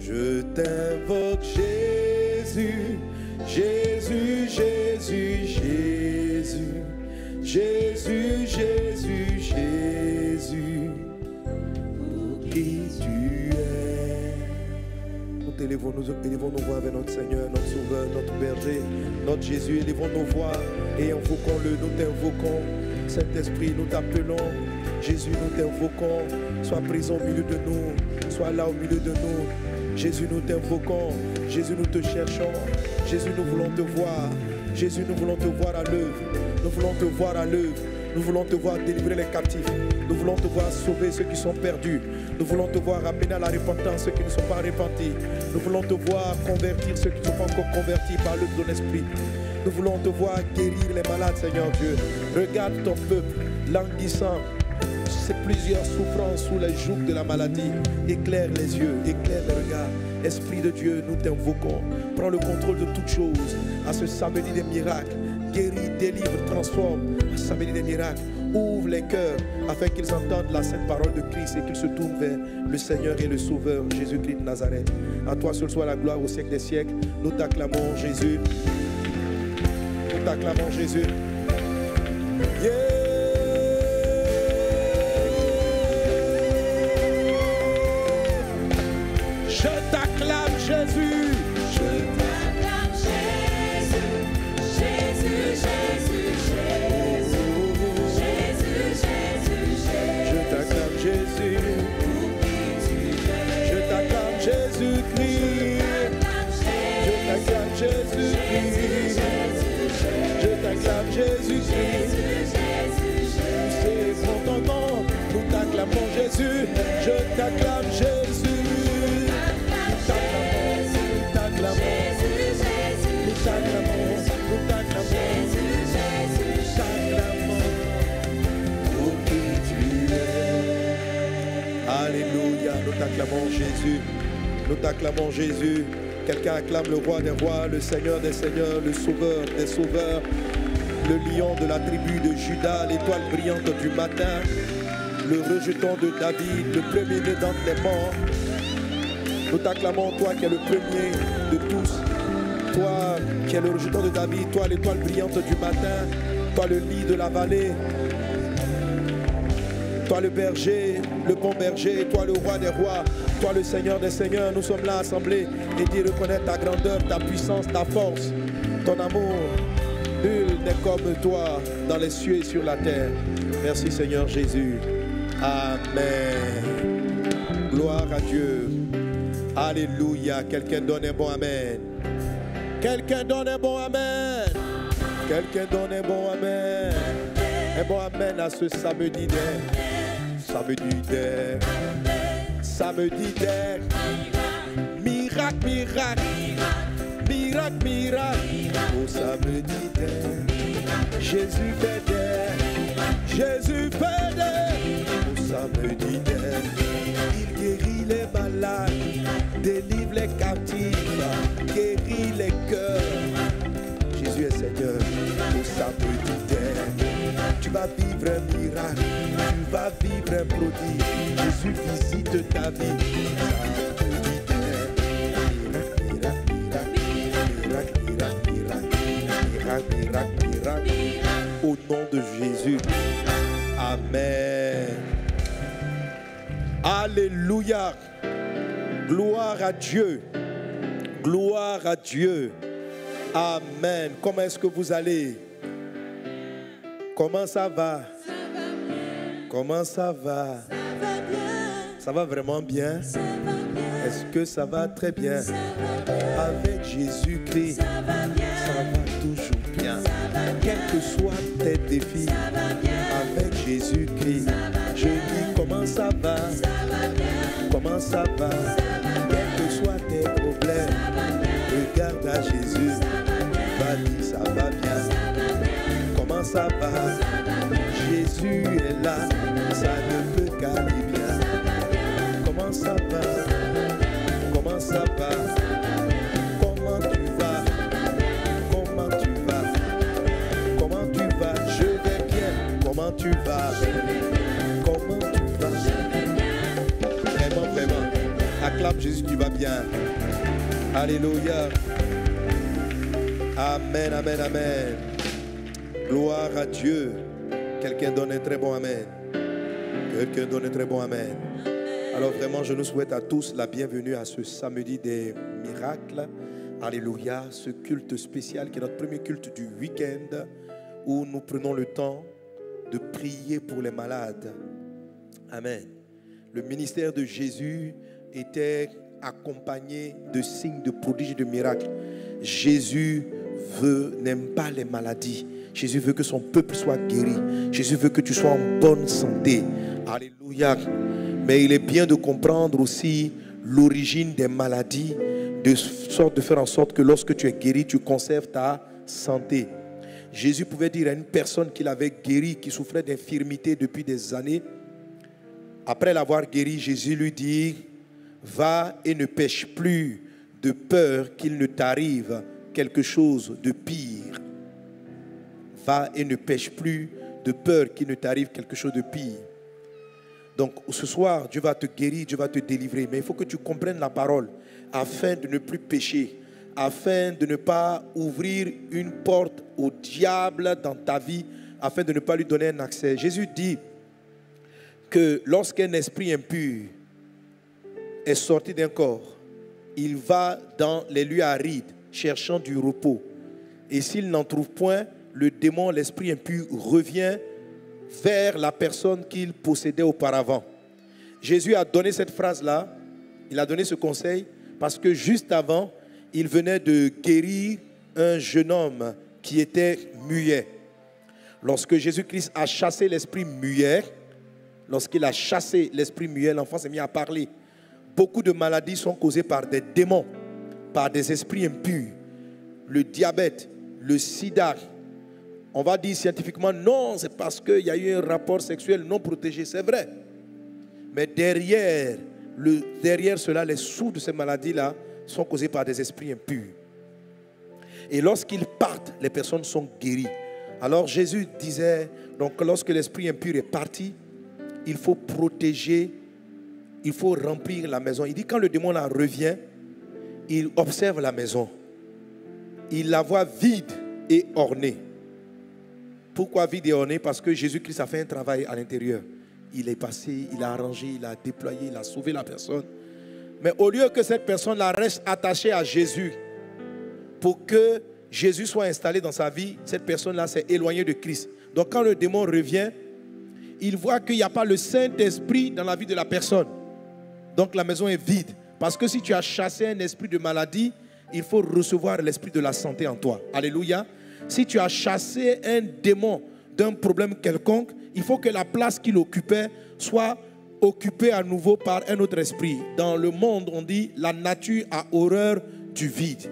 Je t'invoque Jésus, Jésus, Jésus, Jésus, Jésus, Jésus, Jésus, pour qui tu es. Nous élevons nos voix avec notre Seigneur, notre Sauveur, notre Berger, notre Jésus. Élevons nos voix et invoquons-le, nous t'invoquons. Saint-Esprit, nous t'appelons. Jésus, nous t'invoquons. Sois présent au milieu de nous, sois là au milieu de nous. Jésus, nous t'invoquons. Jésus, nous te cherchons. Jésus, nous voulons te voir. Jésus, nous voulons te voir à l'œuvre. Nous voulons te voir à l'œuvre. Nous voulons te voir délivrer les captifs. Nous voulons te voir sauver ceux qui sont perdus. Nous voulons te voir amener à la repentance ceux qui ne sont pas repentis. Nous voulons te voir convertir ceux qui ne sont pas encore convertis par l'œuvre de ton esprit. Nous voulons te voir guérir les malades, Seigneur Dieu. Regarde ton peuple languissant. C'est plusieurs souffrances sous les jougs de la maladie. Éclaire les yeux, éclaire les regards. Esprit de Dieu, nous t'invoquons. Prends le contrôle de toutes choses. À ce samedi des miracles, guéris, délivre, transforme. À ce samedi des miracles, ouvre les cœurs afin qu'ils entendent la sainte parole de Christ et qu'ils se tournent vers le Seigneur et le Sauveur, Jésus-Christ de Nazareth. À toi seul soit la gloire au siècle des siècles. Nous t'acclamons, Jésus. Nous t'acclamons, Jésus. Yeah. Je t'acclame, Jésus. Je t'acclame, Jésus. Jésus, Jésus, Jésus. Jésus, Jésus, Jésus. Je t'acclame, Jésus. Pour qui tu es. Je t'acclame, Jésus-Christ. Je t'acclame, Jésus-Christ. Je t'acclame, Jésus-Christ. C'est pour ton nom. Nous t'acclamons, Jésus. Je t'acclame, Jésus. Alléluia, nous t'acclamons Jésus, nous t'acclamons Jésus. Quelqu'un acclame le roi des rois, le Seigneur des seigneurs, le sauveur des sauveurs, le lion de la tribu de Judas, l'étoile brillante du matin, le rejeton de David, le premier-né d'entre les morts. Nous t'acclamons, toi qui es le premier de tous, toi qui es le rejeton de David, toi l'étoile brillante du matin, toi le lit de la vallée, toi le berger, le bon berger, toi le roi des rois, toi le Seigneur des seigneurs. Nous sommes là assemblés et dire reconnaître ta grandeur, ta puissance, ta force, ton amour. Nul n'est comme toi dans les cieux et sur la terre. Merci Seigneur Jésus. Amen. Gloire à Dieu. Alléluia. Quelqu'un donne un bon amen. Quelqu'un donne un bon amen. Quelqu'un donne un bon amen. Un bon amen à ce samedi d'air. Samedi d'air. Samedi d'air. Miracle, miracle. Miracle, miracle. Au samedi d'air. Jésus fait d'air. Jésus fait d'air. Au samedi d'air. Il guérit les malades. Délivre les captifs. Guérit les cœurs. Jésus est Seigneur. Au samedi d'air. Tu vas vivre un miracle, tu vas vivre un prodige. Jésus visite ta vie. Miracle, miracle, miracle, miracle, miracle. Au nom de Jésus. Amen. Alléluia. Gloire à Dieu. Gloire à Dieu. Amen. Comment est-ce que vous allez? Comment ça va? Ça va bien. Comment ça va? Ça va bien. Ça va vraiment bien? Ça va bien. Est-ce que ça va très bien? Ça va bien. Avec Jésus-Christ, Ça va bien. ça va toujours bien. Ça va bien. Quels que soient tes défis, Ça va bien. avec Jésus-Christ, Ça va je bien. dis comment ça va? Ça va bien. Comment ça va? Quels que soient tes problèmes, regarde à Jésus. Va dire ça va bien. Comment ça va? Jésus est là, ça ne peut qu'aller bien. Comment ça va? Comment ça va? Comment tu vas? Comment tu vas? Comment tu vas? Je vais bien. Comment tu vas? Comment tu vas? Vraiment, vraiment. acclame Jésus, tu vas bien. Alléluia. Amen, amen, amen. Gloire à Dieu. Quelqu'un donne un très bon amen. Quelqu'un donne un très bon amen. Alors vraiment, je nous souhaite à tous la bienvenue à ce samedi des miracles. Alléluia. Ce culte spécial qui est notre premier culte du week-end où nous prenons le temps de prier pour les malades. Amen. Le ministère de Jésus était accompagné de signes, de prodiges et de miracles. Jésus n'aime pas les maladies. Jésus veut que son peuple soit guéri. Jésus veut que tu sois en bonne santé. Alléluia. Mais il est bien de comprendre aussi l'origine des maladies, de sorte de faire en sorte que lorsque tu es guéri, tu conserves ta santé. Jésus pouvait dire à une personne qu'il avait guéri, qui souffrait d'infirmité depuis des années. Après l'avoir guéri, Jésus lui dit: va et ne pêche plus, de peur qu'il ne t'arrive quelque chose de pire. Va et ne pêche plus, de peur qu'il ne t'arrive quelque chose de pire. Donc ce soir, Dieu va te guérir, Dieu va te délivrer. Mais il faut que tu comprennes la parole afin de ne plus pécher, afin de ne pas ouvrir une porte au diable dans ta vie, afin de ne pas lui donner un accès. Jésus dit que lorsqu'un esprit impur est sorti d'un corps, il va dans les lieux arides cherchant du repos. Et s'il n'en trouve point, le démon, l'esprit impur, revient vers la personne qu'il possédait auparavant. Jésus a donné cette phrase-là, il a donné ce conseil parce que juste avant, il venait de guérir un jeune homme qui était muet. Lorsque Jésus-Christ a chassé l'esprit muet, lorsqu'il a chassé l'esprit muet, l'enfant s'est mis à parler. Beaucoup de maladies sont causées par des démons, par des esprits impurs. Le diabète, le sida. On va dire scientifiquement, non, c'est parce qu'il y a eu un rapport sexuel non protégé. C'est vrai. Mais derrière cela, les sous de ces maladies-là sont causées par des esprits impurs. Et lorsqu'ils partent, les personnes sont guéries. Alors Jésus disait, donc lorsque l'esprit impur est parti, il faut protéger, il faut remplir la maison. Il dit quand le démon là revient, il observe la maison. Il la voit vide et ornée. Pourquoi vide et ornée? Parce que Jésus-Christ a fait un travail à l'intérieur. Il est passé, il a arrangé, il a déployé, il a sauvé la personne. Mais au lieu que cette personne-là reste attachée à Jésus, pour que Jésus soit installé dans sa vie, cette personne-là s'est éloignée de Christ. Donc quand le démon revient, il voit qu'il n'y a pas le Saint-Esprit dans la vie de la personne. Donc la maison est vide. Parce que si tu as chassé un esprit de maladie, il faut recevoir l'esprit de la santé en toi. Alléluia. Si tu as chassé un démon d'un problème quelconque, il faut que la place qu'il occupait soit occupée à nouveau par un autre esprit. Dans le monde, on dit la nature a horreur du vide.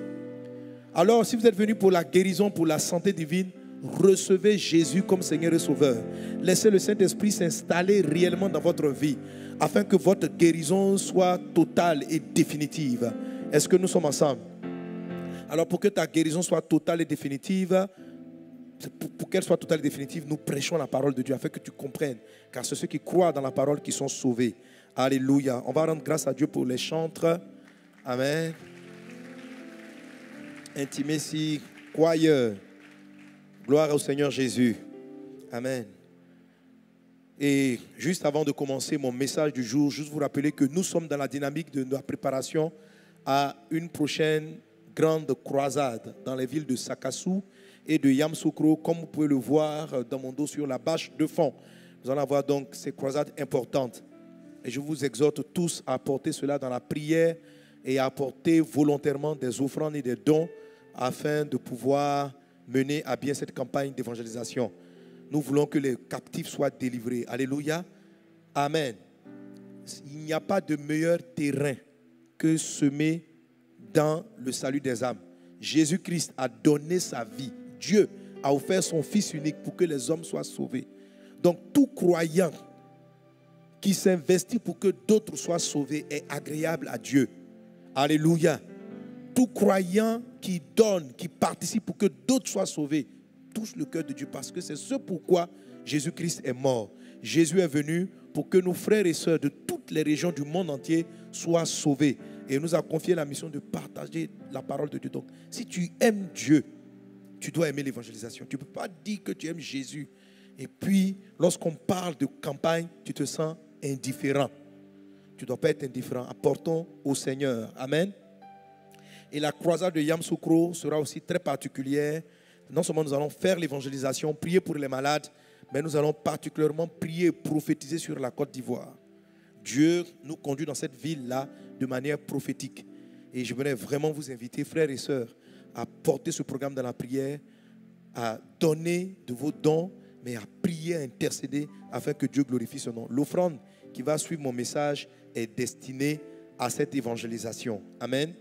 Alors, si vous êtes venu pour la guérison, pour la santé divine, recevez Jésus comme Seigneur et Sauveur. Laissez le Saint-Esprit s'installer réellement dans votre vie afin que votre guérison soit totale et définitive. Est-ce que nous sommes ensemble? Alors pour que ta guérison soit totale et définitive, pour qu'elle soit totale et définitive, nous prêchons la parole de Dieu afin que tu comprennes. Car c'est ceux qui croient dans la parole qui sont sauvés. Alléluia. On va rendre grâce à Dieu pour les chantres. Amen. Intimacy choir. Gloire au Seigneur Jésus. Amen. Et juste avant de commencer mon message du jour, juste vous rappeler que nous sommes dans la dynamique de la préparation à une prochaine grande croisade dans les villes de Sakassou et de Yamoussoukro, comme vous pouvez le voir dans mon dos sur la bâche de fond. Nous allons avoir donc ces croisades importantes. Et je vous exhorte tous à apporter cela dans la prière et à apporter volontairement des offrandes et des dons afin de pouvoir mener à bien cette campagne d'évangélisation. Nous voulons que les captifs soient délivrés. Alléluia. Amen. Il n'y a pas de meilleur terrain que semer dans le salut des âmes. Jésus-Christ a donné sa vie. Dieu a offert son Fils unique pour que les hommes soient sauvés. Donc tout croyant qui s'investit pour que d'autres soient sauvés est agréable à Dieu. Alléluia. Tout croyant qui donne, qui participe pour que d'autres soient sauvés, touche le cœur de Dieu parce que c'est ce pourquoi Jésus-Christ est mort. Jésus est venu pour que nos frères et sœurs de toutes toutes les régions du monde entier soient sauvées. Et il nous a confié la mission de partager la parole de Dieu. Donc, si tu aimes Dieu, tu dois aimer l'évangélisation. Tu ne peux pas dire que tu aimes Jésus. Et puis, lorsqu'on parle de campagne, tu te sens indifférent. Tu ne dois pas être indifférent. Apportons au Seigneur. Amen. Et la croisade de Yamoussoukro sera aussi très particulière. Non seulement nous allons faire l'évangélisation, prier pour les malades, mais nous allons particulièrement prier et prophétiser sur la Côte d'Ivoire. Dieu nous conduit dans cette ville-là de manière prophétique. Et je voudrais vraiment vous inviter, frères et sœurs, à porter ce programme dans la prière, à donner de vos dons, mais à prier, à intercéder, afin que Dieu glorifie son nom. L'offrande qui va suivre mon message est destinée à cette évangélisation. Amen.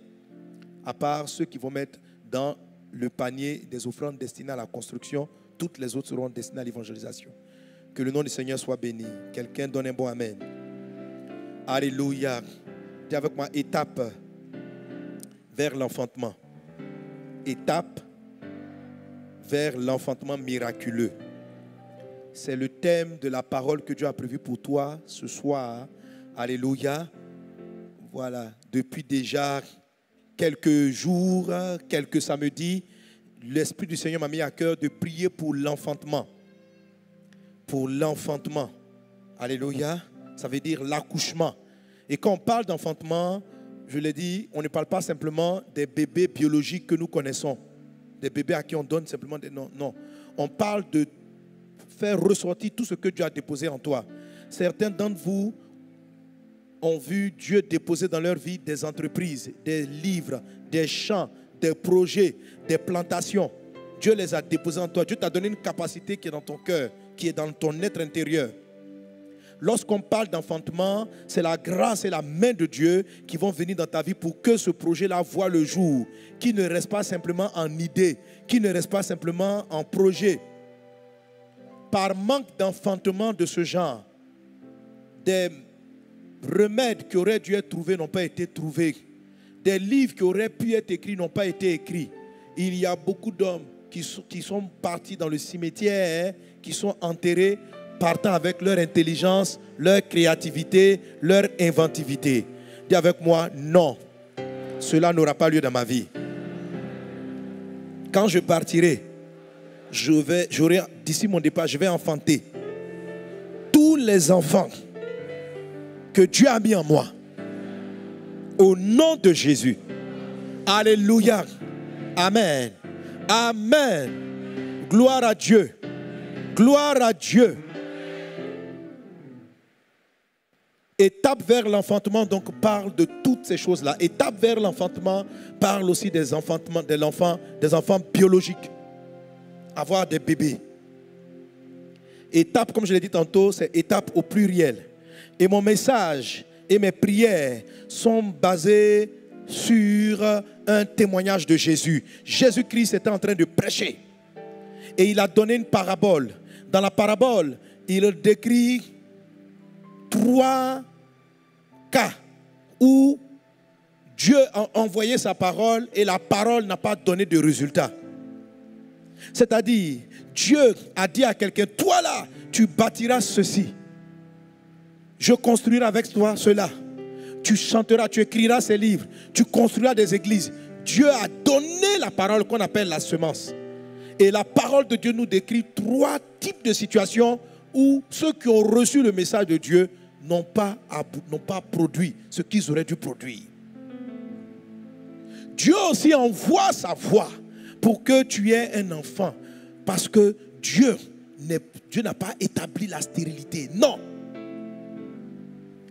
À part ceux qui vont mettre dans le panier des offrandes destinées à la construction, toutes les autres seront destinées à l'évangélisation. Que le nom du Seigneur soit béni. Quelqu'un donne un bon amen. Alléluia. Dis avec moi, étape vers l'enfantement. Étape vers l'enfantement miraculeux. C'est le thème de la parole que Dieu a prévu pour toi ce soir. Alléluia. Voilà, depuis déjà quelques jours, quelques samedis, l'Esprit du Seigneur m'a mis à cœur de prier pour l'enfantement. Pour l'enfantement. Alléluia. Ça veut dire l'accouchement. Et quand on parle d'enfantement, je l'ai dit, on ne parle pas simplement des bébés biologiques que nous connaissons. Des bébés à qui on donne simplement des noms. Non. On parle de faire ressortir tout ce que Dieu a déposé en toi. Certains d'entre vous ont vu Dieu déposer dans leur vie des entreprises, des livres, des champs, des projets, des plantations. Dieu les a déposés en toi. Dieu t'a donné une capacité qui est dans ton cœur, qui est dans ton être intérieur. Lorsqu'on parle d'enfantement, c'est la grâce et la main de Dieu qui vont venir dans ta vie pour que ce projet-là voie le jour, qui ne reste pas simplement en idée, qui ne reste pas simplement en projet. Par manque d'enfantement de ce genre, des remèdes qui auraient dû être trouvés n'ont pas été trouvés. Des livres qui auraient pu être écrits n'ont pas été écrits. Il y a beaucoup d'hommes qui sont partis dans le cimetière, qui sont enterrés, partant avec leur intelligence, leur créativité, leur inventivité. Dis avec moi, non, cela n'aura pas lieu dans ma vie. Quand je partirai, j'aurai, d'ici mon départ, je vais enfanter tous les enfants que Dieu a mis en moi. Au nom de Jésus. Alléluia. Amen. Amen. Gloire à Dieu. Gloire à Dieu. Étape vers l'enfantement donc parle de toutes ces choses-là. Étape vers l'enfantement parle aussi des enfantements de l'enfant, des enfants biologiques. Avoir des bébés. Étape, comme je l'ai dit tantôt, c'est étape au pluriel. Et mon message et mes prières sont basées sur un témoignage de Jésus. Jésus-Christ était en train de prêcher. Et il a donné une parabole. Dans la parabole, il décrit 3 cas où Dieu a envoyé sa parole et la parole n'a pas donné de résultat. C'est-à-dire, Dieu a dit à quelqu'un, toi là, tu bâtiras ceci. Je construirai avec toi cela. Tu chanteras, tu écriras ces livres, tu construiras des églises. Dieu a donné la parole qu'on appelle la semence. Et la parole de Dieu nous décrit 3 types de situations où ceux qui ont reçu le message de Dieu n'ont pas produit ce qu'ils auraient dû produire. Dieu aussi envoie sa voix pour que tu aies un enfant. Parce que Dieu n'a pas établi la stérilité. Non.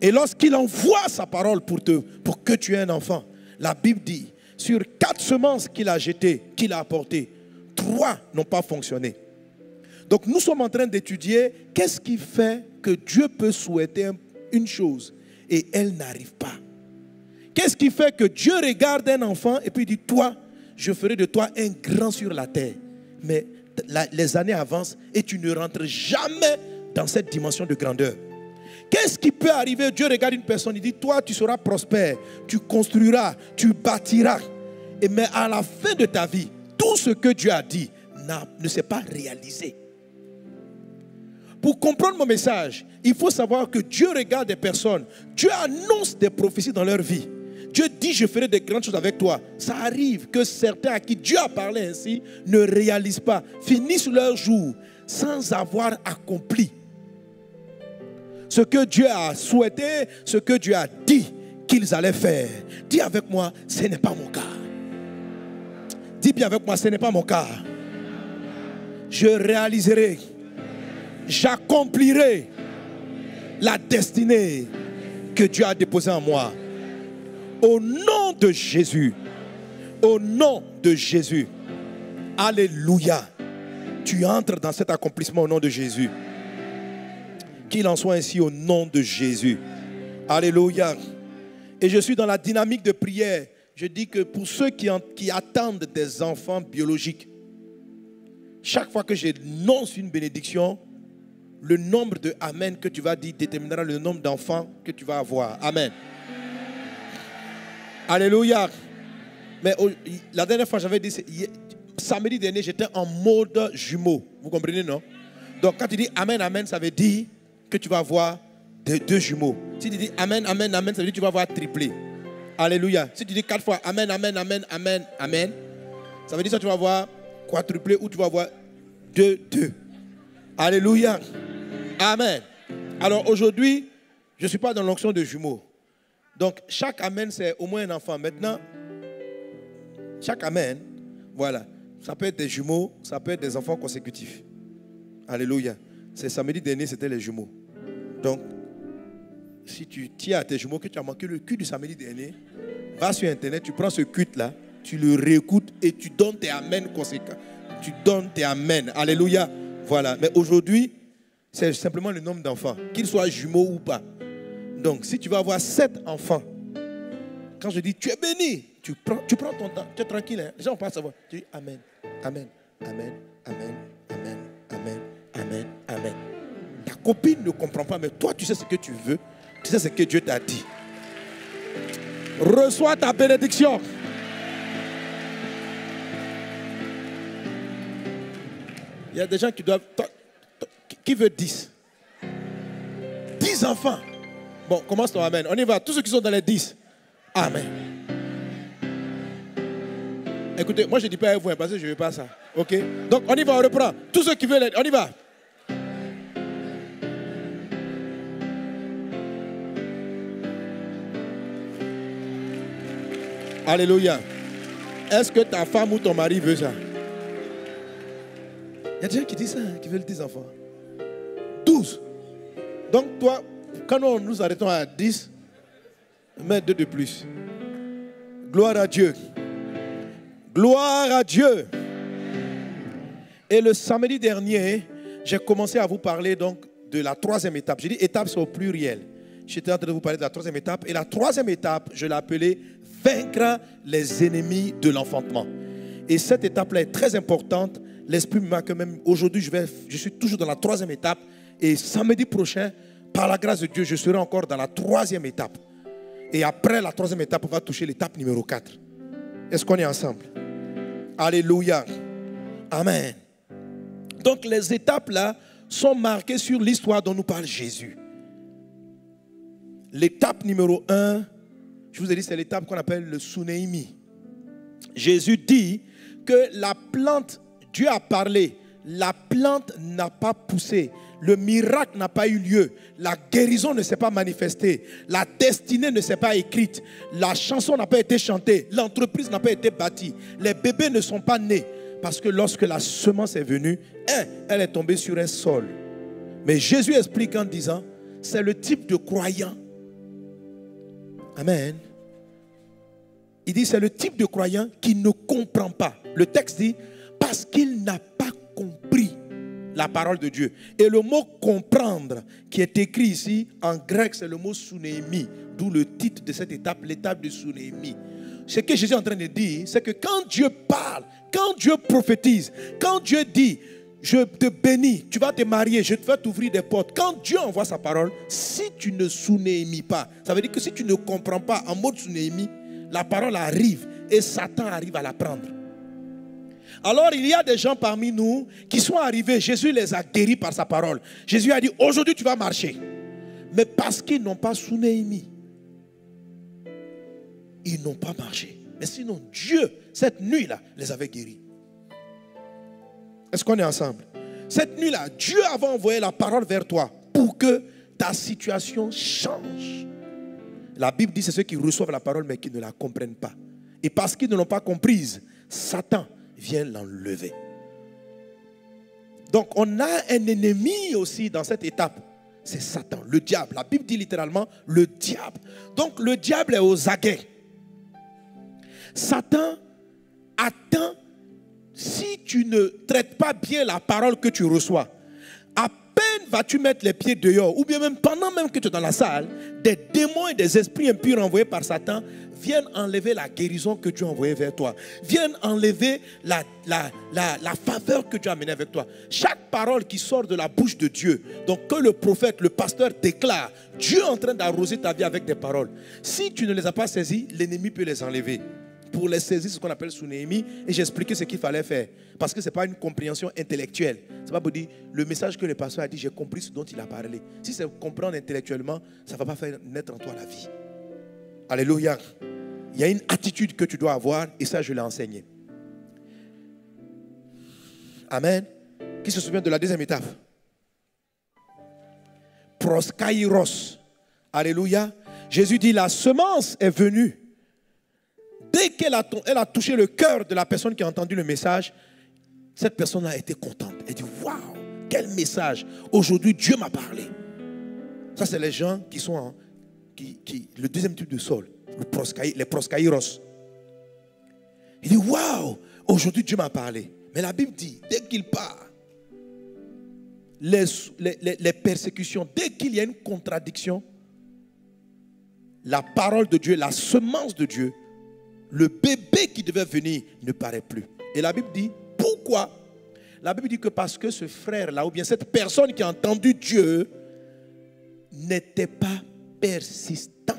Et lorsqu'il envoie sa parole pour que tu aies un enfant, la Bible dit, sur 4 semences qu'il a jetées, qu'il a apportées, 3 n'ont pas fonctionné. Donc nous sommes en train d'étudier qu'est-ce qui fait que Dieu peut souhaiter une chose et elle n'arrive pas. Qu'est-ce qui fait que Dieu regarde un enfant et puis dit, toi, je ferai de toi un grand sur la terre. Mais les années avancent et tu ne rentres jamais dans cette dimension de grandeur. Qu'est-ce qui peut arriver? Dieu regarde une personne, il dit, toi, tu seras prospère, tu construiras, tu bâtiras. Mais à la fin de ta vie, tout ce que Dieu a dit ne s'est pas réalisé. Pour comprendre mon message, il faut savoir que Dieu regarde des personnes. Dieu annonce des prophéties dans leur vie. Dieu dit, je ferai des grandes choses avec toi. Ça arrive que certains à qui Dieu a parlé ainsi ne réalisent pas, finissent leur jour sans avoir accompli ce que Dieu a souhaité, ce que Dieu a dit qu'ils allaient faire. Dis avec moi, ce n'est pas mon cas. Dis bien avec moi, ce n'est pas mon cas. Je réaliserai, j'accomplirai la destinée que Dieu a déposée en moi. Au nom de Jésus. Au nom de Jésus. Alléluia. Tu entres dans cet accomplissement au nom de Jésus. Qu'il en soit ainsi au nom de Jésus. Alléluia. Et je suis dans la dynamique de prière. Je dis que pour ceux qui attendent des enfants biologiques, chaque fois que j'énonce une bénédiction, le nombre de Amen que tu vas dire déterminera le nombre d'enfants que tu vas avoir. Amen. Alléluia. Mais la dernière fois, j'avais dit, samedi dernier, j'étais en mode jumeau. Vous comprenez, non? Donc, quand tu dis Amen, Amen, ça veut dire que tu vas avoir deux jumeaux. Si tu dis Amen, Amen, Amen, ça veut dire que tu vas avoir triplé. Alléluia. Si tu dis 4 fois Amen, Amen, Amen, Amen, Amen, ça veut dire que tu vas avoir quadruplé ou tu vas avoir 2. Alléluia. Amen. Alors aujourd'hui, je ne suis pas dans l'onction de jumeaux. Donc chaque Amen, c'est au moins un enfant. Maintenant, chaque Amen, voilà, ça peut être des jumeaux, ça peut être des enfants consécutifs. Alléluia. C'est samedi dernier, c'était les jumeaux. Donc, si tu tiens à tes jumeaux que tu as manqué le culte du samedi dernier, va sur Internet, tu prends ce culte-là, tu le réécoutes et tu donnes tes Amen conséquents. Tu donnes tes Amen. Alléluia. Voilà. Mais aujourd'hui, c'est simplement le nombre d'enfants, qu'ils soient jumeaux ou pas. Donc, si tu vas avoir 7 enfants, quand je dis tu es béni, tu prends ton temps, tu es tranquille. Hein? Les gens vont pas savoir. Tu dis Amen, Amen, Amen, Amen, Amen, Amen, Amen, Amen. Ta copine ne comprend pas, mais toi, tu sais ce que tu veux. Tu sais ce que Dieu t'a dit. Reçois ta bénédiction. Il y a des gens qui doivent... Qui veut 10? 10 enfants. Bon, commence ton Amen. On y va. Tous ceux qui sont dans les 10. Amen. Écoutez, moi je ne dis pas à vous, parce que je ne veux pas ça. Ok? Donc on y va, on reprend. Tous ceux qui veulent, on y va. Alléluia. Est-ce que ta femme ou ton mari veut ça? Il y a des gens qui disent ça, qui veulent 10 enfants. 12. Donc toi, quand nous arrêtons à 10, mets 2 de plus. Gloire à Dieu. Gloire à Dieu. Et le samedi dernier, j'ai commencé à vous parler donc de la 3e étape. J'ai dit étape, c'est au pluriel. J'étais en train de vous parler de la 3e étape. Et la 3e étape, je l'ai appelée vaincre les ennemis de l'enfantement. Et cette étape-là est très importante. L'Esprit me marque que même aujourd'hui, je suis toujours dans la 3e étape. Et samedi prochain, par la grâce de Dieu, je serai encore dans la 3e étape. Et après la 3e étape, on va toucher l'étape numéro 4. Est-ce qu'on est ensemble? Alléluia. Amen. Donc les étapes là sont marquées sur l'histoire dont nous parle Jésus. L'étape numéro 1, je vous ai dit, c'est l'étape qu'on appelle le Sunéimi. Jésus dit que la plante, Dieu a parlé, la plante n'a pas poussé, le miracle n'a pas eu lieu, la guérison ne s'est pas manifestée, la destinée ne s'est pas écrite, la chanson n'a pas été chantée, l'entreprise n'a pas été bâtie, les bébés ne sont pas nés. Parce que lorsque la semence est venue, elle est tombée sur un sol. Mais Jésus explique en disant, c'est le type de croyant. Amen. Il dit, c'est le type de croyant qui ne comprend pas. Le texte dit, parce qu'il n'a pas compris la parole de Dieu. Et le mot comprendre qui est écrit ici, en grec, c'est le mot sunémi. D'où le titre de cette étape, l'étape de sunémi. Ce que Jésus est en train de dire, c'est que quand Dieu parle, quand Dieu prophétise, quand Dieu dit, je te bénis, tu vas te marier, je te fais t'ouvrir des portes. Quand Dieu envoie sa parole, si tu ne sunémis pas, ça veut dire que si tu ne comprends pas en mode sunémi, la parole arrive et Satan arrive à la prendre. Alors il y a des gens parmi nous qui sont arrivés, Jésus les a guéris par sa parole. Jésus a dit, aujourd'hui tu vas marcher. Mais parce qu'ils n'ont pas sous Néhémie, ils n'ont pas marché. Mais sinon, Dieu, cette nuit-là, les avait guéris. Est-ce qu'on est ensemble? Cette nuit-là, Dieu avait envoyé la parole vers toi pour que ta situation change. La Bible dit, c'est ceux qui reçoivent la parole mais qui ne la comprennent pas. Et parce qu'ils ne l'ont pas comprise, Satan vient l'enlever. Donc, on a un ennemi aussi dans cette étape. C'est Satan, le diable. La Bible dit littéralement le diable. Donc, le diable est aux aguets. Satan attend, si tu ne traites pas bien la parole que tu reçois, à peine vas-tu mettre les pieds dehors, ou bien même pendant même que tu es dans la salle, des démons et des esprits impurs envoyés par Satan viennent enlever la guérison que Dieu a envoyée vers toi, viennent enlever la faveur que Dieu a amenée avec toi. Chaque parole qui sort de la bouche de Dieu, donc que le prophète, le pasteur déclare, Dieu est en train d'arroser ta vie avec des paroles. Si tu ne les as pas saisies, l'ennemi peut les enlever. Pour les saisir, c'est ce qu'on appelle sous Néhémie. Et j'ai expliqué ce qu'il fallait faire. Parce que ce n'est pas une compréhension intellectuelle. Ce n'est pas pour dire le message que le pasteur a dit, j'ai compris ce dont il a parlé. Si c'est comprendre intellectuellement, ça ne va pas faire naître en toi la vie. Alléluia. Il y a une attitude que tu dois avoir et ça, je l'ai enseigné. Amen. Qui se souvient de la deuxième étape? Proskairos. Alléluia. Jésus dit, la semence est venue. Dès qu'elle a touché le cœur de la personne qui a entendu le message, cette personne a été contente. Elle dit, waouh, quel message. Aujourd'hui, Dieu m'a parlé. Ça, c'est les gens qui sont le deuxième type de sol, les proskairos. Il dit, waouh, aujourd'hui, Dieu m'a parlé. Mais la Bible dit, dès qu'il part, les persécutions, dès qu'il y a une contradiction, la parole de Dieu, la semence de Dieu, le bébé qui devait venir ne paraît plus. Et la Bible dit, pourquoi? La Bible dit que parce que ce frère-là, ou bien cette personne qui a entendu Dieu, n'était pas persistante.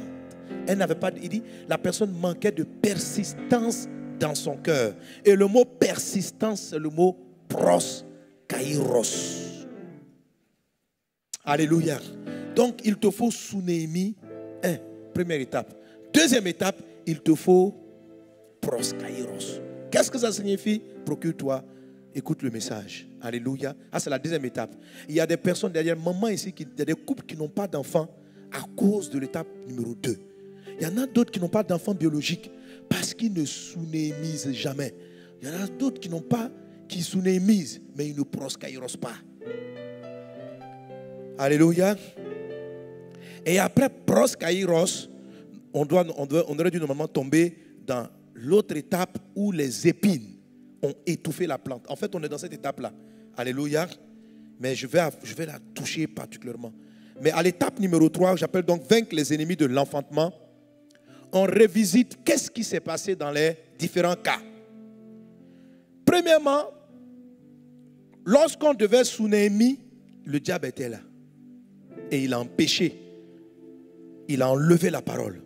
Elle n'avait pas, il dit, la personne manquait de persistance dans son cœur. Et le mot persistance, c'est le mot proskairos. Alléluia. Donc, il te faut sous Néhémie, première étape. Deuxième étape, il te faut proskairos. Qu'est-ce que ça signifie? Procure-toi, écoute le message. Alléluia. Ah, c'est la deuxième étape. Il y a des personnes derrière, maman ici, il y a des couples qui n'ont pas d'enfants à cause de l'étape numéro 2. Il y en a d'autres qui n'ont pas d'enfants biologiques parce qu'ils ne sous-némisent jamais. Il y en a d'autres qui n'ont pas, qui sous-némisent, mais ils ne proskairos pas. Alléluia. Et après proskairos, on aurait dû normalement tomber dans l'autre étape où les épines ont étouffé la plante. En fait, on est dans cette étape-là. Alléluia. Mais je vais la toucher particulièrement. Mais à l'étape numéro 3, j'appelle donc vaincre les ennemis de l'enfantement. On revisite qu'est-ce qui s'est passé dans les différents cas. Premièrement, lorsqu'on devait sous Néhémie, le diable était là. Et il a empêché. Il a enlevé la parole.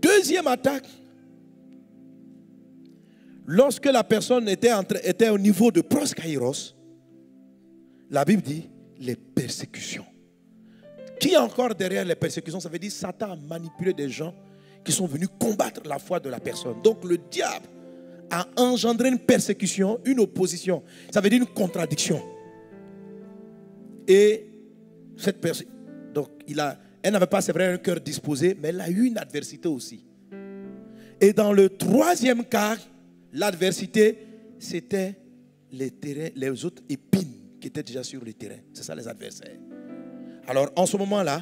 Deuxième attaque, lorsque la personne était au niveau de proskairos, la Bible dit les persécutions. Qui est encore derrière les persécutions? Ça veut dire que Satan a manipulé des gens qui sont venus combattre la foi de la personne. Donc le diable a engendré une persécution, une opposition. Ça veut dire une contradiction. Et cette personne, donc elle n'avait pas, c'est vrai, un cœur disposé, mais elle a eu une adversité aussi. Et dans le troisième cas, l'adversité, c'était les autres épines qui étaient déjà sur le terrain. C'est ça les adversaires. Alors en ce moment-là,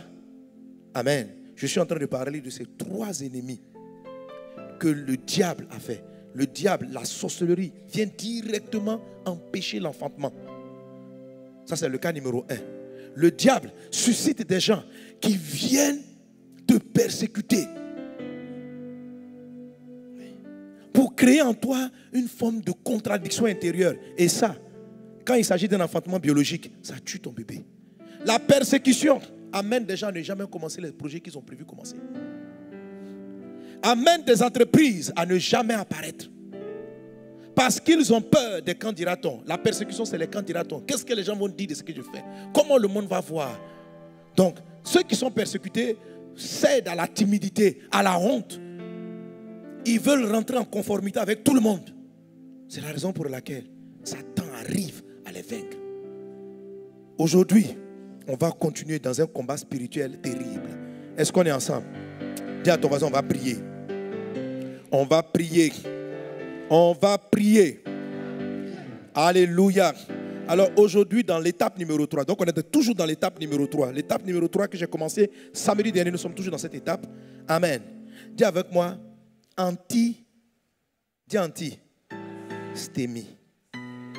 amen, je suis en train de parler de ces trois ennemis que le diable a fait. Le diable, la sorcellerie, vient directement empêcher l'enfantement. Ça, c'est le cas numéro 1. Le diable suscite des gens qui viennent te persécuter pour créer en toi une forme de contradiction intérieure. Et ça, quand il s'agit d'un enfantement biologique, ça tue ton bébé. La persécution amène des gens à ne jamais commencer les projets qu'ils ont prévu commencer. Amène des entreprises à ne jamais apparaître. Parce qu'ils ont peur des quand dira-t-on. La persécution, c'est les quand dira-t-on. Qu'est-ce que les gens vont dire de ce que je fais? Comment le monde va voir? Donc, ceux qui sont persécutés cèdent à la timidité, à la honte. Ils veulent rentrer en conformité avec tout le monde. C'est la raison pour laquelle Satan arrive à les vaincre. Aujourd'hui, on va continuer dans un combat spirituel terrible. Est-ce qu'on est ensemble? Dis à ton voisin, on va prier. On va prier. On va prier. Alléluia. Alors aujourd'hui, dans l'étape numéro 3, donc on est toujours dans l'étape numéro 3. L'étape numéro 3 que j'ai commencé samedi dernier, nous sommes toujours dans cette étape. Amen. Dis avec moi, dis anti-stémie.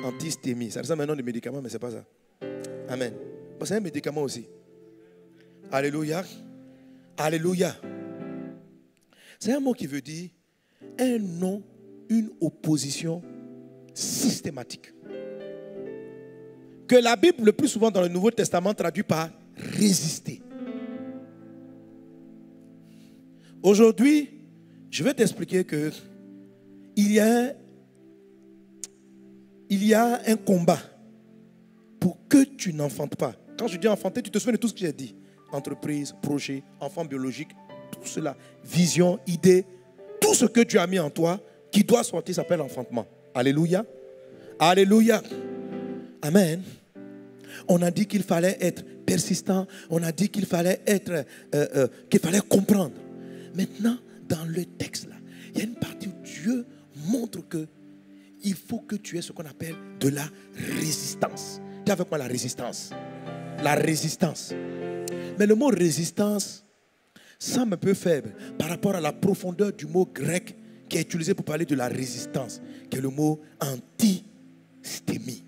Anti-stémie. Ça ressemble à un nom de médicament, mais ce n'est pas ça. Amen. Bon, c'est un médicament aussi. Alléluia. Alléluia. C'est un mot qui veut dire un nom, une opposition systématique. Que la Bible, le plus souvent dans le Nouveau Testament, traduit par résister. Aujourd'hui, je vais t'expliquer que il y a un combat pour que tu n'enfantes pas. Quand je dis enfanter, tu te souviens de tout ce que j'ai dit. Entreprise, projet, enfant biologique, tout cela, vision, idée, tout ce que tu as mis en toi qui doit sortir s'appelle enfantement. Alléluia. Alléluia. Amen. On a dit qu'il fallait être persistant. On a dit qu'il fallait qu'il fallait comprendre. Maintenant, dans le texte là, il y a une partie où Dieu montre que il faut que tu aies ce qu'on appelle de la résistance. Dis avec moi la résistance. La résistance. Mais le mot résistance semble un peu faible par rapport à la profondeur du mot grec qui est utilisé pour parler de la résistance, qui est le mot antistémie.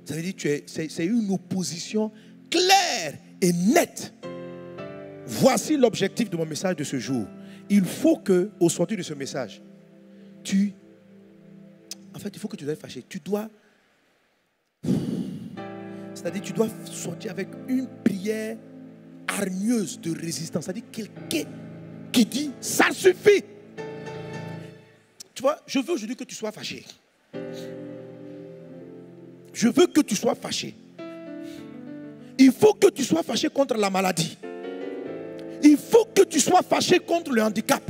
Ça veut dire que c'est une opposition claire et nette. Voici l'objectif de mon message de ce jour. Il faut que, au sortir de ce message, il faut que tu dois être fâché. C'est-à-dire tu dois sortir avec une prière hargneuse de résistance. C'est-à-dire quelqu'un qui dit, ça suffit. Tu vois, je veux aujourd'hui que tu sois fâché. Je veux que tu sois fâché. Il faut que tu sois fâché contre la maladie. Il faut que tu sois fâché contre le handicap.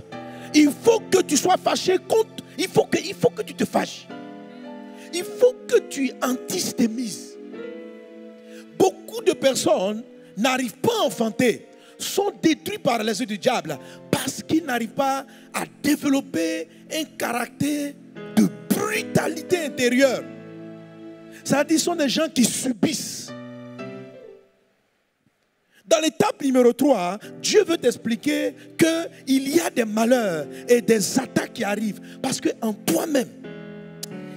Il faut que tu sois fâché contre... Il faut que tu te fâches. Il faut que tu antistémises. Beaucoup de personnes n'arrivent pas à enfanter, sont détruits par les yeux du diable parce qu'ils n'arrivent pas à développer un caractère de brutalité intérieure. C'est-à-dire, ce sont des gens qui subissent. Dans l'étape numéro 3, Dieu veut t'expliquer qu'il y a des malheurs et des attaques qui arrivent. Parce qu'en toi-même,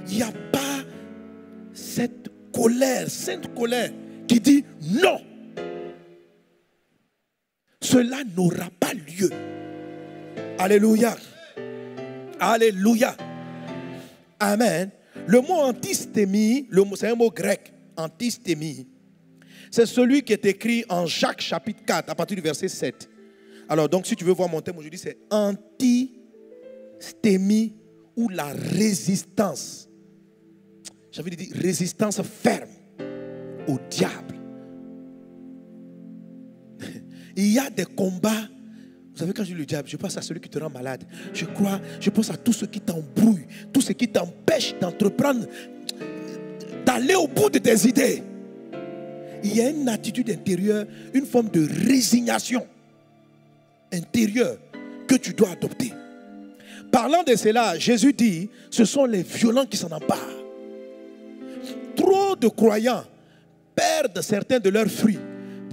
il n'y a pas cette colère, sainte colère, qui dit non. Cela n'aura pas lieu. Alléluia. Alléluia. Amen. Le mot antistémie, c'est un mot grec, antistémie. C'est celui qui est écrit en Jacques chapitre 4 à partir du verset 7. Alors donc si tu veux voir mon thème aujourd'hui, c'est antistémie ou la résistance. J'avais dit résistance ferme au diable. Il y a des combats. Vous savez, quand je dis le diable, je pense à celui qui te rend malade. Je pense à tout ce qui t'embrouille, tout ce qui t'empêche d'entreprendre, d'aller au bout de tes idées. Il y a une attitude intérieure, une forme de résignation intérieure que tu dois adopter. Parlant de cela, Jésus dit, ce sont les violents qui s'en emparent. Trop de croyants perdent certains de leurs fruits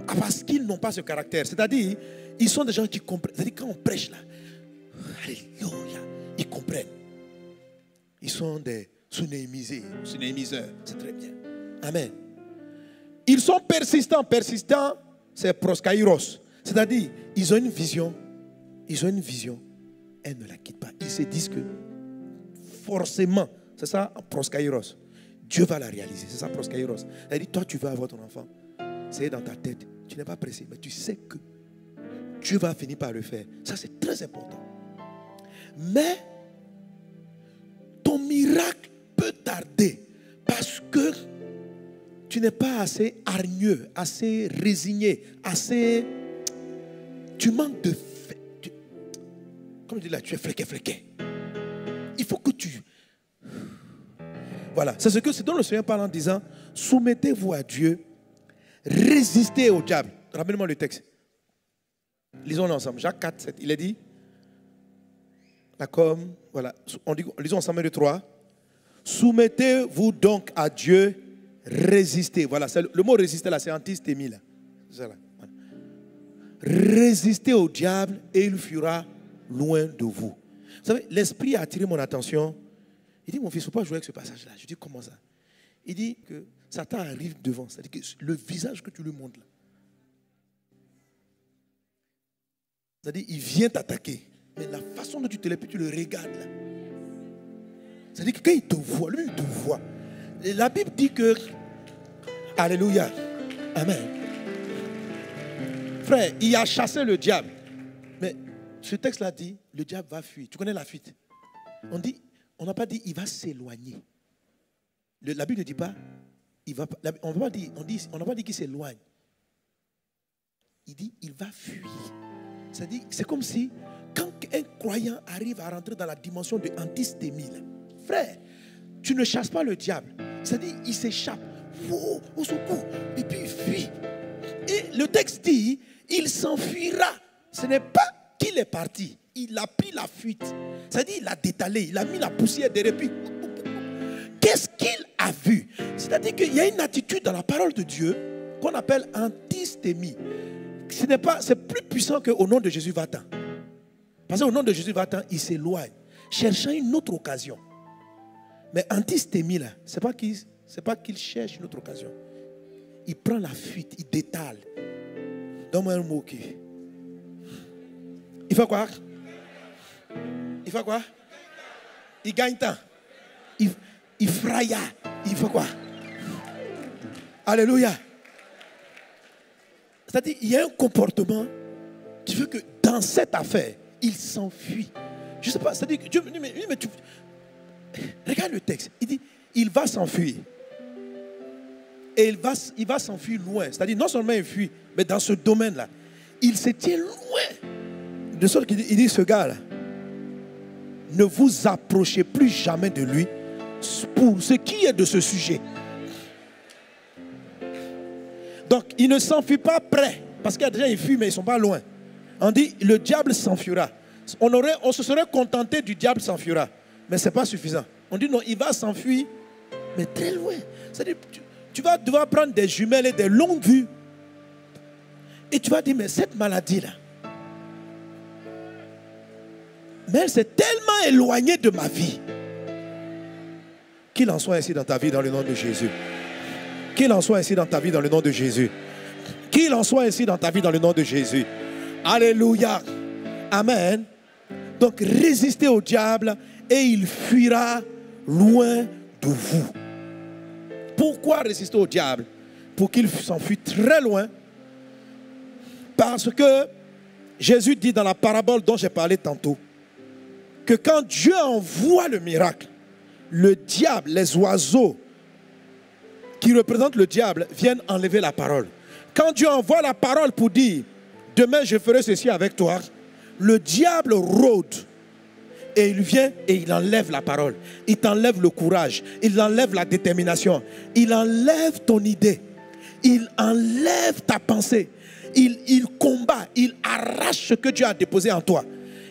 parce qu'ils n'ont pas ce caractère. C'est-à-dire, ils sont des gens qui comprennent. C'est-à-dire, quand on prêche là, alléluia, ils comprennent. Ils sont des sunémiseurs. C'est très bien. Amen. Ils sont persistants. Persistants, c'est proskairos. C'est-à-dire, ils ont une vision. Elle ne la quitte pas. Ils se disent que forcément, c'est ça, proskairos. Dieu va la réaliser. C'est ça, proskairos. Elle dit, toi, tu veux avoir ton enfant. C'est dans ta tête. Tu n'es pas pressé, mais tu sais que Dieu va finir par le faire. Ça, c'est très important. Mais tu n'es pas assez hargneux, assez résigné, assez... Tu manques de... Comme je dis là, tu es fléqué. Il faut que tu... Voilà, c'est ce dont le Seigneur parle en disant, soumettez-vous à Dieu, résistez au diable. Rappelez-moi le texte. Lisons-le ensemble. Jacques 4, 7. Il a dit, voilà, lisons ensemble le 3. Soumettez-vous donc à Dieu, résistez. Voilà, le mot résister là, c'est antistémie là. Voilà. Résistez au diable et il fuira loin de vous. Vous savez, l'esprit a attiré mon attention. Il dit, mon fils, il ne faut pas jouer avec ce passage-là. Je dis, comment ça? Il dit que Satan arrive devant. C'est-à-dire que le visage que tu lui montres là. C'est-à-dire, il vient t'attaquer. Mais la façon dont tu te lèves, tu le regardes là. C'est-à-dire que quand il te voit, lui, il te voit. Et la Bible dit que... Alléluia. Amen. Frère, il a chassé le diable. Mais ce texte-là dit, le diable va fuir. Tu connais la fuite? On n'a pas dit, il va s'éloigner. La Bible ne dit pas, on n'a pas dit qu'il s'éloigne. Il dit, il va fuir. C'est-à-dire, c'est comme si, quand un croyant arrive à rentrer dans la dimension de antistémie, frère, tu ne chasses pas le diable. C'est-à-dire, il s'échappe. Oh, au secours. Et puis il fuit. Et le texte dit, il s'enfuira. Ce n'est pas qu'il est parti. Il a pris la fuite. C'est-à-dire, il a détalé. Il a mis la poussière derrière. Puis, qu'est-ce qu'il a vu? C'est-à-dire qu'il y a une attitude dans la parole de Dieu qu'on appelle antistémie. C'est plus puissant qu'au nom de Jésus va-t'en. Parce qu'au nom de Jésus va-t'en, il s'éloigne, cherchant une autre occasion. Mais antistémie, là, ce n'est pas qu'il cherche une autre occasion. Il prend la fuite, il détale. Donne-moi un mot qui... Il fait quoi? Il fait quoi? Il gagne temps. Il fraya. Il fait quoi? Alléluia. C'est-à-dire, il y a un comportement qui fait que dans cette affaire, il s'enfuit. Je ne sais pas, c'est-à-dire que Dieu me dit, mais tu... Regarde le texte. Il dit, il va s'enfuir. Et il va s'enfuir loin. C'est-à-dire, non seulement il fuit, mais dans ce domaine-là, il se tient loin. De sorte qu'il dit, il dit, ce gars-là, ne vous approchez plus jamais de lui pour ce qui est de ce sujet. Donc, il ne s'enfuit pas près. Parce qu'il y a déjà, ils fuient, mais ils ne sont pas loin. On dit, le diable s'enfuira. On se serait contenté du diable s'enfuira. Mais ce n'est pas suffisant. On dit, non, il va s'enfuir, mais très loin. C'est-à-dire, tu vas devoir prendre des jumelles et des longues vues. Et tu vas dire, mais cette maladie-là, mais elle s'est tellement éloignée de ma vie. Qu'il en soit ainsi dans ta vie dans le nom de Jésus. Qu'il en soit ainsi dans ta vie dans le nom de Jésus. Qu'il en soit ainsi dans ta vie dans le nom de Jésus. Alléluia. Amen. Donc résistez au diable et il fuira loin de vous. Pourquoi résister au diable? Pour qu'il s'enfuit très loin. Parce que Jésus dit dans la parabole dont j'ai parlé tantôt que quand Dieu envoie le miracle, le diable, les oiseaux qui représentent le diable viennent enlever la parole. Quand Dieu envoie la parole pour dire demain je ferai ceci avec toi, le diable rôde et il vient et il enlève la parole. Il t'enlève le courage, il enlève la détermination, il enlève ton idée, il enlève ta pensée, il combat, il arrache ce que Dieu a déposé en toi.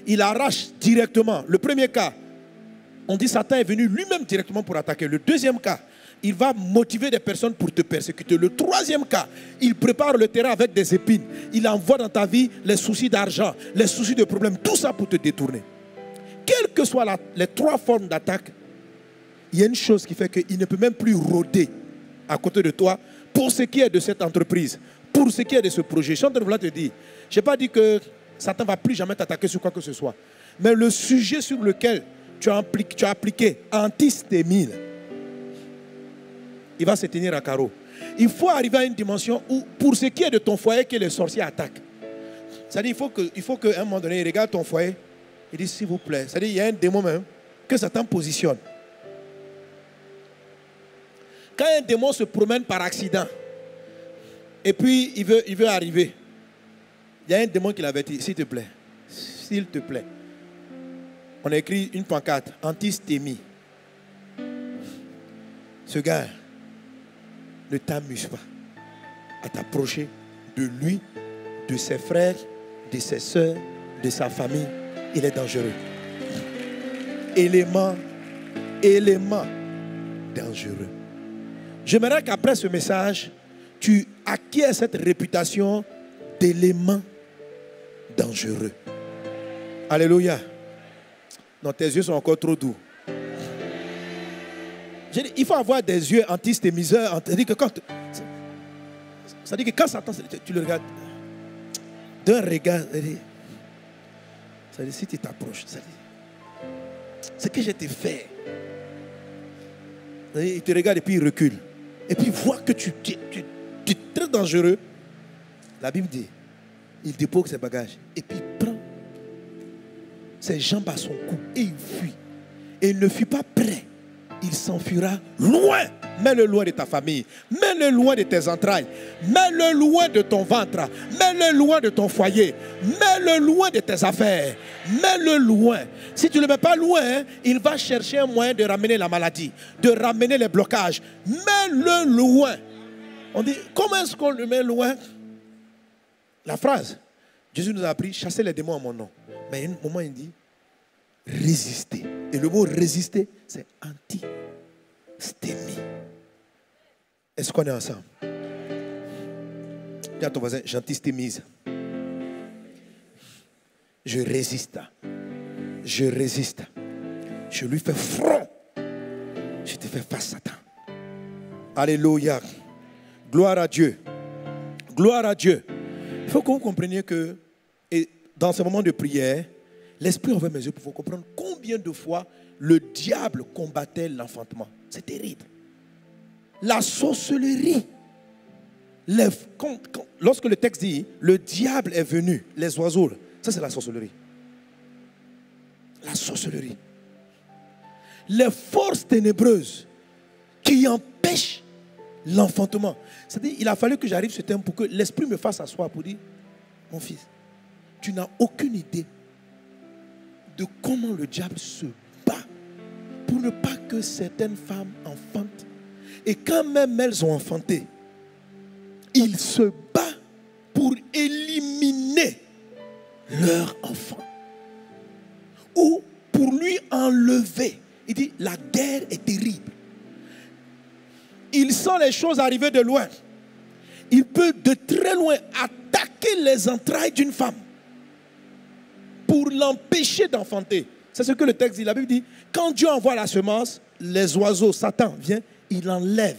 Il arrache directement. Le premier cas, on dit Satan est venu lui-même directement pour attaquer. Le deuxième cas, il va motiver des personnes pour te persécuter. Le troisième cas, il prépare le terrain avec des épines. Il envoie dans ta vie les soucis d'argent, les soucis de problèmes, tout ça pour te détourner. Quelles que soient les trois formes d'attaque, il y a une chose qui fait qu'il ne peut même plus rôder à côté de toi pour ce qui est de cette entreprise, pour ce qui est de ce projet. Je suis en train de te dire, je n'ai pas dit que Satan ne va plus jamais t'attaquer sur quoi que ce soit. Mais le sujet sur lequel tu as appliqué antistémie, il va se tenir à carreau. Il faut arriver à une dimension où, pour ce qui est de ton foyer, que les sorciers attaquent. C'est-à-dire il faut qu'à un moment donné, il regarde ton foyer, il dit s'il vous plaît. C'est-à-dire il y a un démon même que Satan positionne. Quand un démon se promène par accident, et puis il veut arriver, il y a un démon qui l'avertit, s'il te plaît, on a écrit une pancarte, antistémie. Ce gars ne t'amuse pas à t'approcher de lui, de ses frères, de ses soeurs, de sa famille. Il est dangereux. Élément dangereux. J'aimerais qu'après ce message, tu acquiers cette réputation d'élément dangereux. Alléluia. Non, tes yeux sont encore trop doux. Il faut avoir des yeux antistémiseurs. C'est-à-dire que quand Satan, tu le regardes d'un regard, c'est-à-dire si tu t'approches, ce que je t'ai fait, il te regarde et puis il recule. Et puis il voit que tu es très dangereux. La Bible dit, il dépose ses bagages et puis il prend ses jambes à son cou et il fuit. Et il ne fuit pas près. Il s'enfuira loin. Mets-le loin de ta famille. Mets-le loin de tes entrailles. Mets-le loin de ton ventre. Mets-le loin de ton foyer. Mets-le loin de tes affaires. Mets-le loin. Si tu ne le mets pas loin, il va chercher un moyen de ramener la maladie, de ramener les blocages. Mets-le loin. On dit, comment est-ce qu'on le met loin? La phrase, Jésus nous a appris, chasser les démons en mon nom. Mais à un moment, il dit, résister. Et le mot résister, c'est anti-stémie. Est-ce qu'on est ensemble? Dis à ton voisin, j'antistémise. Je résiste. Je résiste. Je lui fais front. Je te fais face, Satan. Alléluia. Gloire à Dieu. Gloire à Dieu. Il faut que vous compreniez que, et dans ce moment de prière, l'Esprit ouvre mes yeux pour vous comprendre combien de fois le diable combattait l'enfantement. C'est terrible. La sorcellerie. Lorsque le texte dit, le diable est venu, les oiseaux, ça c'est la sorcellerie. La sorcellerie. Les forces ténébreuses qui empêchent l'enfantement. C'est-à-dire, il a fallu que j'arrive sur ce thème pour que l'Esprit me fasse asseoir pour dire, mon fils, tu n'as aucune idée de comment le diable se bat pour ne pas que certaines femmes enfantent. Et quand même elles ont enfanté, il se bat pour éliminer leur enfant. Ou pour lui enlever. Il dit, la guerre est terrible. Il sent les choses arriver de loin. Il peut de très loin attaquer les entrailles d'une femme pour l'empêcher d'enfanter. C'est ce que le texte dit. La Bible dit, quand Dieu envoie la semence, les oiseaux, Satan vient, il enlève.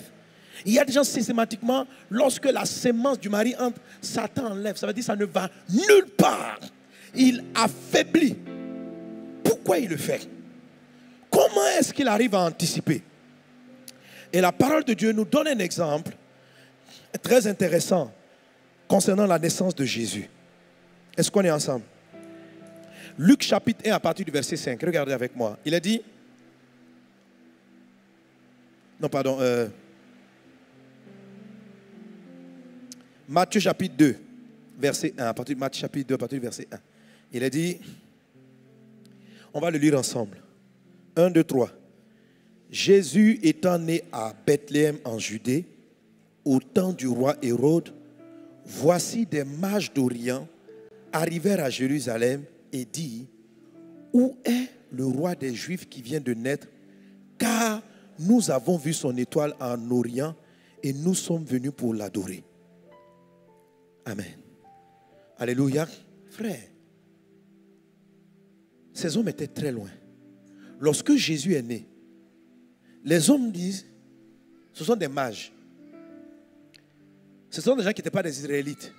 Il y a des gens systématiquement, lorsque la semence du mari entre, Satan enlève. Ça veut dire que ça ne va nulle part. Il affaiblit. Pourquoi il le fait? Comment est-ce qu'il arrive à anticiper? Et la parole de Dieu nous donne un exemple très intéressant concernant la naissance de Jésus. Est-ce qu'on est ensemble? Luc chapitre 1 à partir du verset 5. Regardez avec moi. Il a dit... Non, pardon. Matthieu chapitre 2, verset 1. À partir de Matthieu chapitre 2, à partir du verset 1. Il a dit... On va le lire ensemble. 1, 2, 3. Jésus étant né à Bethléem en Judée, au temps du roi Hérode, voici des mages d'Orient arrivèrent à Jérusalem et dirent, où est le roi des Juifs qui vient de naître? Car nous avons vu son étoile en Orient et nous sommes venus pour l'adorer. Amen. Alléluia. Frère, ces hommes étaient très loin. Lorsque Jésus est né, les hommes disent, ce sont des mages. Ce sont des gens qui n'étaient pas des Israélites.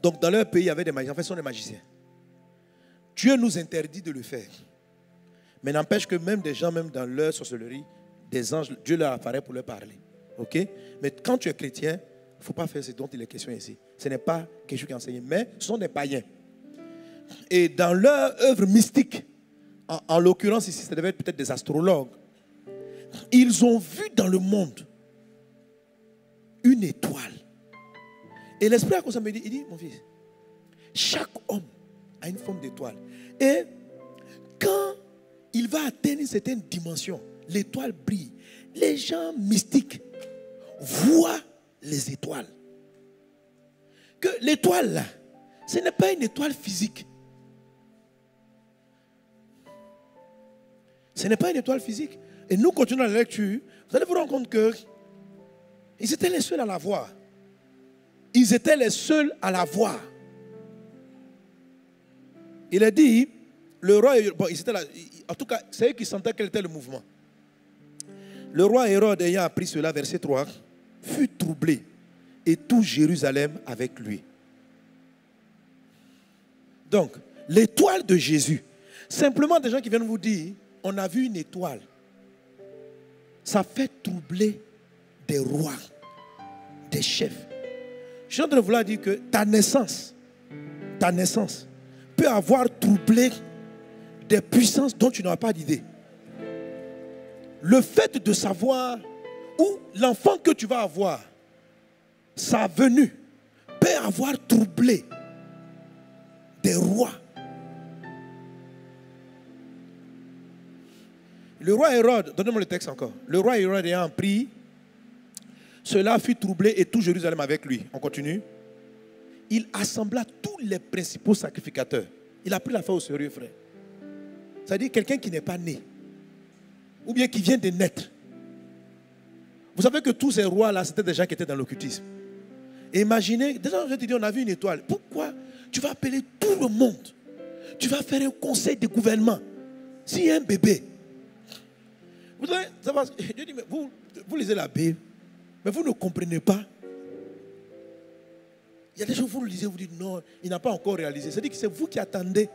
Donc dans leur pays, il y avait des magiciens. En fait, ce sont des magiciens. Dieu nous interdit de le faire. Mais n'empêche que même des gens, même dans leur sorcellerie, des anges, Dieu leur apparaît pour leur parler. Ok? Mais quand tu es chrétien, il ne faut pas faire ce dont il est question ici. Ce n'est pas quelque chose qui est enseigné, mais ce sont des païens. Et dans leur œuvre mystique, en l'occurrence ici, ça devait être peut-être des astrologues. ils ont vu dans le monde une étoile. Et l'Esprit a commencé à me dire, il dit, mon fils, chaque homme a une forme d'étoile. Et quand il va atteindre une certaine dimension, l'étoile brille. Les gens mystiques voient les étoiles. Que l'étoile là, ce n'est pas une étoile physique. Ce n'est pas une étoile physique. Et nous continuons la lecture. Vous allez vous rendre compte que ils étaient les seuls à la voir. Ils étaient les seuls à la voir. Il a dit, le roi, bon, ils étaient là, en tout cas, c'est eux qui sentaient quel était le mouvement. Le roi Hérode, ayant appris cela, verset 3, fut troublé, et tout Jérusalem avec lui. Donc, l'étoile de Jésus, simplement des gens qui viennent vous dire, on a vu une étoile, ça fait troubler des rois, des chefs. Je suis en train de vouloir dire que ta naissance peut avoir troublé des puissances dont tu n'as pas d'idée. Le fait de savoir où l'enfant que tu vas avoir, sa venue, peut avoir troublé des rois. Le roi Hérode, donnez-moi le texte encore. Le roi Hérode ayant pris, cela fut troublé et tout Jérusalem avec lui. On continue. Il assembla tous les principaux sacrificateurs. Il a pris l'affaire au sérieux, frère. C'est-à-dire quelqu'un qui n'est pas né, ou bien qui vient de naître. Vous savez que tous ces rois-là, c'était des gens qui étaient dans l'occultisme. Et imaginez, déjà je te dis, on a vu une étoile. Pourquoi tu vas appeler tout le monde? Tu vas faire un conseil de gouvernement. S'il y a un bébé, vous savez, ça va, je dis, mais vous lisez la Bible, mais vous ne comprenez pas. Il y a des choses, vous le lisez, vous dites non, il n'a pas encore réalisé. C'est-à-dire que c'est vous qui attendez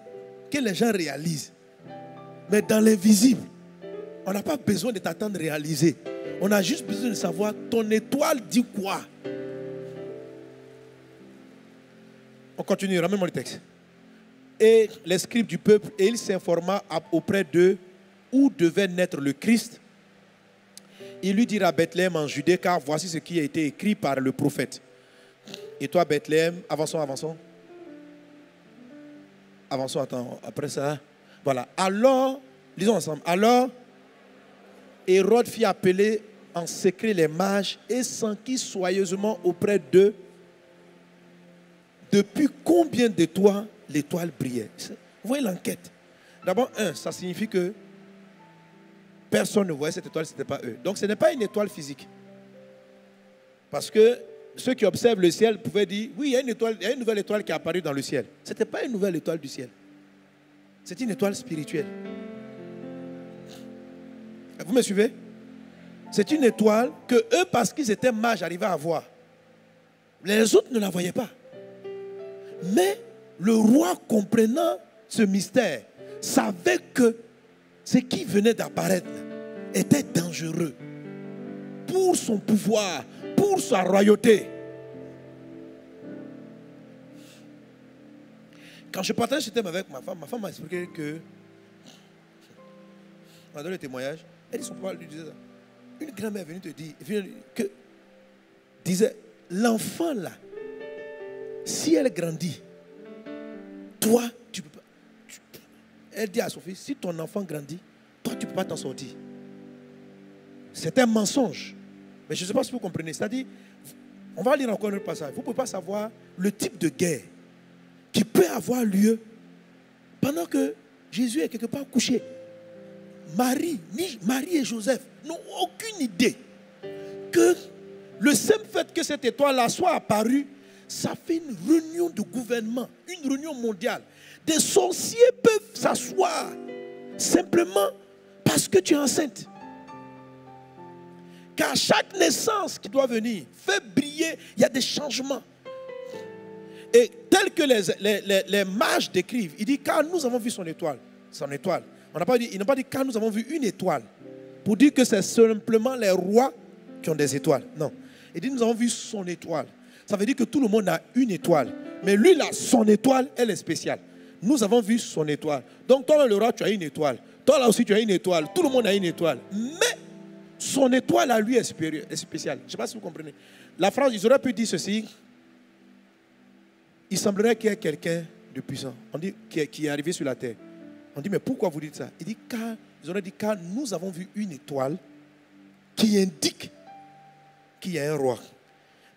que les gens réalisent. Mais dans l'invisible, on n'a pas besoin de t'attendre réaliser. On a juste besoin de savoir ton étoile dit quoi. On continue, ramène-moi le texte. Et les scribes du peuple, et il s'informa auprès d'eux où devait naître le Christ. Il lui dira à Bethléem en Judée, car voici ce qui a été écrit par le prophète. Et toi, Bethléem, avançons. Attends, après ça. Voilà. Alors, lisons ensemble. Alors, Hérode fit appeler en secret les mages et s'enquit soigneusement auprès d'eux. Depuis combien de toi l'étoile brillait? Vous voyez l'enquête. D'abord, ça signifie que personne ne voyait cette étoile, ce n'était pas eux. Donc ce n'est pas une étoile physique. Parce que ceux qui observent le ciel pouvaient dire, oui, il y a une nouvelle étoile qui est apparue dans le ciel. Ce n'était pas une nouvelle étoile du ciel. C'est une étoile spirituelle. Vous me suivez? C'est une étoile que eux, parce qu'ils étaient mages, arrivaient à voir. Les autres ne la voyaient pas. Mais le roi, comprenant ce mystère, savait que ce qui venait d'apparaître était dangereux pour son pouvoir, pour sa royauté. Quand je partage ce thème avec ma femme m'a expliqué que, dans le témoignage, elle dit son papa lui disait ça. Une grand-mère est venue te dire que disait, l'enfant là, si elle grandit, toi, tu peux pas. Elle dit à son fils, si ton enfant grandit, toi, tu ne peux pas t'en sortir. C'est un mensonge. Mais je ne sais pas si vous comprenez. C'est-à-dire, on va lire encore un autre passage. Vous ne pouvez pas savoir le type de guerre qui peut avoir lieu pendant que Jésus est quelque part couché. Marie et Joseph n'ont aucune idée que le simple fait que cette étoile-là soit apparue, ça fait une réunion de gouvernement, une réunion mondiale. Des sorciers peuvent s'asseoir simplement parce que tu es enceinte. Car chaque naissance qui doit venir fait briller, il y a des changements. Et tel que les mages décrivent, il dit car nous avons vu son étoile. Ils n'ont pas dit car nous avons vu une étoile. Pour dire que c'est simplement les rois qui ont des étoiles. Non. Il dit nous avons vu son étoile. Ça veut dire que tout le monde a une étoile. Mais lui, là, son étoile, elle est spéciale. Nous avons vu son étoile. Donc toi, le roi, tu as une étoile. Toi, là aussi, tu as une étoile. Tout le monde a une étoile. Mais son étoile à lui est supérieure, est spéciale. Je ne sais pas si vous comprenez. La phrase, ils auraient pu dire ceci. Il semblerait qu'il y ait quelqu'un de puissant. On dit qui est arrivé sur la terre. On dit, mais pourquoi vous dites ça? Ils auraient dit, car nous avons vu une étoile qui indique qu'il y a un roi.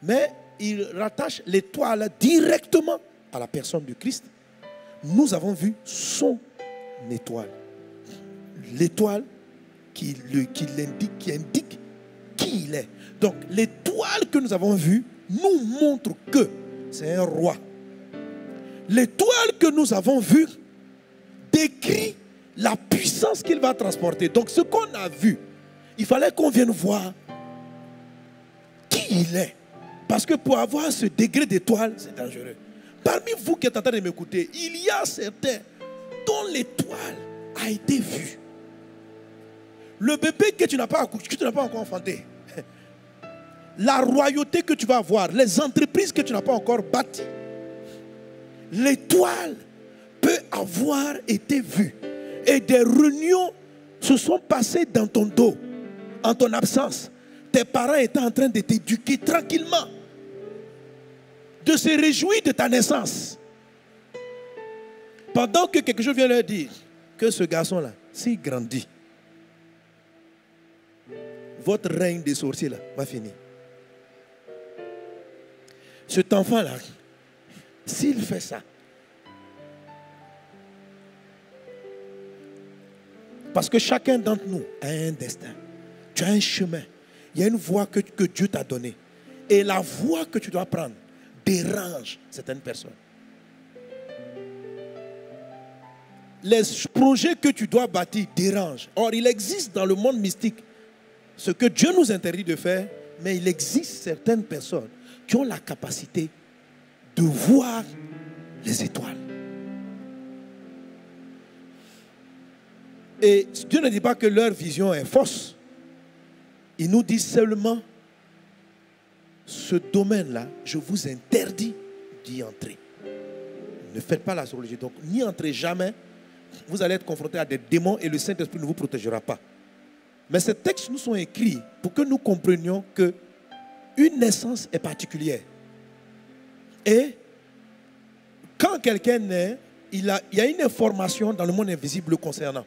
Mais il rattache l'étoile directement à la personne du Christ. Nous avons vu son étoile. L'étoile qui indique qui il est. Donc l'étoile que nous avons vue nous montre que c'est un roi. L'étoile que nous avons vue décrit la puissance qu'il va transporter. Donc ce qu'on a vu, il fallait qu'on vienne voir qui il est. Parce que pour avoir ce degré d'étoile, c'est dangereux. Parmi vous qui êtes en train de m'écouter, il y a certains dont l'étoile a été vue. Le bébé que tu n'as pas accouché, que tu n'as pas encore enfanté, la royauté que tu vas avoir, les entreprises que tu n'as pas encore bâties, l'étoile peut avoir été vue. Et des réunions se sont passées dans ton dos, en ton absence. Tes parents étaient en train de t'éduquer tranquillement, de se réjouir de ta naissance. Pendant que quelque chose vient leur dire que ce garçon-là, s'il grandit, votre règne des sorciers là va finir. Cet enfant-là, s'il fait ça, parce que chacun d'entre nous a un destin. Tu as un chemin. Il y a une voie que Dieu t'a donnée. Et la voie que tu dois prendre dérange certaines personnes. Les projets que tu dois bâtir dérangent. Or, il existe dans le monde mystique ce que Dieu nous interdit de faire, mais il existe certaines personnes qui ont la capacité de voir les étoiles. Et Dieu ne dit pas que leur vision est fausse. Il nous dit seulement, ce domaine-là, je vous interdis d'y entrer. Ne faites pas l'astrologie. Donc, n'y entrez jamais. Vous allez être confrontés à des démons et le Saint-Esprit ne vous protégera pas. Mais ces textes nous sont écrits pour que nous comprenions qu'une naissance est particulière. Et quand quelqu'un naît, il y a une information dans le monde invisible le concernant.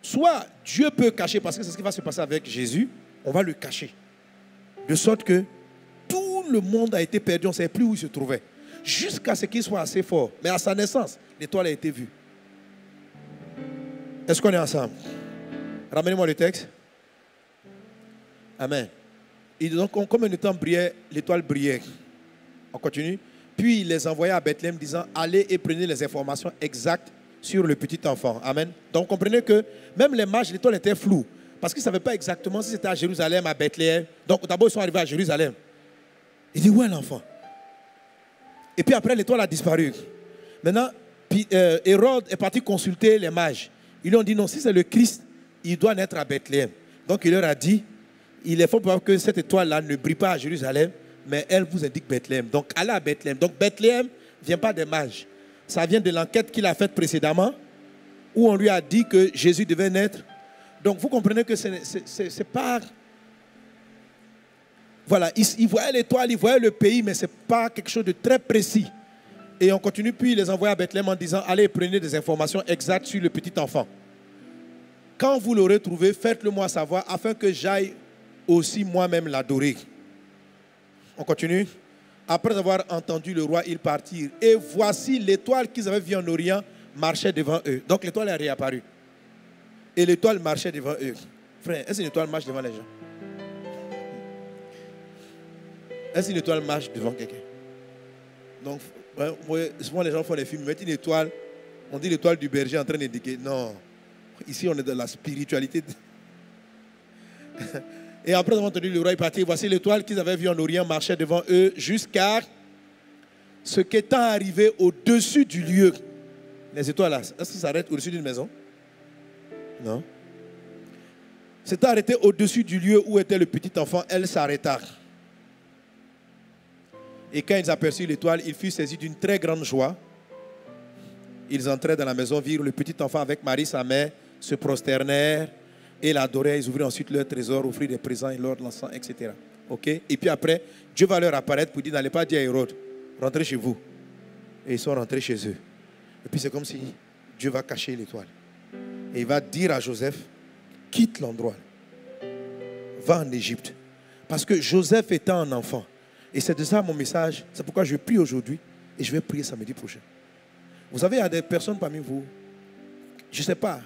Soit Dieu peut cacher, parce que c'est ce qui va se passer avec Jésus, on va le cacher. De sorte que tout le monde a été perdu, on ne savait plus où il se trouvait. Jusqu'à ce qu'il soit assez fort. Mais à sa naissance, l'étoile a été vue. Est-ce qu'on est ensemble? Ramenez-moi le texte. Amen. Et donc, comme le temps brillait, l'étoile brillait. On continue. Puis il les envoya à Bethléem disant, allez et prenez les informations exactes sur le petit enfant. Amen. Donc, comprenez que même les mages, l'étoile était floue. Parce qu'ils ne savaient pas exactement si c'était à Jérusalem, à Bethléem. Donc, d'abord, ils sont arrivés à Jérusalem. Il dit, où est l'enfant? Et puis après, l'étoile a disparu. Maintenant, Hérode est parti consulter les mages. Ils lui ont dit, non, si c'est le Christ, il doit naître à Bethléem. Donc, il leur a dit, il est fort probable que cette étoile-là ne brille pas à Jérusalem, mais elle vous indique Bethléem. Donc, allez à Bethléem. Donc, Bethléem ne vient pas des mages. Ça vient de l'enquête qu'il a faite précédemment, où on lui a dit que Jésus devait naître. Donc, vous comprenez que c'est pas... Voilà, il voyait l'étoile, il voyait le pays, mais ce n'est pas quelque chose de très précis. Et on continue, puis il les envoie à Bethléem en disant, allez, prenez des informations exactes sur le petit enfant. Quand vous l'aurez trouvé, faites-le moi savoir, afin que j'aille aussi moi-même l'adorer. On continue. Après avoir entendu le roi, ils partirent. Et voici l'étoile qu'ils avaient vue en Orient marchait devant eux. Donc l'étoile est réapparue. Et l'étoile marchait devant eux. Frère, est-ce qu'une étoile marche devant les gens? Est-ce qu'une étoile marche devant quelqu'un? Donc, souvent les gens font des films, ils mettent une étoile, on dit l'étoile du berger en train d'indiquer. Non, ici on est dans la spiritualité. Et après avoir entendu le roi partir, voici l'étoile qu'ils avaient vue en Orient marchait devant eux jusqu'à ce qu'étant arrivé au-dessus du lieu. Les étoiles là, est-ce que ça s'arrête au-dessus d'une maison? Non. C'est arrêté au-dessus du lieu où était le petit enfant, elle s'arrêta. Et quand ils aperçurent l'étoile, ils furent saisis d'une très grande joie. Ils entrèrent dans la maison, virent le petit enfant avec Marie, sa mère, se prosternèrent Et ils adoraient, ils ouvraient ensuite leur trésor, offraient des présents et leur l'encens, etc. Ok? Et puis après, Dieu va leur apparaître pour dire, n'allez pas dire à Hérode, rentrez chez vous. Et ils sont rentrés chez eux. Et puis c'est comme si Dieu va cacher l'étoile. Et il va dire à Joseph, quitte l'endroit. Va en Égypte. Parce que Joseph était un enfant. Et c'est de ça mon message. C'est pourquoi je prie aujourd'hui et je vais prier samedi prochain. Vous savez, il y a des personnes parmi vous, je ne sais pas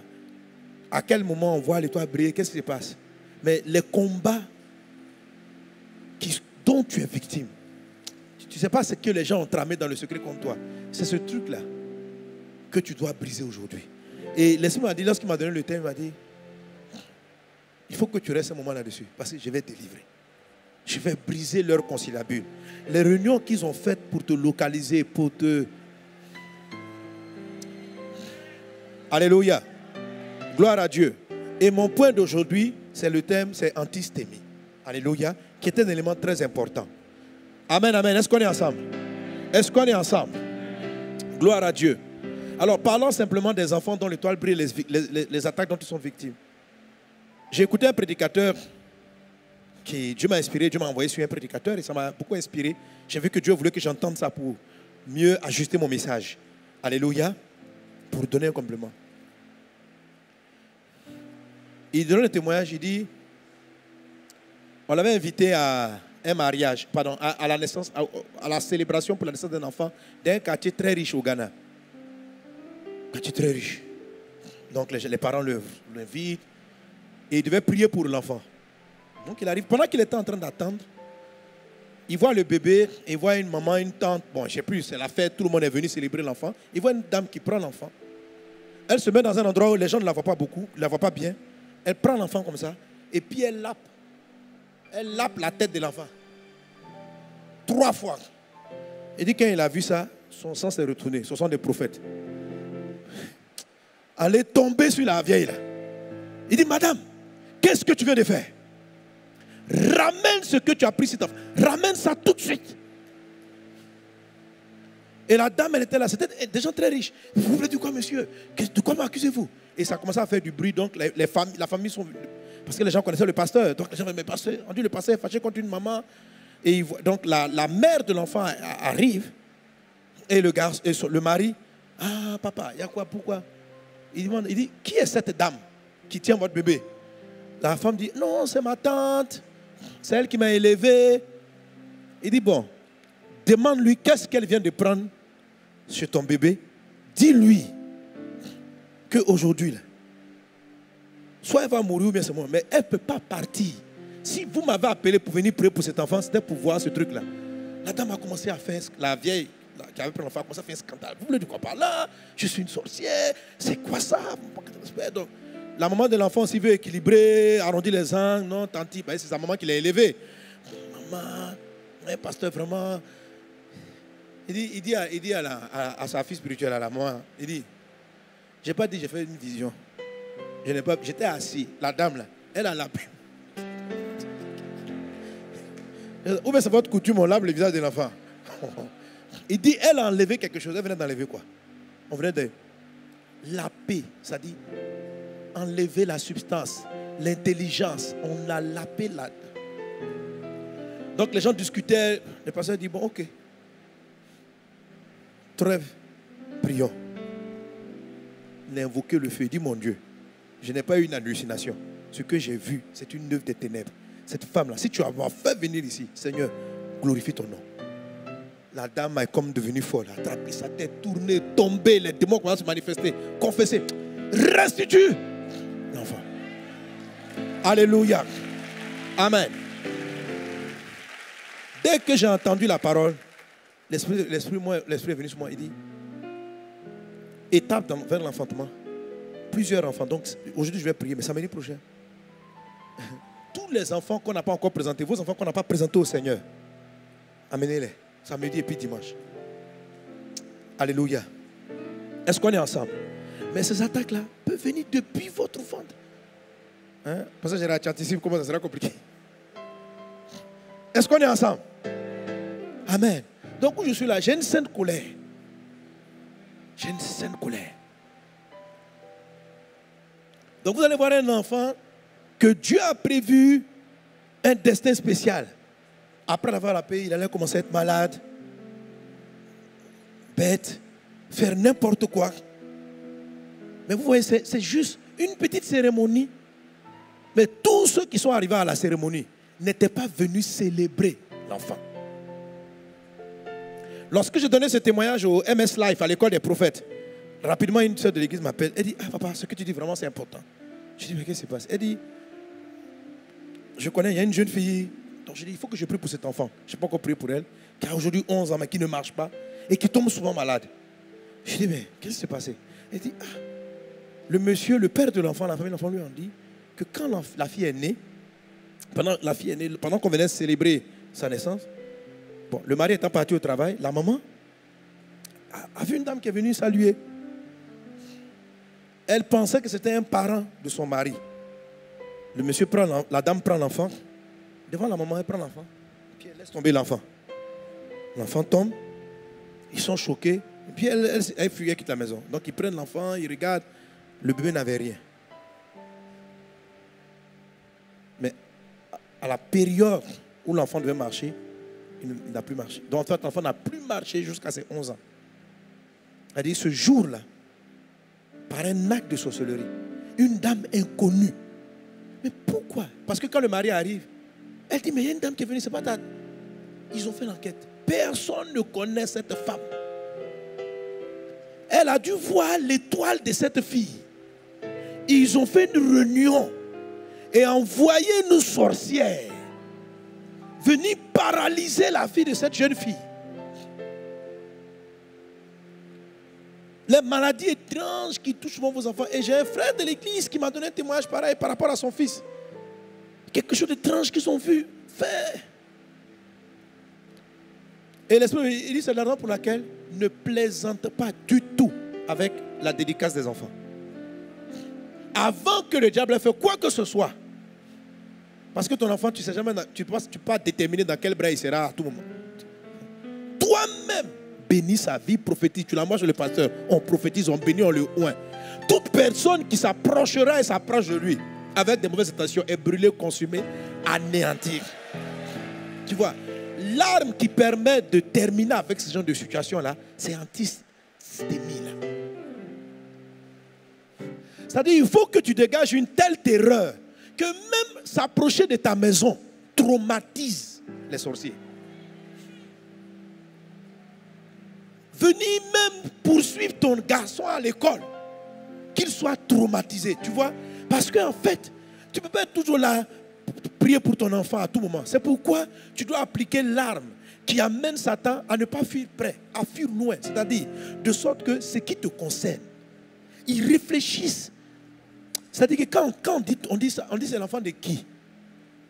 à quel moment on voit l'étoile briller, qu'est-ce qui se passe. Mais les combats dont tu es victime, tu ne sais pas ce que les gens ont tramé dans le secret contre toi. C'est ce truc-là que tu dois briser aujourd'hui. Et l'Esprit m'a dit, lorsqu'il m'a donné le thème, il m'a dit, il faut que tu restes un moment là-dessus, parce que je vais te délivrer. Je vais briser leur conciliabule. Les réunions qu'ils ont faites pour te localiser, pour te... Alléluia. Gloire à Dieu. Et mon point d'aujourd'hui, c'est le thème, c'est antistémie. Alléluia. Qui est un élément très important. Amen, amen. Est-ce qu'on est ensemble? Est-ce qu'on est ensemble? Gloire à Dieu. Alors, parlons simplement des enfants dont l'étoile brille, les attaques dont ils sont victimes. J'ai écouté un prédicateur qui, Dieu m'a inspiré, Dieu m'a envoyé sur un prédicateur et ça m'a beaucoup inspiré. J'ai vu que Dieu voulait que j'entende ça pour mieux ajuster mon message. Alléluia. Pour donner un complément. Il donne le témoignage, il dit, on l'avait invité à un mariage, pardon, à la naissance, à la célébration pour la naissance d'un enfant d'un quartier très riche au Ghana. Quartier très riche. Donc les parents l'invitent et il devait prier pour l'enfant. Donc il arrive, pendant qu'il était en train d'attendre, il voit le bébé, il voit une maman, une tante, bon je ne sais plus, c'est la fête, tout le monde est venu célébrer l'enfant. Il voit une dame qui prend l'enfant. Elle se met dans un endroit où les gens ne la voient pas beaucoup, ne la voient pas bien. Elle prend l'enfant comme ça et puis elle lappe. Elle lappe la tête de l'enfant. 3 fois. Il dit quand il a vu ça, son sang s'est retourné. Ce sont des prophètes. Elle est tombée sur la vieille là. Il dit, madame, qu'est-ce que tu viens de faire? Ramène ce que tu as pris cet enfant. Ramène ça tout de suite. Et la dame, elle était là. C'était des gens très riches. Vous voulez dire quoi, monsieur? De quoi m'accusez-vous? Et ça a commencé à faire du bruit. Donc, la famille sont venues. Parce que les gens connaissaient le pasteur. Donc, les gens disaient, mais pasteur, on dit le pasteur est fâché contre une maman. Et donc, la mère de l'enfant arrive. Et le garçon, et le mari, ah, papa, il y a quoi? Pourquoi? Il dit, qui est cette dame qui tient votre bébé? La femme dit, non, c'est ma tante. C'est elle qui m'a élevé. Il dit, bon, demande-lui qu'est-ce qu'elle vient de prendre sur ton bébé. Dis-lui qu'aujourd'hui, soit elle va mourir ou bien c'est moi, mais elle ne peut pas partir. Si vous m'avez appelé pour venir prier pour cet enfant, c'était pour voir ce truc-là. La dame a commencé à faire, la vieille qui avait pris l'enfant a commencé à faire un scandale. Vous voulez de quoi par là? Je suis une sorcière. C'est quoi ça? Donc, la maman de l'enfant aussi veut équilibrer, arrondir les angles. Non, tanti, c'est sa maman qui l'a élevé. Maman, un pasteur vraiment... Il dit à sa fille spirituelle, à la maman, il dit, je n'ai pas dit j'ai fait une vision. J'étais assis, la dame là, elle a lavé. Ou bien c'est votre coutume, on lave le visage de l'enfant. Il dit, elle a enlevé quelque chose. Elle venait d'enlever quoi? On venait de laper, ça dit enlever la substance, l'intelligence. On a lapé là. Donc les gens discutaient, le pasteur dit, bon ok. Trêve, prions. Il a invoqué le feu. Il dit, mon Dieu, je n'ai pas eu une hallucination. Ce que j'ai vu, c'est une œuvre des ténèbres. Cette femme-là, si tu m'as fait venir ici, Seigneur, glorifie ton nom. La dame est comme devenue folle, attrapée sa tête, tournée, tombée, les démons commencent à se manifester, confesser. Restitue l'enfant. Alléluia. Amen. Dès que j'ai entendu la parole, l'esprit est venu sur moi, il dit, étape vers l'enfantement. Plusieurs enfants. Donc aujourd'hui je vais prier, mais samedi prochain. Tous les enfants qu'on n'a pas encore présentés, vos enfants qu'on n'a pas présentés au Seigneur, amenez-les. Samedi et puis dimanche. Alléluia. Est-ce qu'on est ensemble? Mais ces attaques-là peuvent venir depuis votre ventre. Hein? Parce que j'ai la chantissime, comment ça sera compliqué? Est-ce qu'on est ensemble? Amen. Donc où je suis là, j'ai une sainte colère. J'ai une sainte colère. Donc vous allez voir un enfant que Dieu a prévu un destin spécial. Après avoir la paix, il allait commencer à être malade, bête, faire n'importe quoi. Mais vous voyez, c'est juste une petite cérémonie. Mais tous ceux qui sont arrivés à la cérémonie n'étaient pas venus célébrer l'enfant. Lorsque je donnais ce témoignage au MS Life, à l'école des prophètes, rapidement une soeur de l'église m'appelle. Elle dit, ah papa, ce que tu dis vraiment c'est important. Je dis, mais qu'est-ce qui se passe? Elle dit, je connais, il y a une jeune fille. Donc je dis, il faut que je prie pour cet enfant. Je n'ai pas encore prié pour elle, qui a aujourd'hui 11 ans, mais qui ne marche pas et qui tombe souvent malade. Je dis, mais qu'est-ce qui s'est passé? Elle dit, ah, le monsieur, le père de l'enfant, la famille de l'enfant lui ont dit que quand la fille est née, pendant qu'on venait célébrer sa naissance, bon, le mari étant parti au travail, la maman a vu une dame qui est venue saluer. Elle pensait que c'était un parent de son mari. Le monsieur prend la dame prend l'enfant. Devant la maman, elle prend l'enfant. Puis elle laisse tomber l'enfant. L'enfant tombe. Ils sont choqués. Et puis elle fuit, elle quitte la maison. Donc ils prennent l'enfant, ils regardent. Le bébé n'avait rien. Mais à la période où l'enfant devait marcher, il n'a plus marché. Donc en fait, l'enfant n'a plus marché jusqu'à ses 11 ans. Elle dit, ce jour-là, par un acte de sorcellerie, une dame inconnue. Mais pourquoi? Parce que quand le mari arrive, elle dit, mais il y a une dame qui est venue, c'est pas ta... Ils ont fait l'enquête. Personne ne connaît cette femme. Elle a dû voir l'étoile de cette fille. Ils ont fait une réunion et envoyé une sorcière venir paralyser la fille de cette jeune fille. Les maladies étranges qui touchent vos enfants. Et j'ai un frère de l'église qui m'a donné un témoignage pareil par rapport à son fils. Quelque chose d'étrange qu'ils ont vu faire. Et l'Esprit, il dit, c'est la raison pour laquelle ne plaisante pas du tout avec la dédicace des enfants. Avant que le diable ait fait quoi que ce soit. Parce que ton enfant, tu ne sais jamais, tu ne peux pas déterminer dans quel bras il sera à tout moment. Toi-même, bénis sa vie, prophétise. Tu la moi, je le pasteur. On prophétise, on bénit, on le oint. Toute personne qui s'approchera et s'approche de lui avec des mauvaises intentions est brûlée, consumée, anéantie. Tu vois, l'arme qui permet de terminer avec ce genre de situation-là, c'est antistémie. C'est-à-dire, il faut que tu dégages une telle terreur que même s'approcher de ta maison traumatise les sorciers. Venir même poursuivre ton garçon à l'école, qu'il soit traumatisé, tu vois. Parce qu'en fait, tu ne peux pas être toujours là, prier pour ton enfant à tout moment. C'est pourquoi tu dois appliquer l'arme qui amène Satan à ne pas fuir près, à fuir loin. C'est-à-dire, de sorte que ce qui te concerne, ils réfléchissent. C'est-à-dire que quand on dit c'est l'enfant de qui?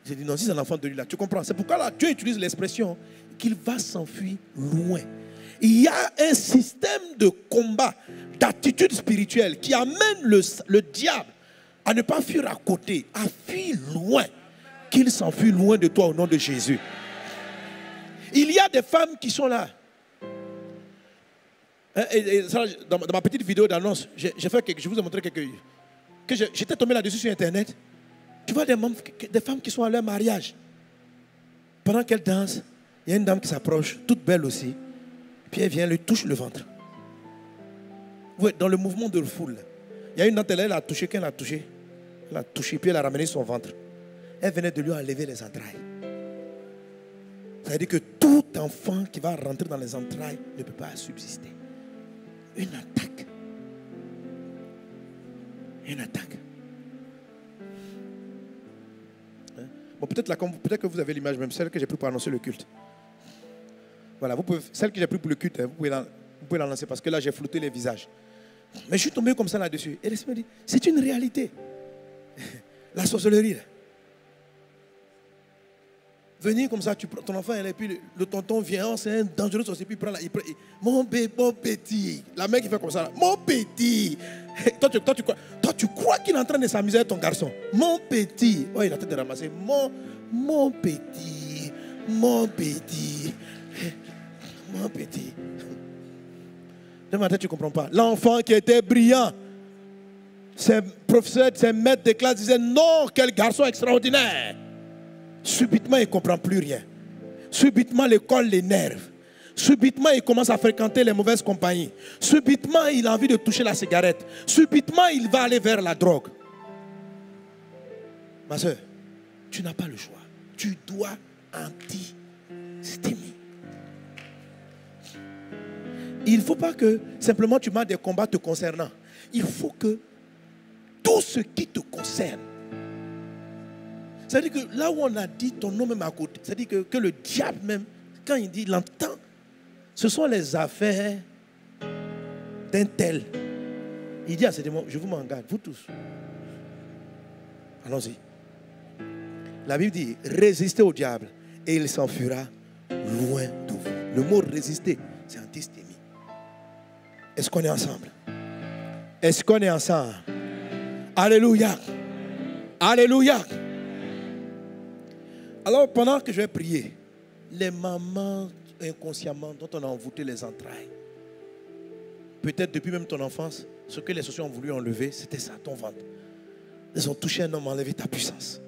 J'ai dit non, si c'est l'enfant de lui là, tu comprends? C'est pourquoi là, Dieu utilise l'expression qu'il va s'enfuir loin. Il y a un système de combat, d'attitude spirituelle qui amène le diable à ne pas fuir à côté, à fuir loin, qu'il s'enfuit loin de toi au nom de Jésus. Il y a des femmes qui sont là. Et ça, dans ma petite vidéo d'annonce, je vous ai montré quelques... J'étais tombé là-dessus sur Internet. Tu vois des femmes qui sont à leur mariage. Pendant qu'elles dansent, il y a une dame qui s'approche, toute belle aussi. Puis elle vient, lui touche le ventre. Ouais, dans le mouvement de foule. Il y a une dentelle, elle a touché, quand elle a touché, puis elle a ramené son ventre. Elle venait de lui enlever les entrailles. Ça veut dire que tout enfant qui va rentrer dans les entrailles ne peut pas subsister. Une attaque. Une attaque. Hein? Bon, peut-être que vous avez l'image même, celle que j'ai prise pour annoncer le culte. Voilà, celle que j'ai prise pour le culte, vous pouvez la lancer parce que là j'ai flouté les visages. Mais je suis tombé comme ça là-dessus. Et l'Esprit me dit, c'est une réalité. La sorcellerie. Là. Venir comme ça, ton enfant est là, et puis le tonton vient, oh, c'est un dangereux sorcier, puis il prend, mon petit. La mère qui fait comme ça, là, mon petit. Toi, tu crois qu'il est en train de s'amuser avec ton garçon. Mon petit. Oh, il a tête de ramasser. Mon petit. Mon petit. Mon petit. De ma tête, tu ne comprends pas. L'enfant qui était brillant. ses professeurs, ses maîtres de classe disaient non, quel garçon extraordinaire. Subitement, il ne comprend plus rien. Subitement, l'école l'énerve. Subitement, il commence à fréquenter les mauvaises compagnies. Subitement, il a envie de toucher la cigarette. Subitement, il va aller vers la drogue. Ma soeur, tu n'as pas le choix. Tu dois anti-stimuler. Il ne faut pas que simplement tu mets des combats te concernant. Il faut que tout ce qui te concerne. C'est-à-dire que là où on a dit ton nom même à côté, c'est-à-dire que le diable même, quand il dit, il entend, ce sont les affaires d'un tel. Il dit à ces démons, je vous m'en garde, vous tous. Allons-y. La Bible dit, résistez au diable et il s'enfuira loin de vous. Le mot résister, c'est antistémie. Est-ce qu'on est ensemble? Est-ce qu'on est ensemble? Alléluia. Alléluia. Alors pendant que je vais prier, les mamans inconsciemment dont on a envoûté les entrailles, peut-être depuis même ton enfance, ce que les sociaux ont voulu enlever, c'était ça, ton ventre. Ils ont touché un homme, enlevé ta puissance.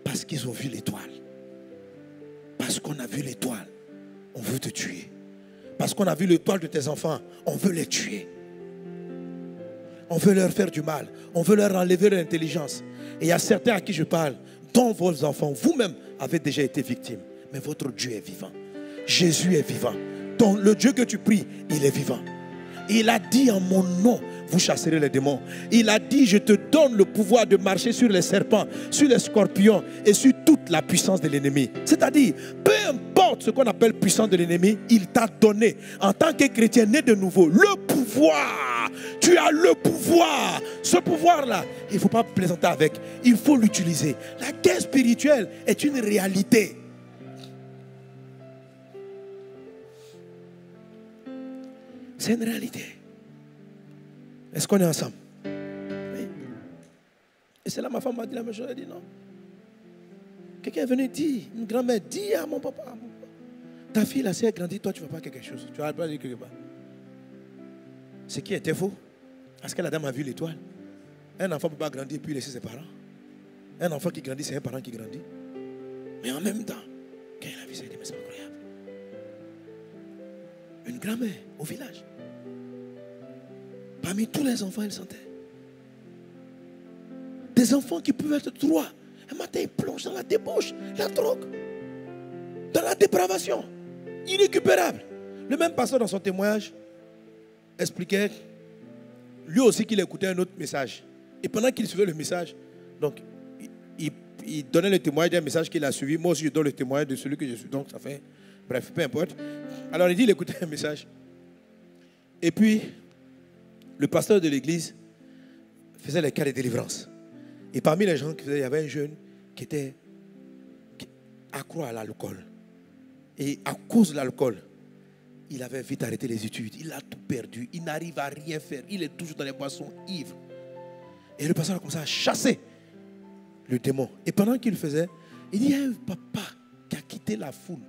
Parce qu'ils ont vu l'étoile. Parce qu'on a vu l'étoile, on veut te tuer. Parce qu'on a vu l'étoile de tes enfants, on veut les tuer. On veut leur faire du mal. On veut leur enlever leur intelligence. Et il y a certains à qui je parle, dont vos enfants, vous-même, avez déjà été victimes. Mais votre Dieu est vivant. Jésus est vivant. Le Dieu que tu pries, il est vivant. Il a dit en mon nom, vous chasserez les démons. Il a dit, je te donne le pouvoir de marcher sur les serpents, sur les scorpions et sur toute la puissance de l'ennemi. C'est-à-dire, peu importe ce qu'on appelle puissance de l'ennemi, il t'a donné, en tant que chrétien né de nouveau, le pouvoir. Tu as le pouvoir. Ce pouvoir-là, il ne faut pas plaisanter avec. Il faut l'utiliser. La guerre spirituelle est une réalité. C'est une réalité. Est-ce qu'on est ensemble? Oui. Et c'est là ma femme m'a dit la même chose. Elle a dit non. Quelqu'un est venu dire, une grand-mère, dis à mon papa, ta fille, là, si elle grandit, toi, tu ne vas pas quelque chose. Tu vas pas dire quelque part. Ce qui était faux. Parce que la dame a vu l'étoile. Un enfant ne peut pas grandir et puis laisser ses parents. Un enfant qui grandit, c'est un parent qui grandit. Mais en même temps, quand il a vu ça, il dit, mais c'est incroyable. Une grand-mère au village. Parmi tous les enfants, elle sentait. Des enfants qui pouvaient être trois. Un matin, ils plongent dans la débauche, la drogue, dans la dépravation. Irrécupérable. Le même pasteur, dans son témoignage, expliquait, lui aussi, qu'il écoutait un autre message. Et pendant qu'il suivait le message, donc, il donnait le témoignage d'un message qu'il a suivi. Moi aussi, je donne le témoignage de celui que je suis. Donc, ça fait, bref, peu importe. Alors, il dit, il écoutait un message. Et puis, le pasteur de l'église faisait les cas de délivrance. Et parmi les gens qui faisaient, il y avait un jeune qui était accro à l'alcool. Et à cause de l'alcool, il avait vite arrêté les études. Il a tout perdu. Il n'arrive à rien faire. Il est toujours dans les boissons ivres. Et le pasteur a commencé à chasser le démon. Et pendant qu'il le faisait, il y a un papa qui a quitté la foule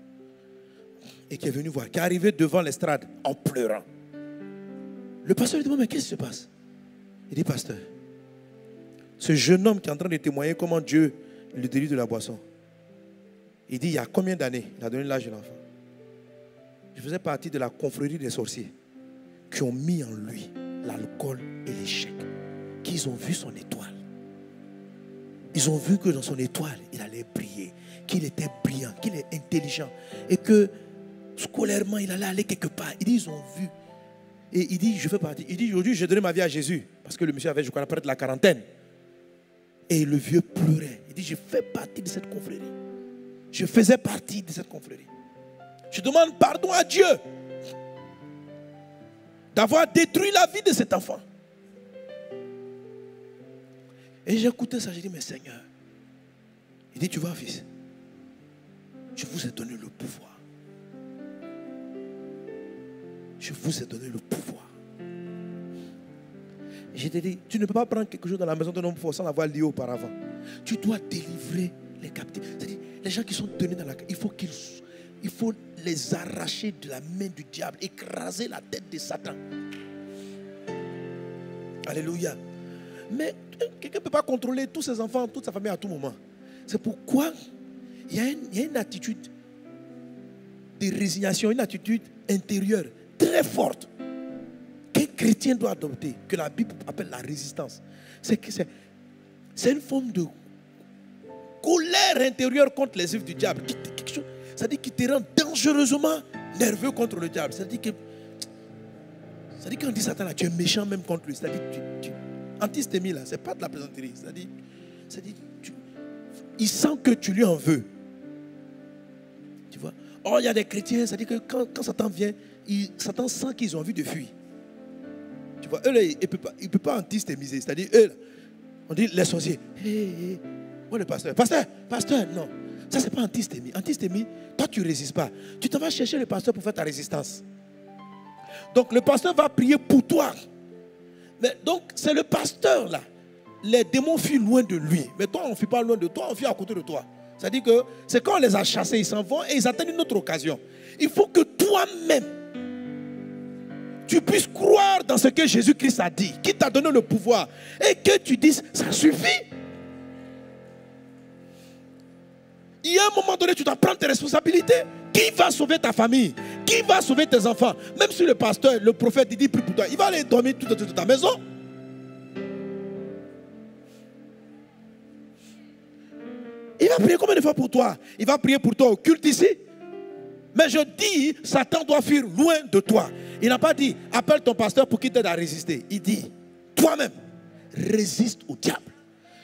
et qui est venu voir, qui est arrivé devant l'estrade en pleurant. Le pasteur lui demande, mais qu'est-ce qui se passe? Il dit, pasteur, ce jeune homme qui est en train de témoigner comment Dieu le délivre de la boisson. Il dit, il y a combien d'années? Il a donné l'âge de l'enfant. Je faisais partie de la confrérie des sorciers qui ont mis en lui l'alcool et l'échec. Qu'ils ont vu son étoile. Ils ont vu que dans son étoile, il allait briller. Qu'il était brillant, qu'il est intelligent. Et que scolairement, il allait aller quelque part. Ils disent, ils ont vu. Et il dit, je fais partie. Il dit, aujourd'hui, j'ai donné ma vie à Jésus. Parce que le monsieur avait, je crois, près de la quarantaine. Et le vieux pleurait. Il dit, je fais partie de cette confrérie. Je faisais partie de cette confrérie. Je demande pardon à Dieu d'avoir détruit la vie de cet enfant. Et j'ai écouté ça, j'ai dit, mais Seigneur, il dit, tu vois, fils, je vous ai donné le pouvoir. Je vous ai donné le pouvoir. Et je t'ai dit, tu ne peux pas prendre quelque chose dans la maison d'un homme fort sans l'avoir lié auparavant. Tu dois délivrer les captifs. C'est-à-dire, les gens qui sont tenus dans la... Il faut les arracher de la main du diable, écraser la tête de Satan. Alléluia. Mais quelqu'un ne peut pas contrôler tous ses enfants, toute sa famille à tout moment. C'est pourquoi il y a une attitude de résignation, une attitude intérieure très forte qu'un chrétien doit adopter, que la Bible appelle la résistance. C'est une forme de colère intérieure contre les œuvres du diable. C'est-à-dire qui te rend dangereusement nerveux contre le diable. C'est-à-dire qu'on dit Satan là, tu es méchant même contre lui. C'est-à-dire antistémie là, c'est pas de la plaisanterie. C'est-à-dire il sent que tu lui en veux. Tu vois? Or, il y a des chrétiens, c'est-à-dire que quand Satan vient, Satan sent qu'ils ont envie de fuir. Tu vois, eux là, ils ne peuvent pas antistémiser. C'est-à-dire, eux là, on dit les sorciers. Hey, oh, le pasteur, non. Ça, c'est pas antistémie. Antistémie, toi, tu ne résistes pas. Tu t'en vas chercher le pasteur pour faire ta résistance. Donc, le pasteur va prier pour toi. Mais donc, c'est le pasteur là. Les démons fuient loin de lui. Mais toi, on ne fuit pas loin de toi, on fuit à côté de toi. C'est-à-dire que c'est quand on les a chassés, ils s'en vont et ils attendent une autre occasion. Il faut que toi-même, tu puisses croire dans ce que Jésus-Christ a dit, qui t'a donné le pouvoir, et que tu dises, ça suffit. Il y a un moment donné, tu dois prendre tes responsabilités. Qui va sauver ta famille? Qui va sauver tes enfants? Même si le pasteur, le prophète, il dit prie pour toi, il va aller dormir tout autour de ta maison. Il va prier combien de fois pour toi? Il va prier pour toi au culte ici. Mais je dis, Satan doit fuir loin de toi. Il n'a pas dit, appelle ton pasteur pour qu'il t'aide à résister. Il dit, toi-même, résiste au diable.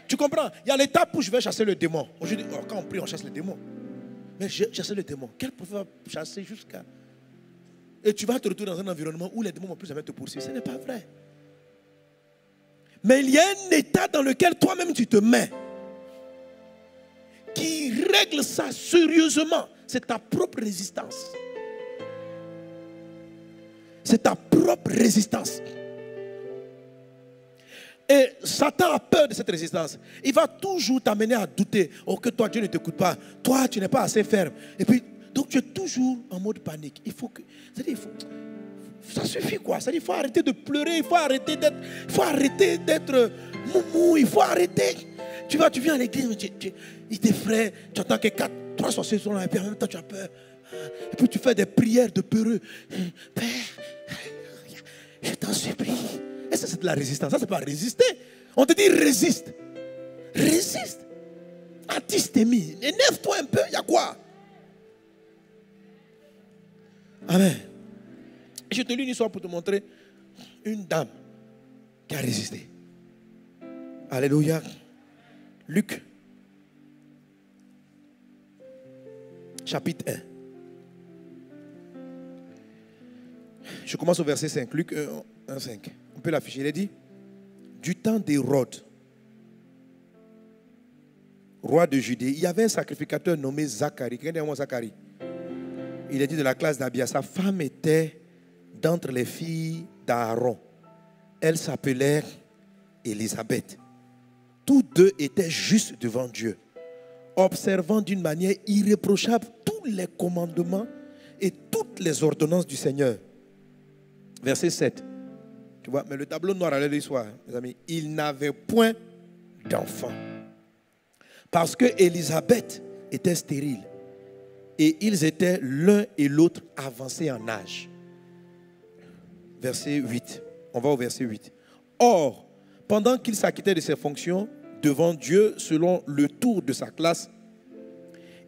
Tu comprends? Il y a l'étape où je vais chasser le démon. Aujourd'hui, quand on prie, on chasse le démon. Mais chasser le démon, quel prophète va chasser jusqu'à... Et tu vas te retrouver dans un environnement où les démons vont plus jamais te poursuivre. Ce n'est pas vrai. Mais il y a un état dans lequel toi-même tu te mets, qui règle ça sérieusement. C'est ta propre résistance. C'est ta propre résistance. Et Satan a peur de cette résistance. Il va toujours t'amener à douter. Oh, que toi, Dieu ne t'écoute pas. Toi, tu n'es pas assez ferme. Et puis, donc tu es toujours en mode panique. Il faut que... C'est-à-dire, ça suffit quoi. C'est-à-dire, il faut arrêter de pleurer. Il faut arrêter d'être moumou. Il faut arrêter. Tu viens à l'église, il t'effraie. Tu entends que 3 sorciers sont là. Et puis en même temps, tu as peur. Et puis tu fais des prières de peureux. Père, je t'en supplie. Et ça, c'est de la résistance. Ça, c'est pas résister. On te dit résiste. Résiste. Antistémie. Énerve-toi un peu. Il y a quoi? Amen. Et je te lis une histoire pour te montrer une dame qui a résisté. Alléluia. Luc. Chapitre 1. Je commence au verset 5. Luc 1, 5. On peut l'afficher. Il est dit, du temps d'Hérode, roi de Judée, il y avait un sacrificateur nommé Zacharie. Quelqu'un dit moi Zacharie. Il est dit de la classe d'Abia. Sa femme était d'entre les filles d'Aaron. Elle s'appelait Élisabeth. Tous deux étaient justes devant Dieu, observant d'une manière irréprochable tous les commandements et toutes les ordonnances du Seigneur. Verset 7. Tu vois, mais le tableau noir à l'heure du soir, mes amis, il n'avait point d'enfant. Parce que Élisabeth était stérile. Et ils étaient l'un et l'autre avancés en âge. Verset 8. On va au verset 8. Or, pendant qu'il s'acquittait de ses fonctions devant Dieu selon le tour de sa classe,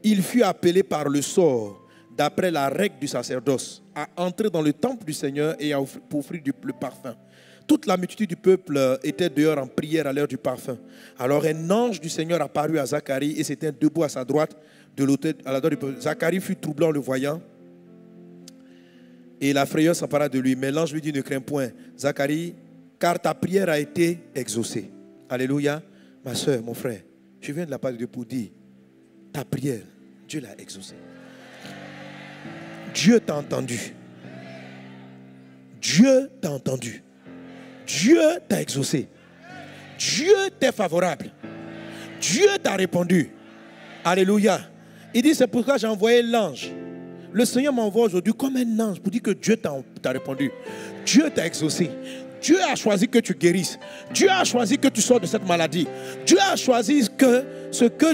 il fut appelé par le sort, d'après la règle du sacerdoce, à entrer dans le temple du Seigneur et pour offrir le parfum. Toute la multitude du peuple était dehors en prière à l'heure du parfum. Alors un ange du Seigneur apparut à Zacharie et s'était debout à sa droite de l'autel à la droite du peuple. Zacharie fut troublant en le voyant et la frayeur s'empara de lui. Mais l'ange lui dit, ne crains point, Zacharie, car ta prière a été exaucée. Alléluia. Ma soeur, mon frère, je viens de la part de Dieu pour dire, ta prière, Dieu l'a exaucée. Dieu t'a entendu. Dieu t'a entendu. Dieu t'a exaucé. Dieu t'est favorable. Dieu t'a répondu. Alléluia. Il dit, c'est pourquoi j'ai envoyé l'ange. Le Seigneur m'envoie aujourd'hui comme un ange pour dire que Dieu t'a répondu. Dieu t'a exaucé. Dieu a choisi que tu guérisses. Dieu a choisi que tu sors de cette maladie. Dieu a choisi que ce que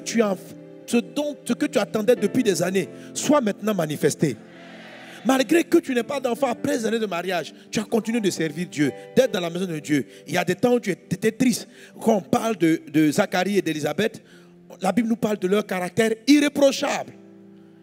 tu attendais depuis des années soit maintenant manifesté. Malgré que tu n'aies pas d'enfant après des années de mariage, tu as continué de servir Dieu, d'être dans la maison de Dieu. Il y a des temps où tu étais triste. Quand on parle de Zacharie et d'Élisabeth, la Bible nous parle de leur caractère irréprochable.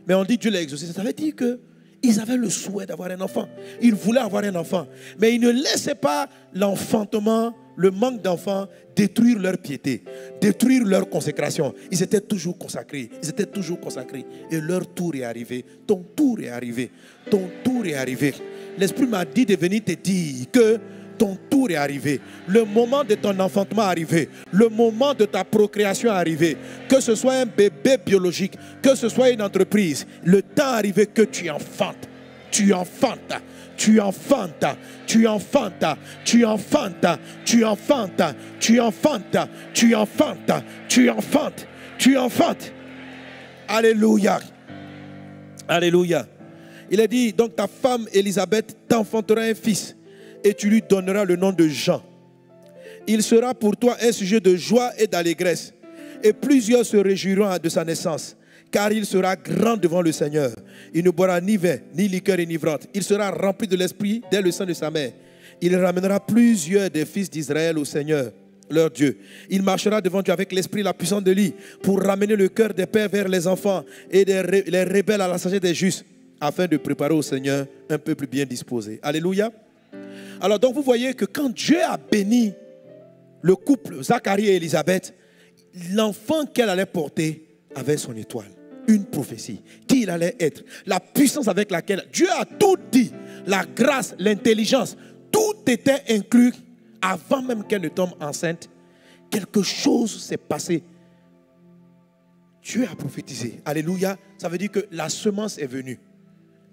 Mais on dit Dieu l'a exaucé. Ça veut dire qu'ils avaient le souhait d'avoir un enfant. Ils voulaient avoir un enfant. Mais ils ne laissaient pas l'enfantement, le manque d'enfants détruire leur piété, détruire leur consécration. Ils étaient toujours consacrés. Ils étaient toujours consacrés. Et leur tour est arrivé. Ton tour est arrivé. Ton tour est arrivé. L'Esprit m'a dit de venir te dire que ton tour est arrivé. Le moment de ton enfantement est arrivé. Le moment de ta procréation est arrivé. Que ce soit un bébé biologique, que ce soit une entreprise, le temps est arrivé que tu enfantes. Tu enfantes. Tu enfantes, tu enfantes, tu enfantes, tu enfantes, tu enfantes, tu enfantes, tu enfantes, tu enfantes. Alléluia. Alléluia. Il a dit, donc ta femme Élisabeth t'enfantera un fils et tu lui donneras le nom de Jean. Il sera pour toi un sujet de joie et d'allégresse et plusieurs se réjouiront de sa naissance. Car il sera grand devant le Seigneur. Il ne boira ni vin, ni liqueur enivrante. Il sera rempli de l'esprit dès le sein de sa mère. Il ramènera plusieurs des fils d'Israël au Seigneur, leur Dieu. Il marchera devant Dieu avec l'esprit et la puissance de lui pour ramener le cœur des pères vers les enfants et les rebelles à la sagesse des justes, afin de préparer au Seigneur un peuple bien disposé. Alléluia. Alors donc vous voyez que quand Dieu a béni le couple Zacharie et Élisabeth, l'enfant qu'elle allait porter avait son étoile. Une prophétie, qui il allait être, la puissance avec laquelle Dieu a tout dit, la grâce, l'intelligence, tout était inclus avant même qu'elle ne tombe enceinte. Quelque chose s'est passé. Dieu a prophétisé. Alléluia. Ça veut dire que la semence est venue.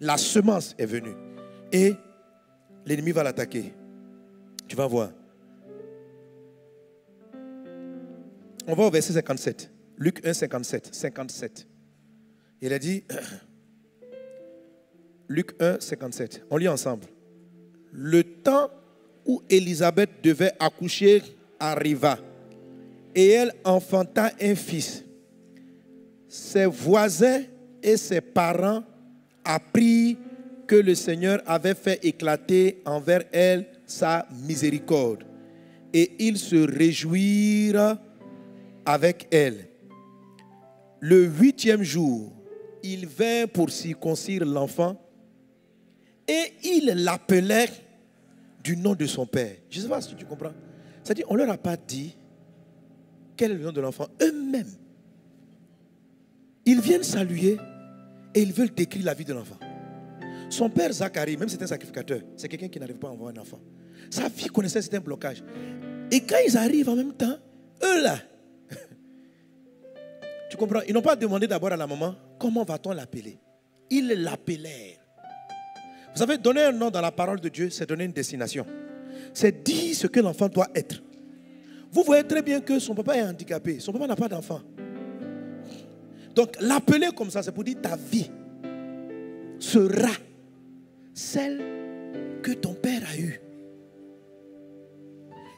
La semence est venue. Et l'ennemi va l'attaquer. Tu vas voir. On va au verset 57. Luc 1, 57. Il a dit, Luc 1, 57. On lit ensemble. Le temps où Élisabeth devait accoucher arriva et elle enfanta un fils. Ses voisins et ses parents apprirent que le Seigneur avait fait éclater envers elle sa miséricorde et ils se réjouirent avec elle. Le 8e jour, il vint pour circoncire l'enfant et il l'appelait du nom de son père. Je ne sais pas si tu comprends. C'est-à-dire, on ne leur a pas dit quel est le nom de l'enfant. Eux-mêmes, ils viennent saluer et ils veulent décrire la vie de l'enfant. Son père Zacharie, même si c'est un sacrificateur, c'est quelqu'un qui n'arrive pas à avoir un enfant. Sa fille connaissait certains blocages. Et quand ils arrivent en même temps, eux là, tu comprends? Ils n'ont pas demandé d'abord à la maman, comment va-t-on l'appeler? Ils l'appelèrent. Vous savez, donner un nom dans la parole de Dieu, c'est donner une destination. C'est dire ce que l'enfant doit être. Vous voyez très bien que son papa est handicapé. Son papa n'a pas d'enfant. Donc, l'appeler comme ça, c'est pour dire ta vie sera celle que ton père a eue.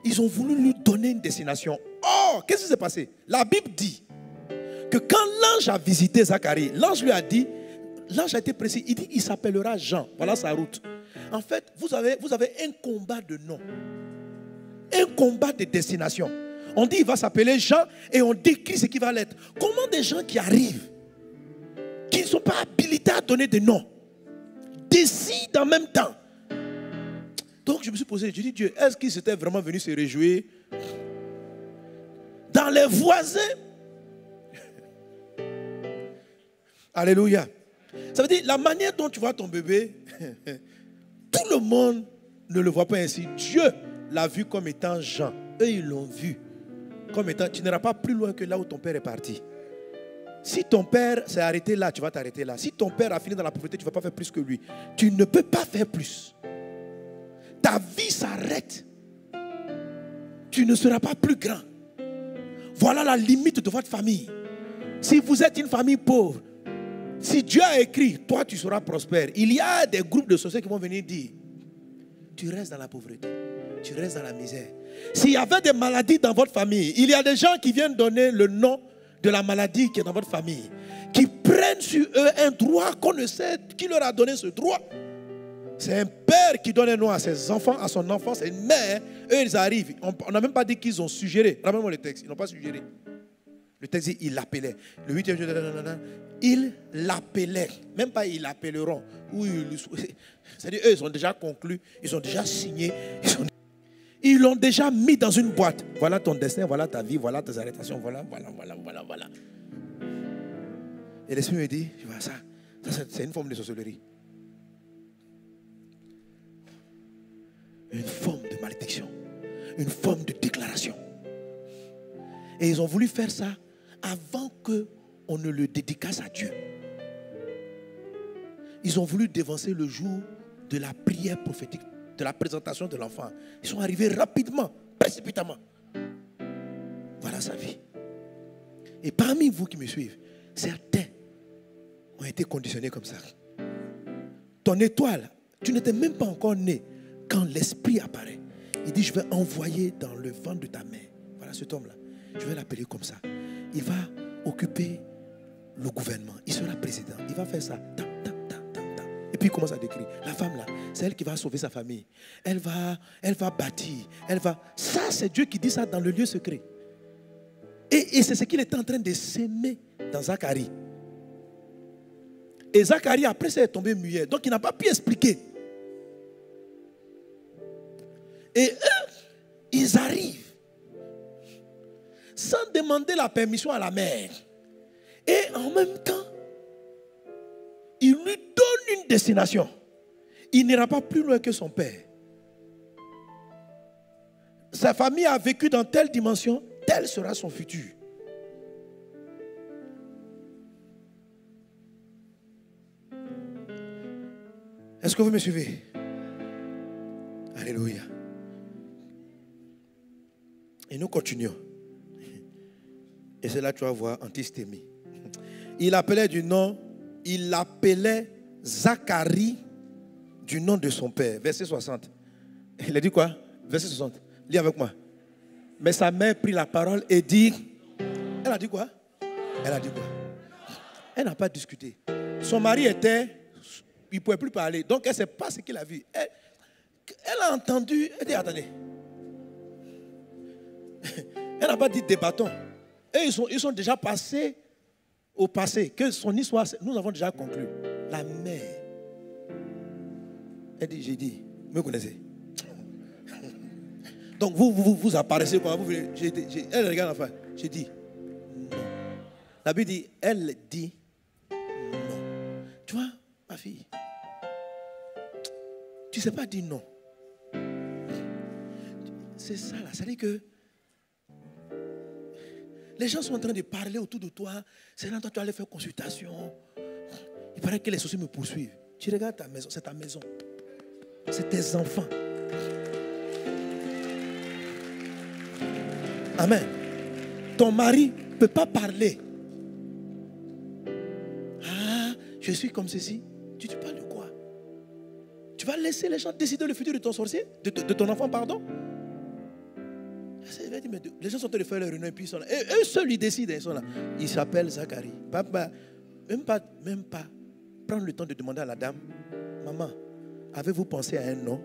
Ils ont voulu lui donner une destination. Oh, qu'est-ce qui s'est passé? La Bible dit que quand l'ange a visité Zacharie, l'ange lui a dit, l'ange a été précis, il dit il s'appellera Jean. Voilà sa route. En fait, vous avez un combat de nom, un combat de destination. On dit il va s'appeler Jean et on décrit ce qui va l'être. Comment des gens qui arrivent, qui ne sont pas habilités à donner des noms, décident en même temps? Donc je me suis posé, je dis Dieu, est-ce qu'ils étaient vraiment venus se réjouir dans les voisins? Alléluia. Ça veut dire la manière dont tu vois ton bébé, tout le monde ne le voit pas ainsi. Dieu l'a vu comme étant Jean. Eux, ils l'ont vu comme étant, tu n'iras pas plus loin que là où ton père est parti. Si ton père s'est arrêté là, tu vas t'arrêter là. Si ton père a fini dans la pauvreté, tu ne vas pas faire plus que lui. Tu ne peux pas faire plus. Ta vie s'arrête. Tu ne seras pas plus grand. Voilà la limite de votre famille. Si vous êtes une famille pauvre, si Dieu a écrit, toi tu seras prospère. Il y a des groupes de sociétés qui vont venir dire, tu restes dans la pauvreté. tu restes dans la misère. S'il y avait des maladies dans votre famille, il y a des gens qui viennent donner le nom de la maladie qui est dans votre famille, qui prennent sur eux un droit qu'on ne sait qui leur a donné ce droit. C'est un père qui donne un nom à ses enfants, à son enfant, c'est une mère. Eux, ils arrivent. On n'a même pas dit qu'ils ont suggéré. Rappelez-moi le texte. Ils n'ont pas suggéré. Le texte dit, ils l'appelaient. Le 8e jour, ils l'appelaient. Même pas ils l'appelleront. C'est-à-dire, eux, ils ont déjà conclu. Ils ont déjà signé. Ils l'ont déjà mis dans une boîte. Voilà ton destin, voilà ta vie, voilà tes arrestations, voilà. Et l'esprit me dit, tu vois ça c'est une forme de sorcellerie. Une forme de malédiction. Une forme de déclaration. Et ils ont voulu faire ça avant qu'on ne le dédicace à Dieu. Ils ont voulu dévancer le jour de la prière prophétique, de la présentation de l'enfant. Ils sont arrivés rapidement, précipitamment. Voilà sa vie. Et parmi vous qui me suivez, certains ont été conditionnés comme ça. Ton étoile, tu n'étais même pas encore né quand l'esprit apparaît. Il dit, je vais envoyer dans le ventre de ta mère. Voilà cet homme-là. Je vais l'appeler comme ça. Il va occuper le gouvernement. Il sera président. Il va faire ça. Et puis il commence à décrire. La femme là, c'est elle qui va sauver sa famille. Elle va bâtir. Ça, c'est Dieu qui dit ça dans le lieu secret. Et c'est ce qu'il était en train de s'aimer dans Zacharie. Et Zacharie, après ça, est tombé muet. Donc il n'a pas pu expliquer. Et eux, ils arrivent sans demander la permission à la mère. Et en même temps, il lui donne une destination. Il n'ira pas plus loin que son père. Sa famille a vécu dans telle dimension, tel sera son futur. Est-ce que vous me suivez? Alléluia. Et nous continuons. Et c'est là que tu vas voir antistémie. Il appelait Zacharie du nom de son père. Verset 60. Il a dit quoi? Verset 60. Lis avec moi. Mais sa mère prit la parole et dit... Elle a dit quoi? Elle a dit quoi? Elle n'a pas discuté. Son mari était... Il ne pouvait plus parler. Donc elle ne sait pas ce qu'il a vu. Elle a entendu... Elle dit, attendez. Elle n'a pas dit débattons. Et ils sont déjà passés au passé. Que son histoire, nous avons déjà conclu. La mère. Elle dit, j'ai dit, vous me connaissez. Donc vous apparaissez comme vous voulez. Elle regarde l'enfant. J'ai dit, non. La Bible dit, elle dit, non. Tu vois, ma fille, tu ne sais pas dire non. C'est ça là. C'est-à-dire que les gens sont en train de parler autour de toi. C'est là que tu vas aller faire consultation. Il paraît que les sociétés me poursuivent. Tu regardes ta maison, c'est ta maison. C'est tes enfants. Amen. Ton mari ne peut pas parler. Ah, je suis comme ceci. Tu parles de quoi? Tu vas laisser les gens décider le futur de ton sorcier? De ton enfant, pardon? Les gens sont en train de faire leur réunion et puis ils sont là. Et eux seuls, ils décident. Ils sont là. Il s'appelle Zacharie. Papa, même pas prendre le temps de demander à la dame, maman, avez-vous pensé à un nom?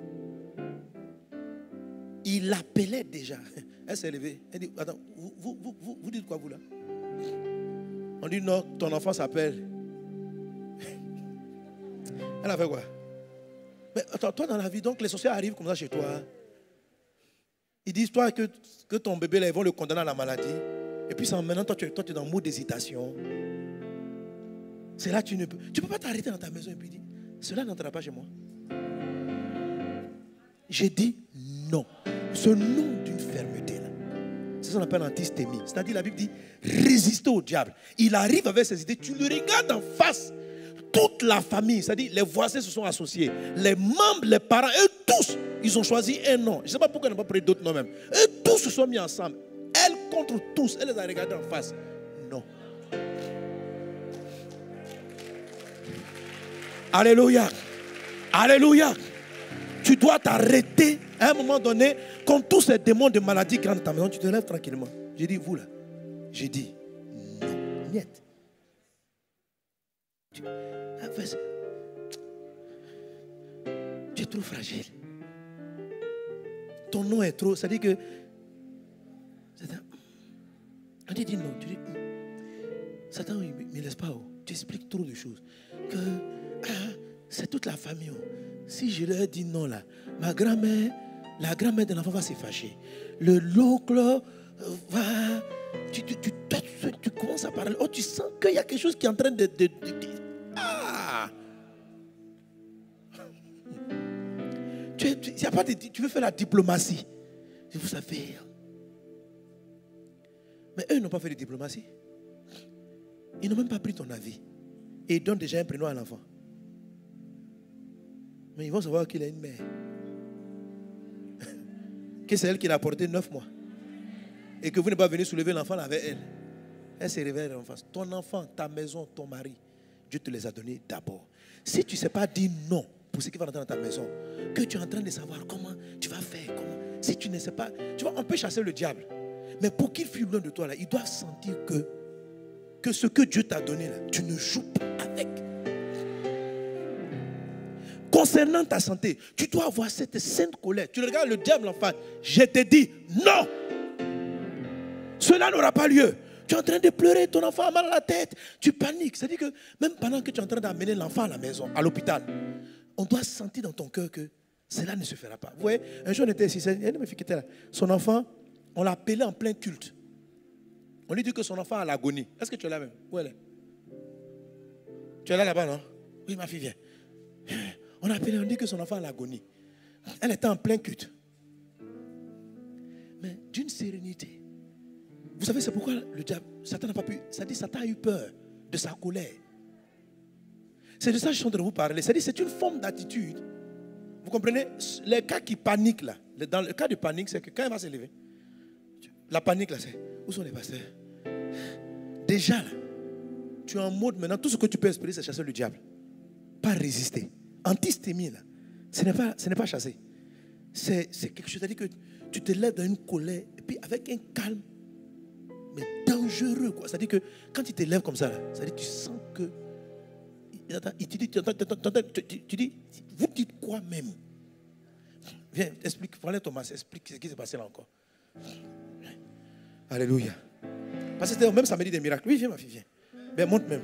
Il l'appelait déjà. Elle s'est levée. Elle dit, attends, vous dites quoi vous là? On dit non, ton enfant s'appelle. Elle a fait quoi? Mais attends, toi dans la vie, donc les sorciers arrivent comme ça chez toi. Ils disent toi que ton bébé là, ils vont le condamner à la maladie. Et puis maintenant, toi tu es dans le mode d'hésitation. C'est là que tu ne peux pas t'arrêter dans ta maison et puis dire, cela n'entrera pas chez moi. J'ai dit non. Ce nom d'une fermeté là. C'est ce qu'on appelle antistémie. C'est-à-dire la Bible dit résister au diable. Il arrive avec ses idées, tu le regardes en face. Toute la famille, c'est-à-dire les voisins se sont associés. Les membres, les parents, eux tous, ils ont choisi un nom. Je ne sais pas pourquoi ils n'ont pas pris d'autres noms même. Eux tous se sont mis ensemble. Elle contre tous. Elle les a regardés en face. Non. Alléluia. Alléluia. Tu dois t'arrêter À un moment donné, quand tous ces démons de maladie qui rentrent dans ta maison, tu te lèves tranquillement. J'ai dit, vous là, j'ai dit, non, niet. Tu es trop fragile. Ton nom est trop, ça dit que... On dit non, tu dis, Satan, il ne me laisse pas. Oh. Tu expliques trop de choses. Que c'est toute la famille. Oh. Si je leur dis non là, ma grand-mère, la grand-mère de l'enfant va se fâcher. L'oncle va... Tu commences à parler. Oh, tu sens qu'il y a quelque chose qui est en train de ah! Tu veux faire la diplomatie. Vous savez. Mais eux n'ont pas fait de diplomatie. Ils n'ont même pas pris ton avis. Et ils donnent déjà un prénom à l'enfant. Mais ils vont savoir qu'il a une mère. Que c'est elle qui l'a porté 9 mois. Et que vous n'êtes pas venu soulever l'enfant avec elle. Elle se réveille en face. Ton enfant, ta maison, ton mari, Dieu te les a donnés d'abord. Si tu ne sais pas dire non pour ce qui va rentrer dans ta maison, que tu es en train de savoir comment tu vas faire, si tu ne sais pas, tu vois, on peut chasser le diable. Mais pour qu'il fuit loin de toi, là, il doit sentir que ce que Dieu t'a donné, là, tu ne joues pas avec. Concernant ta santé, tu dois avoir cette sainte colère. Tu regardes le diable en face. Je te dis non. Cela n'aura pas lieu. Tu es en train de pleurer, ton enfant a mal à la tête. Tu paniques. C'est-à-dire que même pendant que tu es en train d'amener l'enfant à la maison, à l'hôpital, on doit sentir dans ton cœur que cela ne se fera pas. Vous voyez, un jour on était ici, il y a une fille qui était là. Son enfant, on l'a appelé en plein culte. On lui dit que son enfant a l'agonie. Est-ce que tu es là même? Où elle est? Tu es là-bas, non? Oui, ma fille, viens. On a appelé, on dit que son enfant a l'agonie. Elle était en plein culte. Mais d'une sérénité. Vous savez, c'est pourquoi le diable, Satan n'a pas pu. Ça dit, Satan a eu peur de sa colère. C'est de ça que je suis en train de vous parler. C'est une forme d'attitude. Vous comprenez? Les cas qui paniquent là, dans le cas de panique, c'est que quand il va se lever, la panique là, c'est où sont les pasteurs? Déjà là, tu es en mode maintenant, tout ce que tu peux espérer, c'est chasser le diable. Pas résister. Antistémie là, ce n'est pas chasser. C'est quelque chose, c'est-à-dire que tu te lèves dans une colère, et puis avec un calme, mais dangereux quoi. C'est-à-dire que quand tu te lèves comme ça là, c'est-à-dire que tu sens que il te dit, tu dis, vous dites quoi même? Viens, explique, prenez Thomas, explique ce qui s'est passé là encore. Alléluia. Parce que c'était même samedi des miracles. Oui, viens ma fille, viens. Ben, monte même.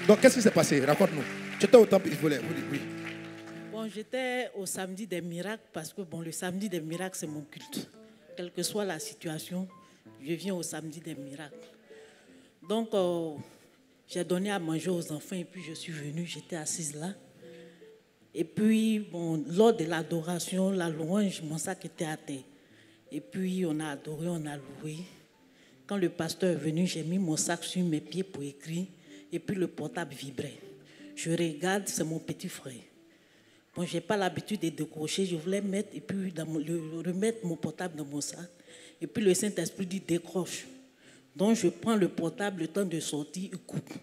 Donc, qu'est-ce qui s'est passé? Raconte-nous. Tu étais au temple, il voulait. Oui. Bon, j'étais au samedi des miracles parce que bon, le samedi des miracles, c'est mon culte. Quelle que soit la situation, je viens au samedi des miracles. Donc, j'ai donné à manger aux enfants et puis je suis venue, j'étais assise là. Et puis, bon, lors de l'adoration, la louange, mon sac était à terre. Et puis, on a adoré, on a loué. Quand le pasteur est venu, j'ai mis mon sac sur mes pieds pour écrire. Et puis, le portable vibrait. Je regarde, c'est mon petit frère. Bon, je n'ai pas l'habitude de décrocher. Je voulais mettre et puis remettre mon portable dans mon sac. Et puis, le Saint-Esprit dit décroche. Donc, je prends le portable, le temps de sortir, et coupe.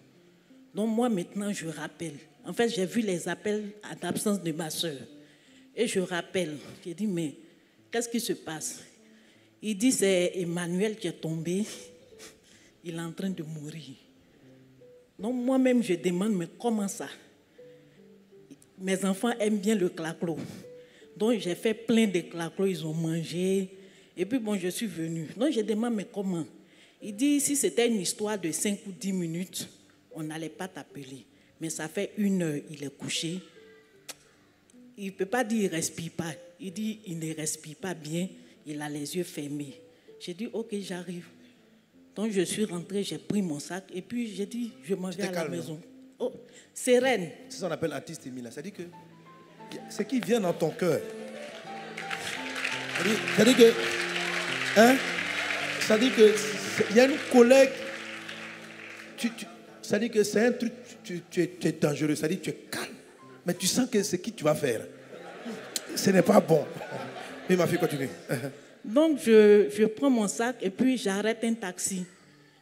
Donc, moi, maintenant, je rappelle. En fait, j'ai vu les appels en absence de ma soeur. Et je rappelle. J'ai dit, mais qu'est-ce qui se passe? Il dit, c'est Emmanuel qui est tombé. Il est en train de mourir. Donc, moi-même, je demande, mais comment ça? Mes enfants aiment bien le claclo. Donc, j'ai fait plein de claclos, ils ont mangé. Et puis, bon, je suis venue. Donc, je demande, mais comment? Il dit, si c'était une histoire de 5 ou 10 minutes, on n'allait pas t'appeler. Mais ça fait 1 heure, il est couché. Il ne peut pas dire qu'il ne respire pas. Il dit il ne respire pas bien, il a les yeux fermés. J'ai dit, ok, j'arrive. Donc je suis rentrée, j'ai pris mon sac et puis j'ai dit, je m'en vais à la maison. Oh, sereine. C'est ça qu'on appelle antistémie là. C'est-à-dire que ce qui vient dans ton cœur. C'est-à-dire que, c'est-à-dire qu'il y a une colère. C'est-à-dire que c'est un truc, tu es dangereux, c'est-à-dire que tu es calme. Mais tu sens que ce que tu vas faire, ce n'est pas bon. Oui, ma fille, continue. Donc, je prends mon sac et puis j'arrête un taxi.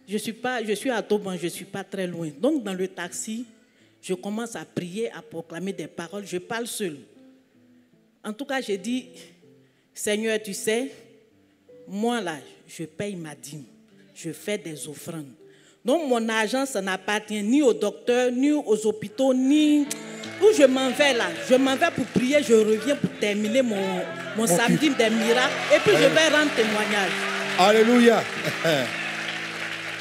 Je suis à Toban, je ne suis pas très loin. Donc, dans le taxi, Je commence à prier, à proclamer des paroles. Je parle seul. En tout cas, j'ai dit, Seigneur, tu sais, moi là, je paye ma dîme. Je fais des offrandes. Donc mon argent, ça n'appartient ni aux docteurs, ni aux hôpitaux, ni où je m'en vais là. Je m'en vais pour prier, je reviens pour terminer mon samedi des miracles. Et puis je vais rendre témoignage. Alléluia.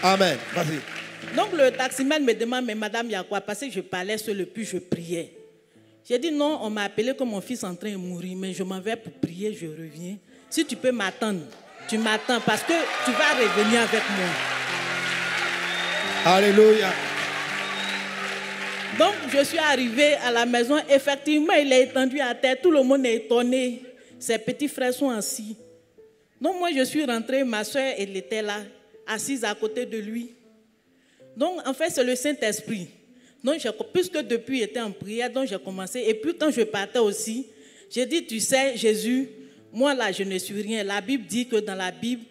Amen. Vas-y. Donc le taximan me demande, mais madame, il y a quoi? Parce que je parlais seul, puis je priais. J'ai dit non, on m'a appelé que mon fils est en train de mourir, mais je m'en vais pour prier, je reviens. Si tu peux m'attendre, tu m'attends parce que tu vas revenir avec moi. Alléluia. Donc je suis arrivée à la maison, effectivement il est étendu à terre, tout le monde est étonné. Ses petits frères sont assis. Donc moi je suis rentrée, ma soeur elle était là, assise à côté de lui. Donc en fait c'est le Saint-Esprit. Donc puisque depuis il était en prière, donc j'ai commencé. Et puis quand je partais aussi, j'ai dit tu sais Jésus, moi là je ne suis rien. La Bible dit que dans la Bible,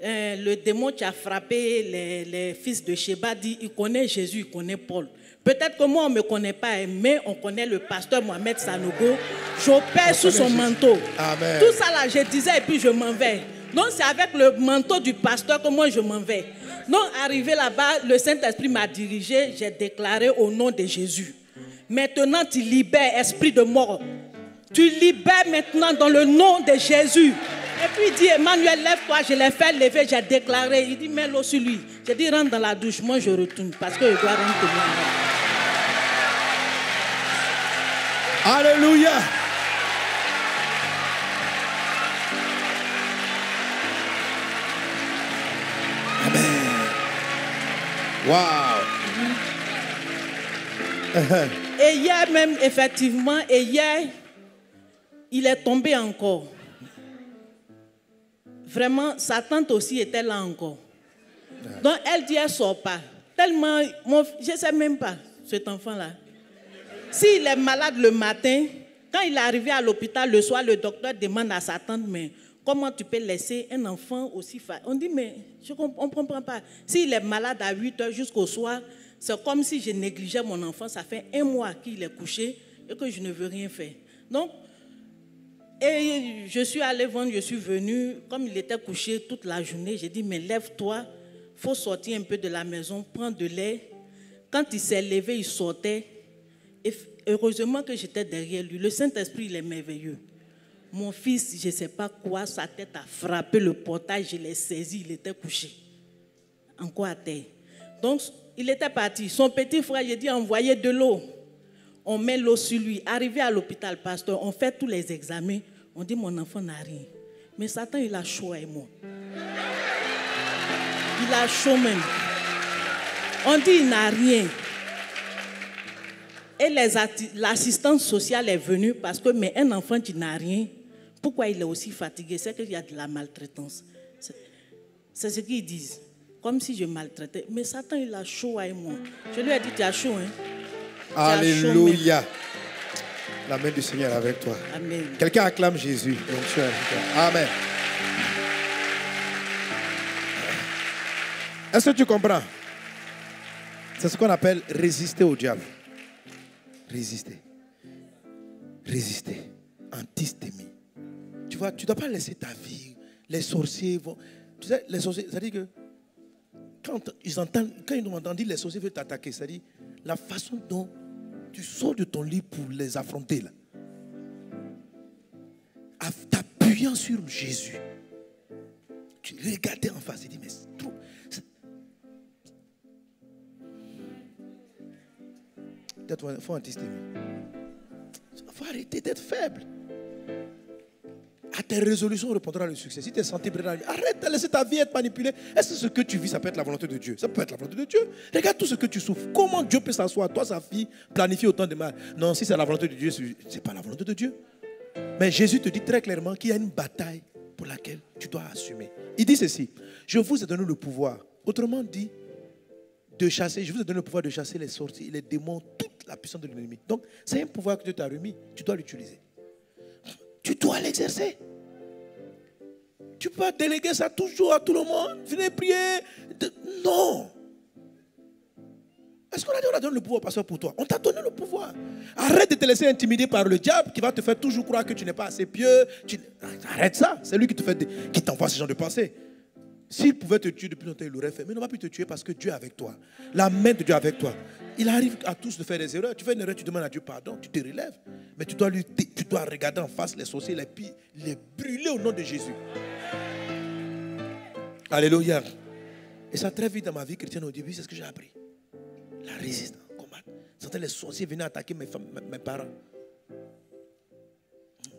le démon qui a frappé les fils de Sheba dit il connaît Jésus, il connaît Paul. Peut-être que moi on ne me connaît pas, mais on connaît le pasteur Mohamed Sanogo. J'opère sous son manteau. Amen. Tout ça là je disais et puis je m'en vais. Donc c'est avec le manteau du pasteur que moi je m'en vais. Donc arrivé là-bas, le Saint-Esprit m'a dirigé, j'ai déclaré au nom de Jésus. Maintenant tu libères esprit de mort. Tu libères maintenant dans le nom de Jésus. Et puis il dit, Emmanuel, lève-toi, je l'ai fait lever, j'ai déclaré. Il dit, mets l'eau sur lui. J'ai dit, rentre dans la douche, moi je retourne parce que je dois rentrer. Alléluia. Amen. Wow. Et hier même, effectivement, il est tombé encore. Vraiment, sa tante aussi était là encore. Donc elle dit, elle ne sort pas. Tellement, je ne sais même pas, cet enfant-là. S'il est malade le matin, quand il est arrivé à l'hôpital le soir, le docteur demande à sa tante, mais comment tu peux laisser un enfant aussi faible? On dit, mais on ne comprend pas. S'il est malade à 8 heures jusqu'au soir, c'est comme si je négligeais mon enfant. Ça fait 1 mois qu'il est couché et que je ne veux rien faire. Donc, et je suis allée vendre, je suis venue, comme il était couché toute la journée, j'ai dit, mais lève-toi, il faut sortir un peu de la maison, prendre de lait. Quand il s'est levé, il sortait. Et heureusement que j'étais derrière lui. Le Saint-Esprit, il est merveilleux. Mon fils, je ne sais pas quoi, sa tête a frappé le portail, je l'ai saisi, il était couché. Encore à terre. Donc, il était parti. Son petit frère, j'ai dit, envoyez de l'eau. On met l'eau sur lui. Arrivé à l'hôpital, pasteur, on fait tous les examens. On dit, mon enfant n'a rien. Mais Satan, il a chaud avec moi. Il a chaud même. On dit, il n'a rien. Et l'assistance sociale est venue parce que, mais un enfant qui n'a rien, pourquoi il est aussi fatigué? C'est qu'il y a de la maltraitance. C'est ce qu'ils disent. Comme si je maltraitais. Mais Satan, il a chaud avec moi. Je lui ai dit, tu as chaud, hein? Alléluia. La main du Seigneur est avec toi. Amen. Quelqu'un acclame Jésus. Amen. Est-ce que tu comprends? C'est ce qu'on appelle résister au diable. Résister. Résister. Antistémie. Tu vois, tu ne dois pas laisser ta vie. Les sorciers vont... Tu sais, les sorciers, ça dit que quand ils ont entendu les sorciers veulent t'attaquer, ça dit la façon dont tu sors de ton lit pour les affronter là, en t'appuyant sur Jésus, tu regardais en face et dis mais c'est trop. Il faut antistémie. Il faut arrêter d'être faible. À tes résolutions répondra le succès. Si tu es senti brûlé, arrête de laisser ta vie être manipulée. Est-ce que ce que tu vis, ça peut être la volonté de Dieu? Ça peut être la volonté de Dieu. Regarde tout ce que tu souffres. Comment Dieu peut s'asseoir, toi, sa fille, planifier autant de mal? Non, si c'est la volonté de Dieu, ce n'est pas la volonté de Dieu. Mais Jésus te dit très clairement qu'il y a une bataille pour laquelle tu dois assumer. Il dit ceci: je vous ai donné le pouvoir. Autrement dit, de chasser, je vous ai donné le pouvoir de chasser les sorties, les démons, toute la puissance de l'ennemi. Donc, c'est un pouvoir que Dieu t'a remis. Tu dois l'utiliser. Tu dois l'exercer. Tu peux pas déléguer ça toujours à tout le monde. Venez prier. Non. Est-ce qu'on a dit on a donné le pouvoir au pasteur pour toi? On t'a donné le pouvoir. Arrête de te laisser intimider par le diable qui va te faire toujours croire que tu n'es pas assez pieux. Arrête ça. C'est lui qui t'envoie ce genre de pensée. S'il pouvait te tuer depuis longtemps, il l'aurait fait. Mais il ne va plus te tuer parce que Dieu est avec toi. La main de Dieu est avec toi. Il arrive à tous de faire des erreurs. Tu fais une erreur, tu demandes à Dieu pardon, tu te relèves. Mais tu dois regarder en face les sorciers, les brûler au nom de Jésus. Alléluia. Et ça, très vite dans ma vie chrétienne au début, c'est ce que j'ai appris. La résistance, combattre. Sentais les sorciers venir attaquer mes parents.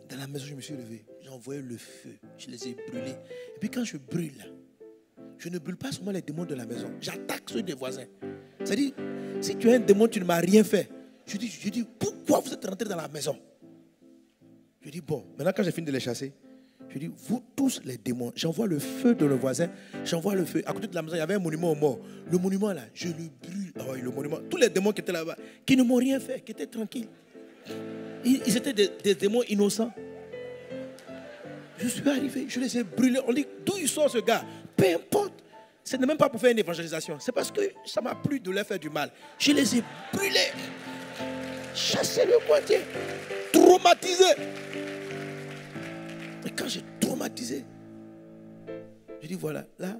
Dans la maison, je me suis levé. J'ai envoyé le feu. Je les ai brûlés. Et puis quand je brûle, je ne brûle pas seulement les démons de la maison. J'attaque ceux des voisins. C'est-à-dire, si tu es un démon, tu ne m'as rien fait. Je dis, pourquoi vous êtes rentrés dans la maison? Je dis, bon, maintenant quand j'ai fini de les chasser, je dis, vous tous les démons, j'envoie le feu de le voisin, j'envoie le feu. À côté de la maison, il y avait un monument aux morts. Le monument là, je le brûle. Ah oui, le monument. Tous les démons qui étaient là-bas, qui ne m'ont rien fait, qui étaient tranquilles. Ils étaient des démons innocents. Je suis arrivé, je les ai brûlés. On dit, d'où il sort ce gars? Peu importe. Ce n'est même pas pour faire une évangélisation. C'est parce que ça m'a plu de leur faire du mal. Je les ai brûlés. Chassé le quartier. Traumatisé. Et quand j'ai traumatisé, je dis voilà, là,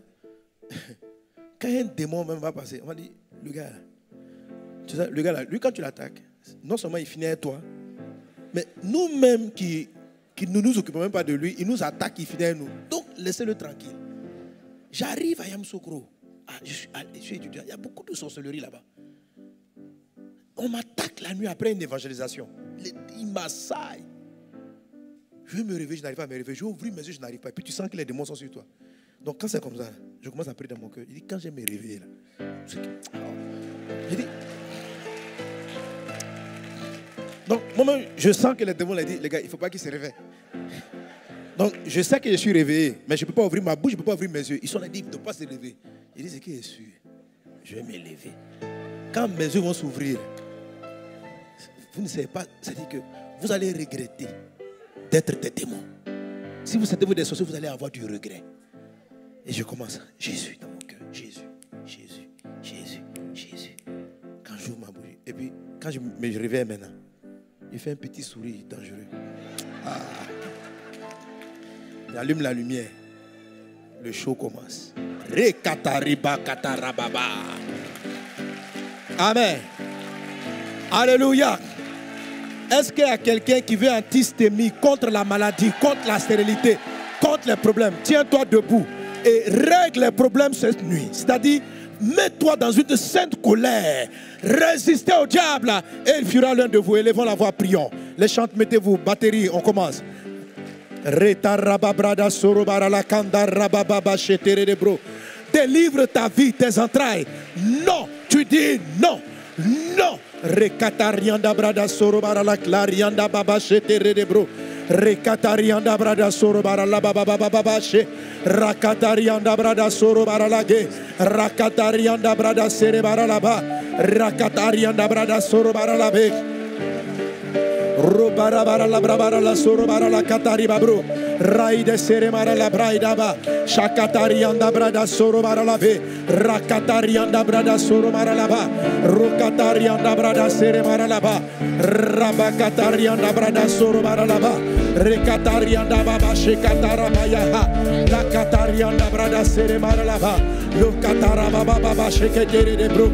quand un démon même va passer, on va dire, le gars là, lui quand tu l'attaques, non seulement il finit avec toi, mais nous-mêmes qui ne nous occupons même pas de lui, il nous attaque, il finit avec nous. Donc laissez-le tranquille. J'arrive à Yamoussoukro. Je suis étudiant, il y a beaucoup de sorcellerie là-bas. On m'attaque la nuit après une évangélisation. Il m'assaille. Je vais me réveiller, je n'arrive pas à me réveiller. Je vais ouvrir mes yeux, je n'arrive pas. Et puis tu sens que les démons sont sur toi. Donc quand c'est comme ça, je commence à prier dans mon cœur. Il dit, quand je vais me réveiller là, je dis. Donc moi-même, je sens que les démons l'ont dit, les gars, il ne faut pas qu'ils se réveillent. Donc je sais que je suis réveillé, mais je ne peux pas ouvrir ma bouche, je ne peux pas ouvrir mes yeux. Ils sont là, ils ne doivent pas se réveiller. Il dit, c'est qui est sûr? Je vais me lever. Quand mes yeux vont s'ouvrir, vous ne savez pas, c'est-à-dire que vous allez regretter d'être des démons. Si vous sentez-vous des sorciers, vous allez avoir du regret. Et je commence, Jésus dans mon cœur, Jésus, Jésus, Jésus, Jésus. Quand j'ouvre ma bouche, et puis quand je me réveille maintenant, il fait un petit sourire dangereux. Ah. Il allume la lumière. Le show commence. Rekatariba katarababa. Amen. Alléluia. Est-ce qu'il y a quelqu'un qui veut antistémie contre la maladie, contre la stérilité, contre les problèmes? Tiens-toi debout et règle les problèmes cette nuit. C'est-à-dire, mets-toi dans une sainte colère. Résistez au diable et il fuira l'un de vous. Élevons la voix, prions. Les chantes, mettez-vous. Batterie, on commence. Délivre ta vie, tes entrailles. Non, tu dis non, non. Rekatarianda brada sorobara la clarianda baba shetere de bro. Rekatarianda brada sorobara la baba baba she. Rakatarianda brada sorobara la ge. Rakatarianda brada serebara la ba. Rakatarianda brada sorobara la be. Robara bara la brabara la sorobara la katari babro. Raide seremara la braidaba. Shakatarianda brada sorobara la be. Rakatarianda brada sorobara la ba. Rokatarianda brada seremara la ba. Rabakatarianda brada sorobara la ba. Rekatarianda baba shekatara bayaha. La katarianda brada seremara la ba. Lokatara baba baba sheketere de bro.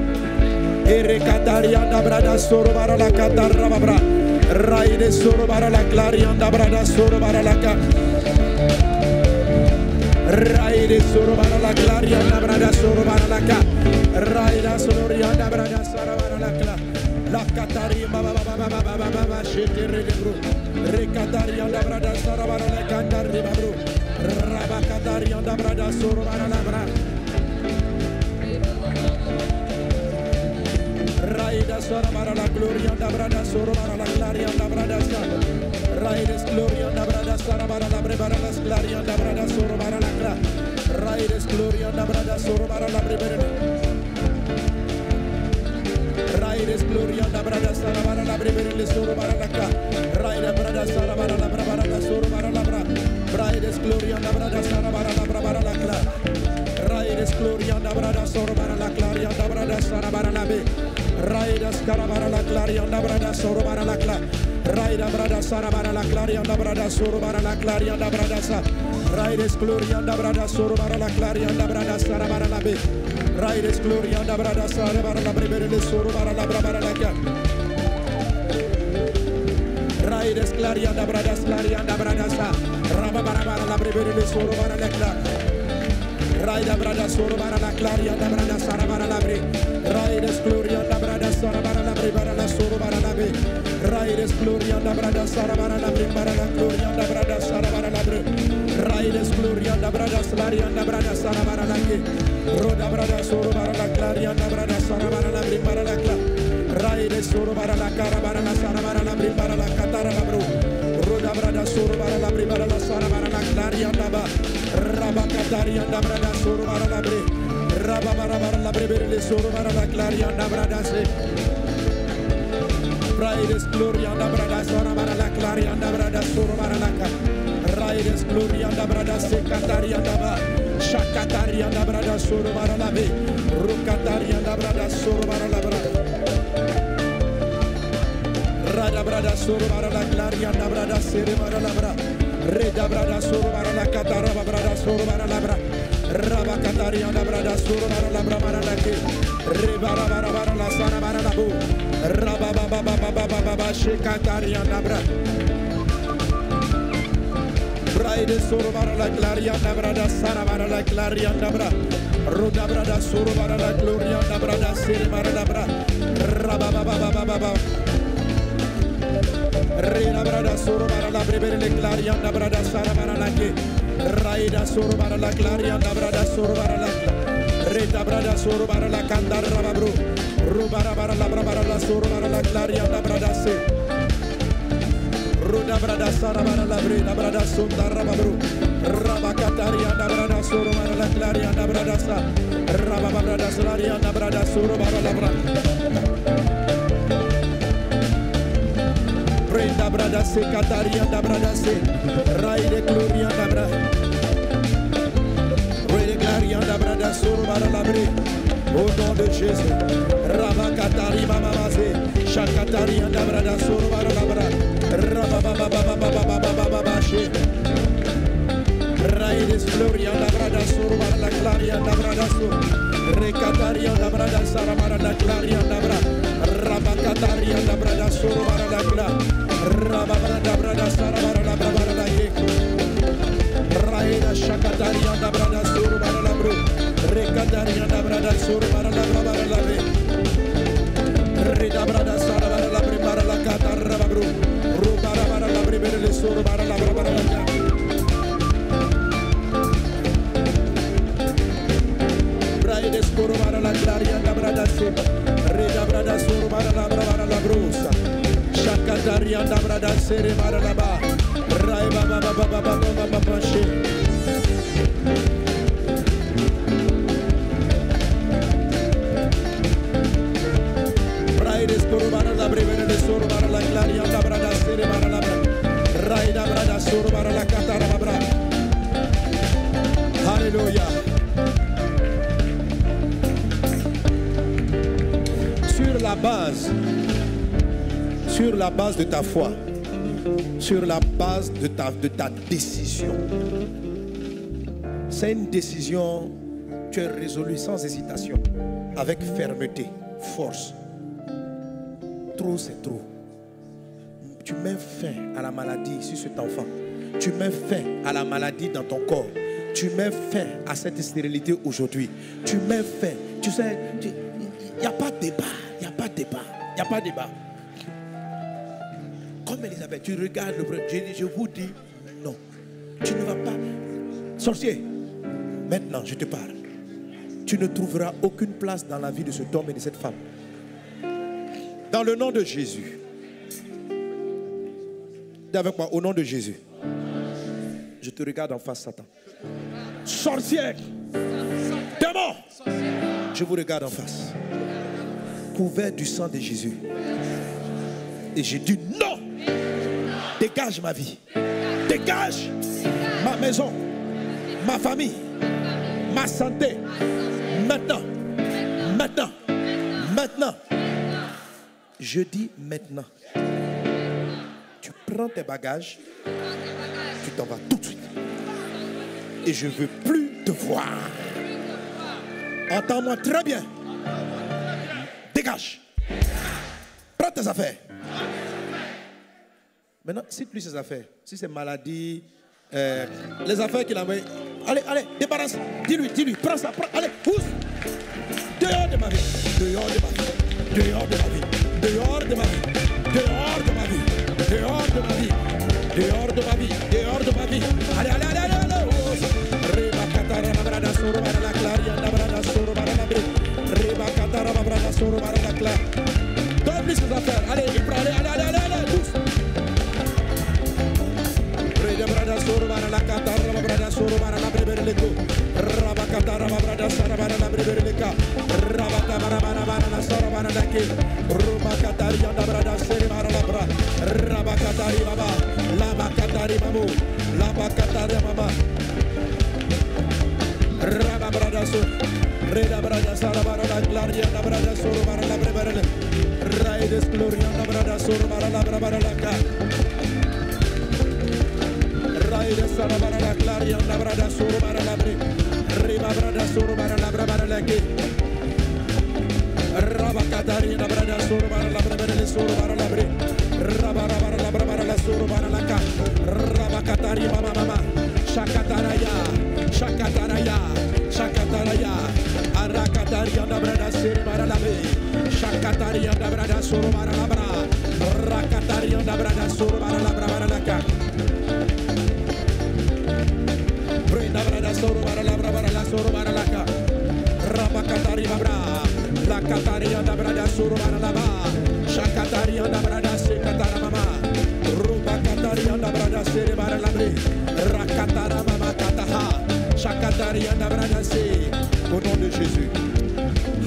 Erekatarianda brada sorobara la katara babra. Raide sorobara la clarianda brada sorobara la ka. Raide sorobara la clarianda brada sorobara la ka. Raida sororianda brada sorobara la ka. La katari baba baba baba baba shetere de bro. Rekatarianda brada sorobara la kanda riba bro. Rabakatarianda brada sorobara la bra. Raida sorobara la gloria da brada sorobara la claria da brada sa. Raides gloria da brada sorobara la brebara la claria da brada sorobara la cla. Raides gloria da brada sorobara la brebara. Raides gloria da brada sorobara la brebara le sorobara la cla. Raida brada sorobara la brebara la sorobara la bra. Raides gloria da brada sorobara la brebara la cla. Raides gloria da brada sorobara la claria da brada sorobara la be. scarabara la clarianda brada sorobara la cla. Raida brada sarabara la clarianda brada sorobara la clarianda brada sa. Raides glorianda brada sorobara la clarianda brada sarabara la be. Raides glorianda brada sarabara la brevere le sorobara la brabara la cla. Raides clarianda brada sa. Rababara la brevere le sorobara la cla. Raida brada sorobara la clarianda brada sarabara la bre. Raides glorianda brada sarabara la brevara la sorobara la be. Raides glorianda brada sarabara la brevara la glorianda brada sarabara la bre. Raides glorianda brada slarianda brada sarabara la ke. Roda brada sorobara la clarianda brada sarabara la brevara la cla. Raides sorobara la carabara la sarabara la brevara la catara la bro. Roda brada sorobara la brevara la sarabara la clarianda ba. Rabakatarianda brada sorobara la bre. Rababara la brevere le sorobara la clarianda brada se. Raides glorianda brada sorobara la clarianda brada sorobara la ca. Raides glorianda brada se catarianda ba. Shakatarianda brada sorobara la be. Rukatarianda brada sorobara la brada. Rada brada sorobara la clarianda brada serebara la bra. Reda brada sorobara la cataraba brada sorobara la bra. Rabakatarianda brada sorobara la bra mara la ke. Rebara bara la sana bara la bu. Rababa shekatarianda bra. Braide sorobara la clarianda brada sana bara la clarianda bra. Roda brada sorobara la glorianda brada serebara la bra. Rababa Reina brada sorobara la brevere le clarianda brada sarabara la ke. Raida sorobara la clarianda brada sorobara la Reda brada sorobara la candar rababru. Rubara bara la brabara la sorobara la clarianda brada se. Ruda brada sarabara la breda brada sunda rababru. Rabakatarianda brada sorobara la clarianda brada sa. Rababa brada slarianda brada sorobara la brada. Prenda brada se catarianda brada se. Raide glorianda brada. Raide glorianda brada sorobara la bre. Au nom de Jésus. Rabakatari mama se. Shakatarianda brada sorobara la bra. Rabababababababababa she. Raides glorianda brada sorobara la clarianda brada so. Recatarianda brada sarabara la clarianda bra. Rabakatarianda brada sorobara la cla. Rababrada brada sarabara la brabara la ke. Raida shakatarianda brada sorobara la bro. Recatarianda brada sorobara la brabara la be. Rida brada sarabara la brabara la catarra bro. Rubara bara la brabara le sorobara la brabara la ka. Raides sorobara la clarianda brada se. Rida brada sorobara la brabara la brosa. Shakatarianda brada sere mara la ba. Rai baba baba baba baba baba she. Raides sorobara la brevere de sorobara la clarianda brada sere mara la bra. Raida brada sorobara la catara la bra. Alléluia. Sur la base de ta foi, sur la base de ta décision. C'est une décision, tu es résolu sans hésitation, avec fermeté, force. Trop, c'est trop. Tu mets fin à la maladie sur cet enfant. Tu mets fin à la maladie dans ton corps. Tu mets fin à cette stérilité aujourd'hui. Tu mets fin. Tu sais, il n'y a pas de débat. Il n'y a pas de débat. Il n'y a pas de débat. Comme Elisabeth, tu regardes le problème. Je vous dis non. Tu ne vas pas. Sorcier, maintenant je te parle. Tu ne trouveras aucune place dans la vie de cet homme et de cette femme. Dans le nom de Jésus. Dis avec moi, au nom de Jésus. Je te regarde en face, Satan. Sorcière. Démon. Je vous regarde en face. Couvert du sang de Jésus. Et j'ai dit non. Dégage ma vie. Dégage ma maison. Ma famille. Ma santé. Maintenant. Maintenant. Maintenant. Je dis maintenant. Tu prends tes bagages, tu t'en vas tout de suite. Et je ne veux plus te voir. Entends-moi très bien. Dégage. Prends tes affaires. Maintenant, cite-lui ses affaires. Si c'est maladie, les affaires qu'il a envoyées. Allez, débarrasse. Dis-lui, prends ça, allez, pousse. Dehors de ma vie. Dehors de ma vie. Dehors de ma vie. Dehors de ma vie. Dehors de ma vie. Dehors de ma vie. Dehors de ma vie. Dehors de ma vie. Allez. Reba katara brada soro bara la claria na brada soro bara la bre. Reba katara brada soro bara la cla. Donne-lui ses affaires. Allez, il prend. Allez, pousse. Reba brada soro bara la katara brada soro bara la bre berleko. Raba katara brada soro bara la bre berleka. Raba katara bara la soro bara la ke. Roma katari na brada soro bara la bra. Raba katari baba. Laba katari mamu. Laba katari mama. Raba brada so. Reda brada sara bara la claria na brada soro bara la bre berle. Raides gloria na brada soro bara la bra bara la ka. Raides sara bara la claria na brada soro bara la bre. Reba brada soro bara la bra bara la ke. Raba katari na brada soro bara la bra berle soro bara la bre. Raba bara la bra bara la soro bara la ka. Raba katari mama. Shakataraya. Arakataria da brada soro bara la bre. Shakataria da brada soro bara la bra. Rakataria da brada soro bara la bra bara la ka. Brenda brada soro bara la bra bara la soro bara la ka. Rabakatari bra. La kataria da brada soro bara la ba. Shakataria da brada se katara mama. Rubakataria da brada se bara la bre. Rakatara mama kataha. Shakataria da brada se. Au nom de Jésus.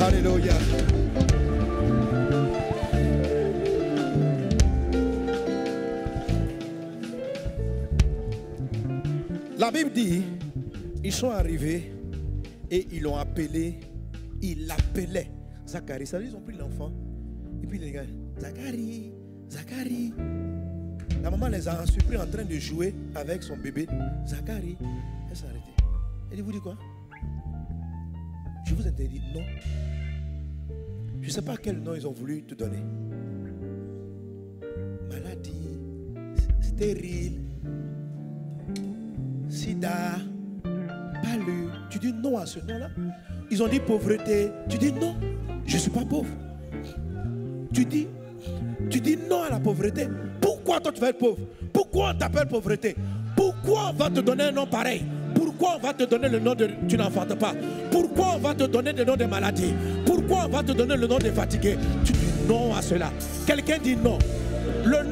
Alléluia. La Bible dit, ils sont arrivés et ils l'ont appelé, ils l'appelaient Zacharie. Ça veut dire qu'ils ont pris l'enfant. Et puis les gars, Zacharie. La maman les a surpris en train de jouer avec son bébé. Zacharie, elle s'est arrêtée. Elle dit, vous dites quoi? Je vous interdis, non. Je ne sais pas quel nom ils ont voulu te donner. Maladie, stérile, sida, palu. Tu dis non à ce nom-là. Ils ont dit pauvreté. Tu dis non, je ne suis pas pauvre. Tu dis non à la pauvreté. Pourquoi toi tu vas être pauvre? Pourquoi on t'appelle pauvreté? Pourquoi on va te donner un nom pareil? Pourquoi on va te donner le nom de tu n'enfantes pas? Pourquoi on va te donner le nom de maladie? Pourquoi on va te donner le nom de fatigué? Tu dis non à cela. Quelqu'un dit non. Le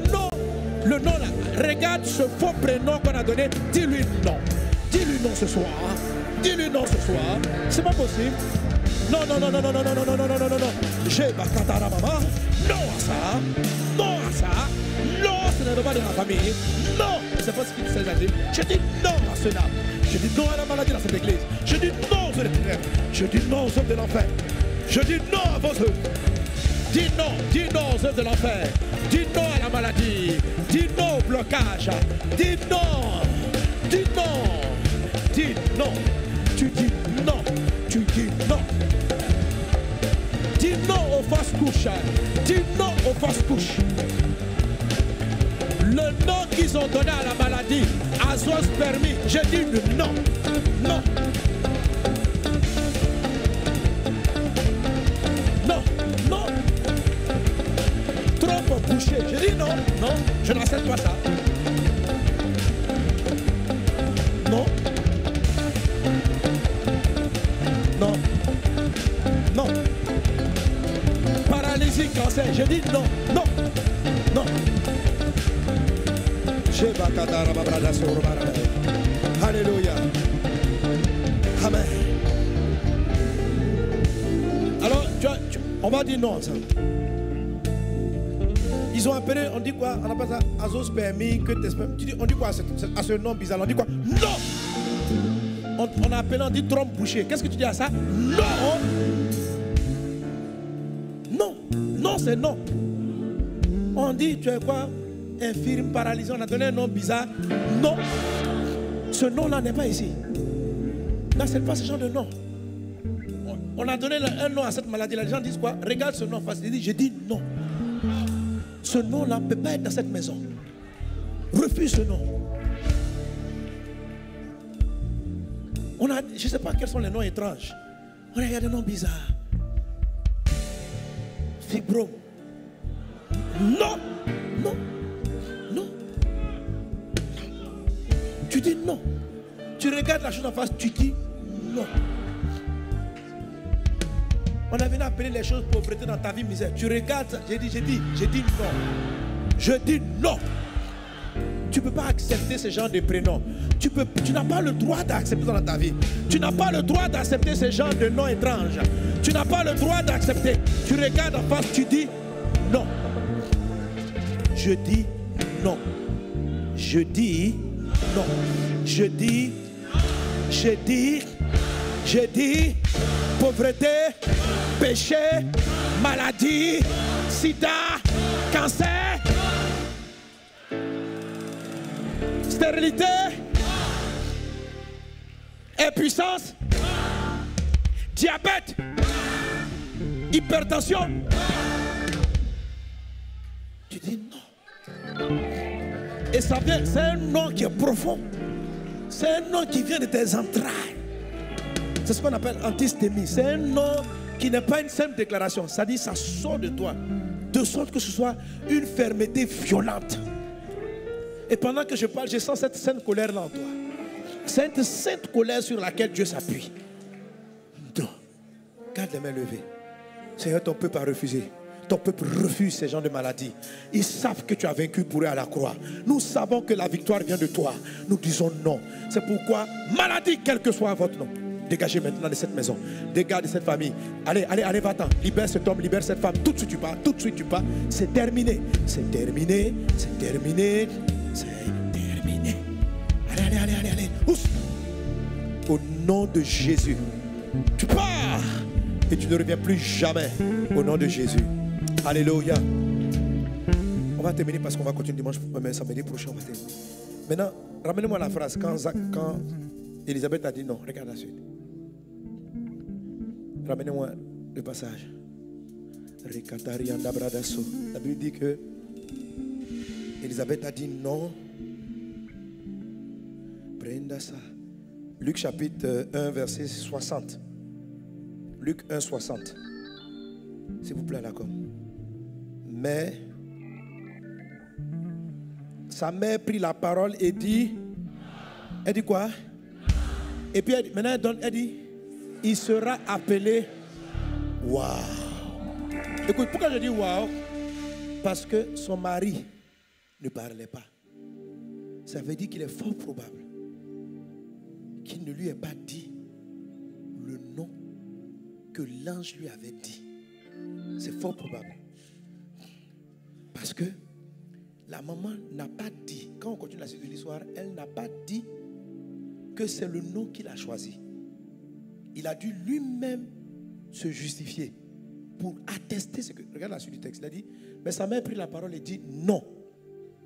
nom là, regarde ce faux prénom qu'on a donné, dis-lui non. Dis-lui non ce soir. Dis-lui non ce soir. C'est pas possible. Non. J'ai ma katara maman. Non à ça. Non à ça. Non, ce n'est pas de ma famille. Non, c'est pas ce qu'il s'est dit. Je dis non à cela. Je dis non à la maladie dans cette église. Je dis non aux ténèbres. Je dis non aux œuvres de l'enfer. Je dis non à vos œuvres. Dis non aux œuvres de l'enfer. Dis non à la maladie. Dis non au blocage. Dis non. Dis non. Dis non. Tu dis non. Tu dis non. Dis non aux fausses couches. Dis non aux fausses couches. Le nom qu'ils ont donné à la maladie, azospermie, j'ai dit non. Non. Non. Trop bouché. J'ai dit non. Je n'accepte pas ça. Non. Paralysie, cancer, j'ai dit non. Alléluia. Amen. Alors, on va dire non ensemble. Ils ont appelé, on dit quoi? On appelle ça azospermie, que tes spermes. On dit quoi à ce nom bizarre? On dit quoi? Non. On a appelé, on dit trompe bouchée. Qu'est-ce que tu dis à ça? Non. Non, c'est non. On dit, tu es quoi? Infirme, paralysé, on a donné un nom bizarre. Non, ce nom-là n'est pas ici. N'accepte pas ce genre de nom. On a donné un nom à cette maladie. Les gens disent quoi? Regarde ce nom en face. Je dis non. Ce nom-là ne peut pas être dans cette maison. Refuse ce nom. Je ne sais pas quels sont les noms étranges. On a des noms bizarres. Fibrome. Non, non, non. Tu dis non. Tu regardes la chose en face, tu dis non. On a venu appeler les choses pauvreté dans ta vie, misère. Tu regardes ça, j'ai dit non. Je dis non. Tu ne peux pas accepter ce genre de prénom. Tu n'as pas le droit d'accepter dans ta vie. Tu n'as pas le droit d'accepter ce genre de noms étranges. Tu n'as pas le droit d'accepter. Tu regardes en face, tu dis non. Je dis non. Je dis non. Je dis pauvreté, péché, maladie, sida, cancer, stérilité, impuissance, diabète, hypertension. Tu dis non. Et ça vient, c'est un nom qui est profond. C'est un nom qui vient de tes entrailles. C'est ce qu'on appelle antistémie. C'est un nom qui n'est pas une simple déclaration. Ça dit, ça sort de toi. De sorte que ce soit une fermeté violente. Et pendant que je parle, je sens cette sainte colère-là en toi. Cette sainte colère sur laquelle Dieu s'appuie. Non. Garde les mains levées. Seigneur, ton peuple a refusé. Ton peuple refuse ces gens de maladies. Ils savent que tu as vaincu pour eux à la croix. Nous savons que la victoire vient de toi. Nous disons non. C'est pourquoi, maladie, quel que soit votre nom, dégagez maintenant de cette maison. Dégage de cette famille. Allez, va-t'en. Libère cet homme, libère cette femme. Tout de suite tu pars, tout de suite tu pars. C'est terminé. C'est terminé. C'est terminé. C'est terminé. Allez. Ouf. Au nom de Jésus. Tu pars. Et tu ne reviens plus jamais. Au nom de Jésus. Alléluia. On va terminer parce qu'on va continuer dimanche, mais samedi prochain on va terminer. Maintenant, ramenez-moi la phrase quand Elisabeth a dit non. Regarde la suite. Ramenez-moi le passage. La Bible dit que Elisabeth a dit non. Prenda ça. Luc chapitre 1 verset 60. Luc 1 60. S'il vous plaît, d'accord. Mais sa mère prit la parole et dit, elle dit quoi? Et puis maintenant elle dit, il sera appelé. Waouh! Écoute, pourquoi je dis waouh? Parce que son mari ne parlait pas. Ça veut dire qu'il est fort probable qu'il ne lui ait pas dit le nom que l'ange lui avait dit. C'est fort probable. Parce que la maman n'a pas dit, quand on continue la suite de l'histoire, elle n'a pas dit que c'est le nom qu'il a choisi. Il a dû lui-même se justifier pour attester ce que... Regarde la suite du texte. Il a dit, mais sa mère a pris la parole et dit, non,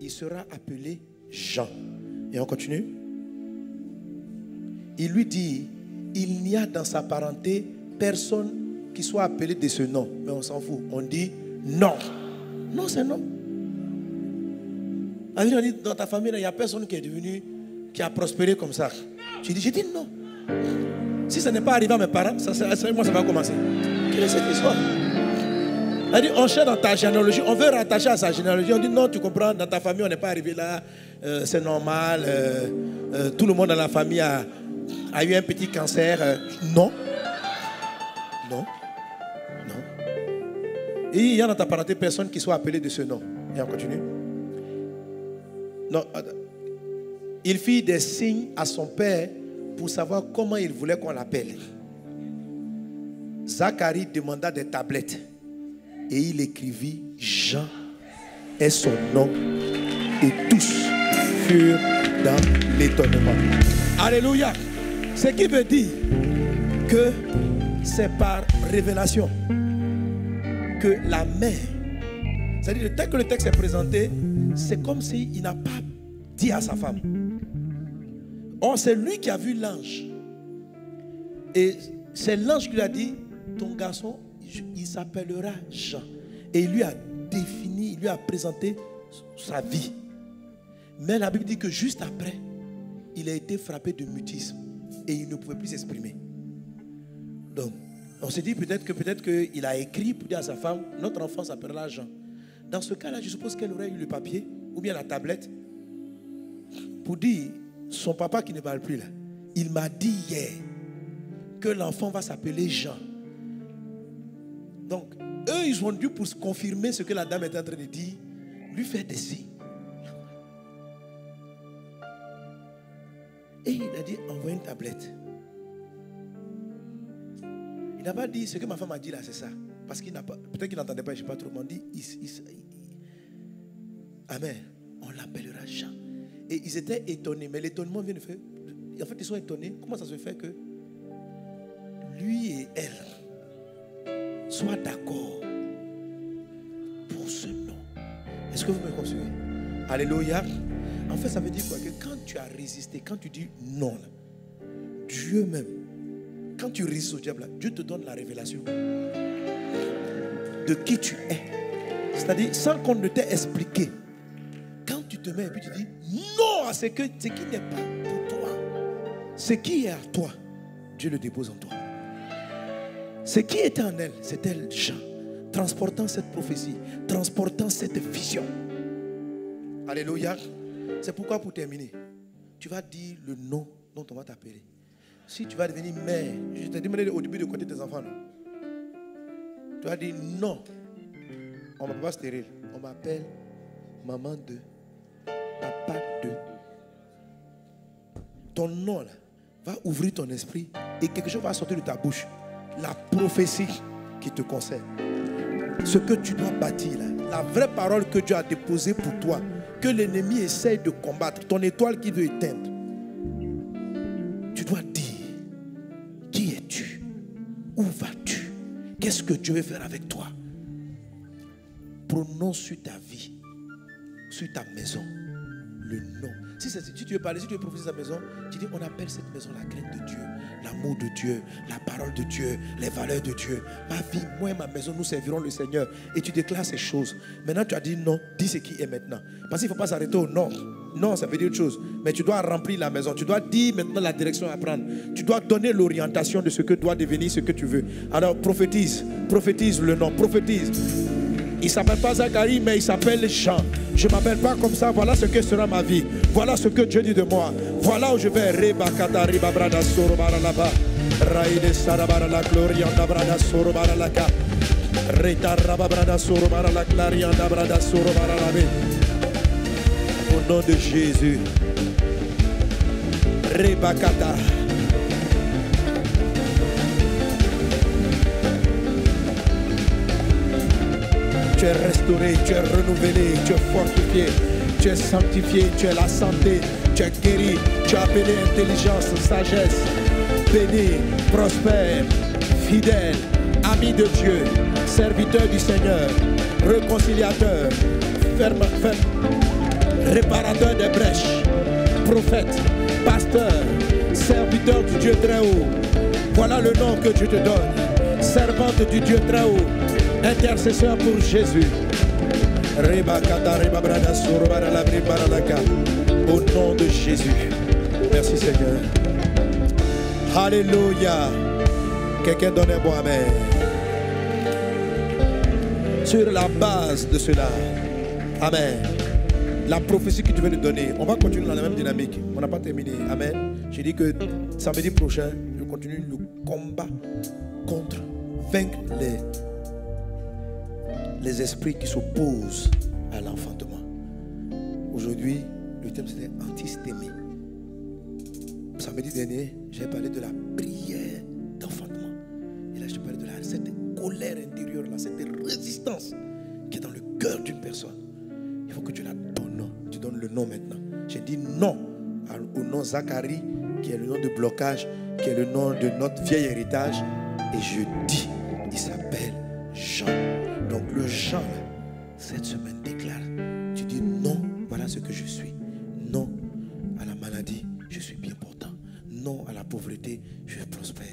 il sera appelé Jean. Et on continue. Il lui dit, il n'y a dans sa parenté personne qui soit appelé de ce nom. Mais on s'en fout. On dit non. Non, c'est non. On dit, dans ta famille, il n'y a personne qui est devenu, qui a prospéré comme ça. J'ai dit non. Si ça n'est pas arrivé à mes parents, moi ça va commencer. Quelle est cette histoire? On dit, on cherche dans ta généalogie, on veut rattacher à sa généalogie. On dit non, tu comprends, dans ta famille, on n'est pas arrivé là, c'est normal. Tout le monde dans la famille a eu un petit cancer. Non. Non. Et il y a dans ta parenté personne qui soit appelée de ce nom. Et on continue. Non. Il fit des signes à son père pour savoir comment il voulait qu'on l'appelle. Zacharie demanda des tablettes et il écrivit Jean est son nom et tous furent dans l'étonnement. Alléluia. Ce qui veut dire que c'est par révélation que la mère, C'est-à-dire, tel que le texte est présenté, c'est comme s'il n'a pas dit à sa femme. Or, c'est lui qui a vu l'ange. Et c'est l'ange qui lui a dit, ton garçon, il s'appellera Jean. Et il lui a défini, il lui a présenté sa vie. Mais la Bible dit que juste après, il a été frappé de mutisme. Et il ne pouvait plus s'exprimer. Donc, on s'est dit peut-être qu'il a écrit pour dire à sa femme, notre enfant s'appellera Jean. Dans ce cas-là, je suppose qu'elle aurait eu le papier ou bien la tablette pour dire, son papa qui ne parle plus là, il m'a dit hier que l'enfant va s'appeler Jean. Donc, eux, ils ont dû, pour confirmer ce que la dame était en train de dire, lui faire des signes. Et il a dit, envoie une tablette. Il n'a pas dit, ce que ma femme a dit là, c'est ça. Parce qu'il n'a pas, peut-être qu'il n'entendait pas, je ne sais pas trop, mais on dit, Amen, on l'appellera Jean. Et ils étaient étonnés, mais l'étonnement vient de faire, en fait ils sont étonnés, comment ça se fait que lui et elle soient d'accord pour ce nom. Est-ce que vous me concevez? Alléluia. En fait, ça veut dire quoi? Que quand tu as résisté, quand tu dis non, là, Dieu même, quand tu résistes au diable, là, Dieu te donne la révélation de qui tu es. C'est-à-dire, sans qu'on ne t'ait expliqué. Quand tu te mets et puis tu dis non à ce qui n'est pas pour toi, ce qui est à toi, Dieu le dépose en toi. Ce qui était en elle, c'est elle, Jean, transportant cette prophétie, transportant cette vision. Alléluia. C'est pourquoi, pour terminer, tu vas dire le nom dont on va t'appeler. Si tu vas devenir mère, je t'ai demandé au début de compter tes enfants, non? Tu vas dire non. On ne m'appelle pas stérile. On m'appelle maman de, papa de. Ton nom là va ouvrir ton esprit et quelque chose va sortir de ta bouche. La prophétie qui te concerne. Ce que tu dois bâtir là. La vraie parole que Dieu a déposée pour toi. Que l'ennemi essaye de combattre. Ton étoile qui veut éteindre. Tu dois dire. Qui es-tu? Où vas-tu? Qu'est-ce que Dieu veut faire avec toi? Prononce sur ta vie, sur ta maison, le nom. Si tu veux parler, si tu veux prophétiser ta maison, tu dis, on appelle cette maison la crainte de Dieu, l'amour de Dieu, la parole de Dieu, les valeurs de Dieu. Ma vie, moi et ma maison, nous servirons le Seigneur. Et tu déclares ces choses. Maintenant, tu as dit non, dis ce qui est maintenant. Parce qu'il ne faut pas s'arrêter au non. Non, ça veut dire autre chose. Mais tu dois remplir la maison. Tu dois dire maintenant la direction à prendre. Tu dois donner l'orientation de ce que doit devenir ce que tu veux. Alors, prophétise le nom, prophétise. Il ne s'appelle pas Zacharie, mais il s'appelle Jean. Je ne m'appelle pas comme ça. Voilà ce que sera ma vie. Voilà ce que Dieu dit de moi. Voilà où je vais. Reba kata riba brada soro baralaba. Raide sarabara la glorianda brada soro baralaka. Reta raba brada soro barala glorianda brada soro baralabe. Au nom de Jésus. Reba kata. Tu es restauré, tu es renouvelé, tu es fortifié, tu es sanctifié, tu es la santé, tu es guéri, tu es appelé intelligence, sagesse, béni, prospère, fidèle, ami de Dieu, serviteur du Seigneur, réconciliateur, ferme, réparateur des brèches, prophète, pasteur, serviteur du Dieu très haut. Voilà le nom que Dieu te donne, servante du Dieu très haut. Intercesseur pour Jésus. Au nom de Jésus. Merci Seigneur. Alléluia. Quelqu'un donne un bon amen. Sur la base de cela. Amen. La prophétie que tu veux nous donner. On va continuer dans la même dynamique. On n'a pas terminé. Amen. J'ai dit que samedi prochain, je continue le combat contre vaincre les esprits qui s'opposent à l'enfantement. Aujourd'hui, le thème c'était antistémie. Samedi dernier, j'ai parlé de la prière d'enfantement. Et là, je parlais de cette colère intérieure, cette résistance qui est dans le cœur d'une personne. Il faut que tu la donnes. Tu donnes le nom maintenant. J'ai dit non au nom Zacharie, qui est le nom de blocage, qui est le nom de notre vieil héritage. Et je dis, il s'appelle Jean. Donc le Jean, cette semaine, déclare. Tu dis non, voilà ce que je suis. Non à la maladie, je suis bien portant. Non à la pauvreté, je prospère.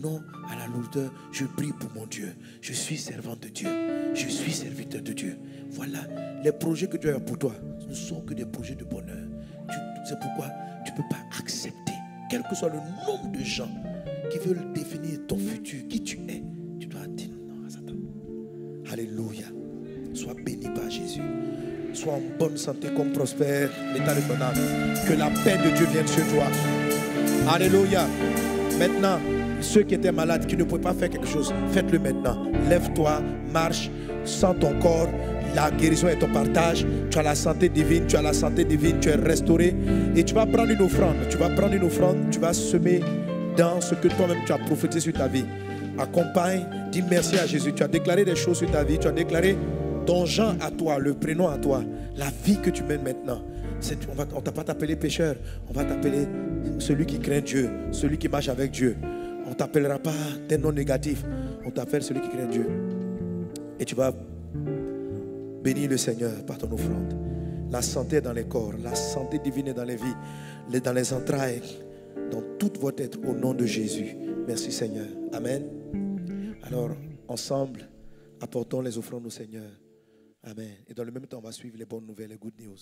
Non à la lourdeur, je prie pour mon Dieu. Je suis servant de Dieu. Je suis serviteur de Dieu. Voilà, les projets que Dieu a pour toi ne sont que des projets de bonheur. C'est pourquoi tu ne peux pas accepter, quel que soit le nombre de gens qui veulent définir ton futur, qui tu es, tu dois dire non à Satan. Alléluia. Sois béni par Jésus. Sois en bonne santé, comme prospère l'état de ton âme. Que la paix de Dieu vienne sur toi. Alléluia. Maintenant, ceux qui étaient malades, qui ne pouvaient pas faire quelque chose, faites-le maintenant. Lève-toi, marche, sens ton corps. La guérison est ton partage. Tu as la santé divine, tu as la santé divine, tu es restauré. Et tu vas prendre une offrande. Tu vas prendre une offrande, tu vas semer dans ce que toi-même tu as prophétisé sur ta vie. Accompagne, dis merci à Jésus. Tu as déclaré des choses sur ta vie. Tu as déclaré ton Jean à toi, le prénom à toi, la vie que tu mènes maintenant. On ne t'a pas appelé pécheur, on va t'appeler celui qui craint Dieu, celui qui marche avec Dieu. On ne t'appellera pas des noms négatifs, on t'appelle celui qui craint Dieu. Et tu vas bénir le Seigneur par ton offrande. La santé est dans les corps, la santé divine est dans les vies, dans les entrailles, dans toute votre être, au nom de Jésus. Merci Seigneur. Amen. Alors, ensemble, apportons les offrandes au Seigneur. Amen. Et dans le même temps, on va suivre les bonnes nouvelles, les good news.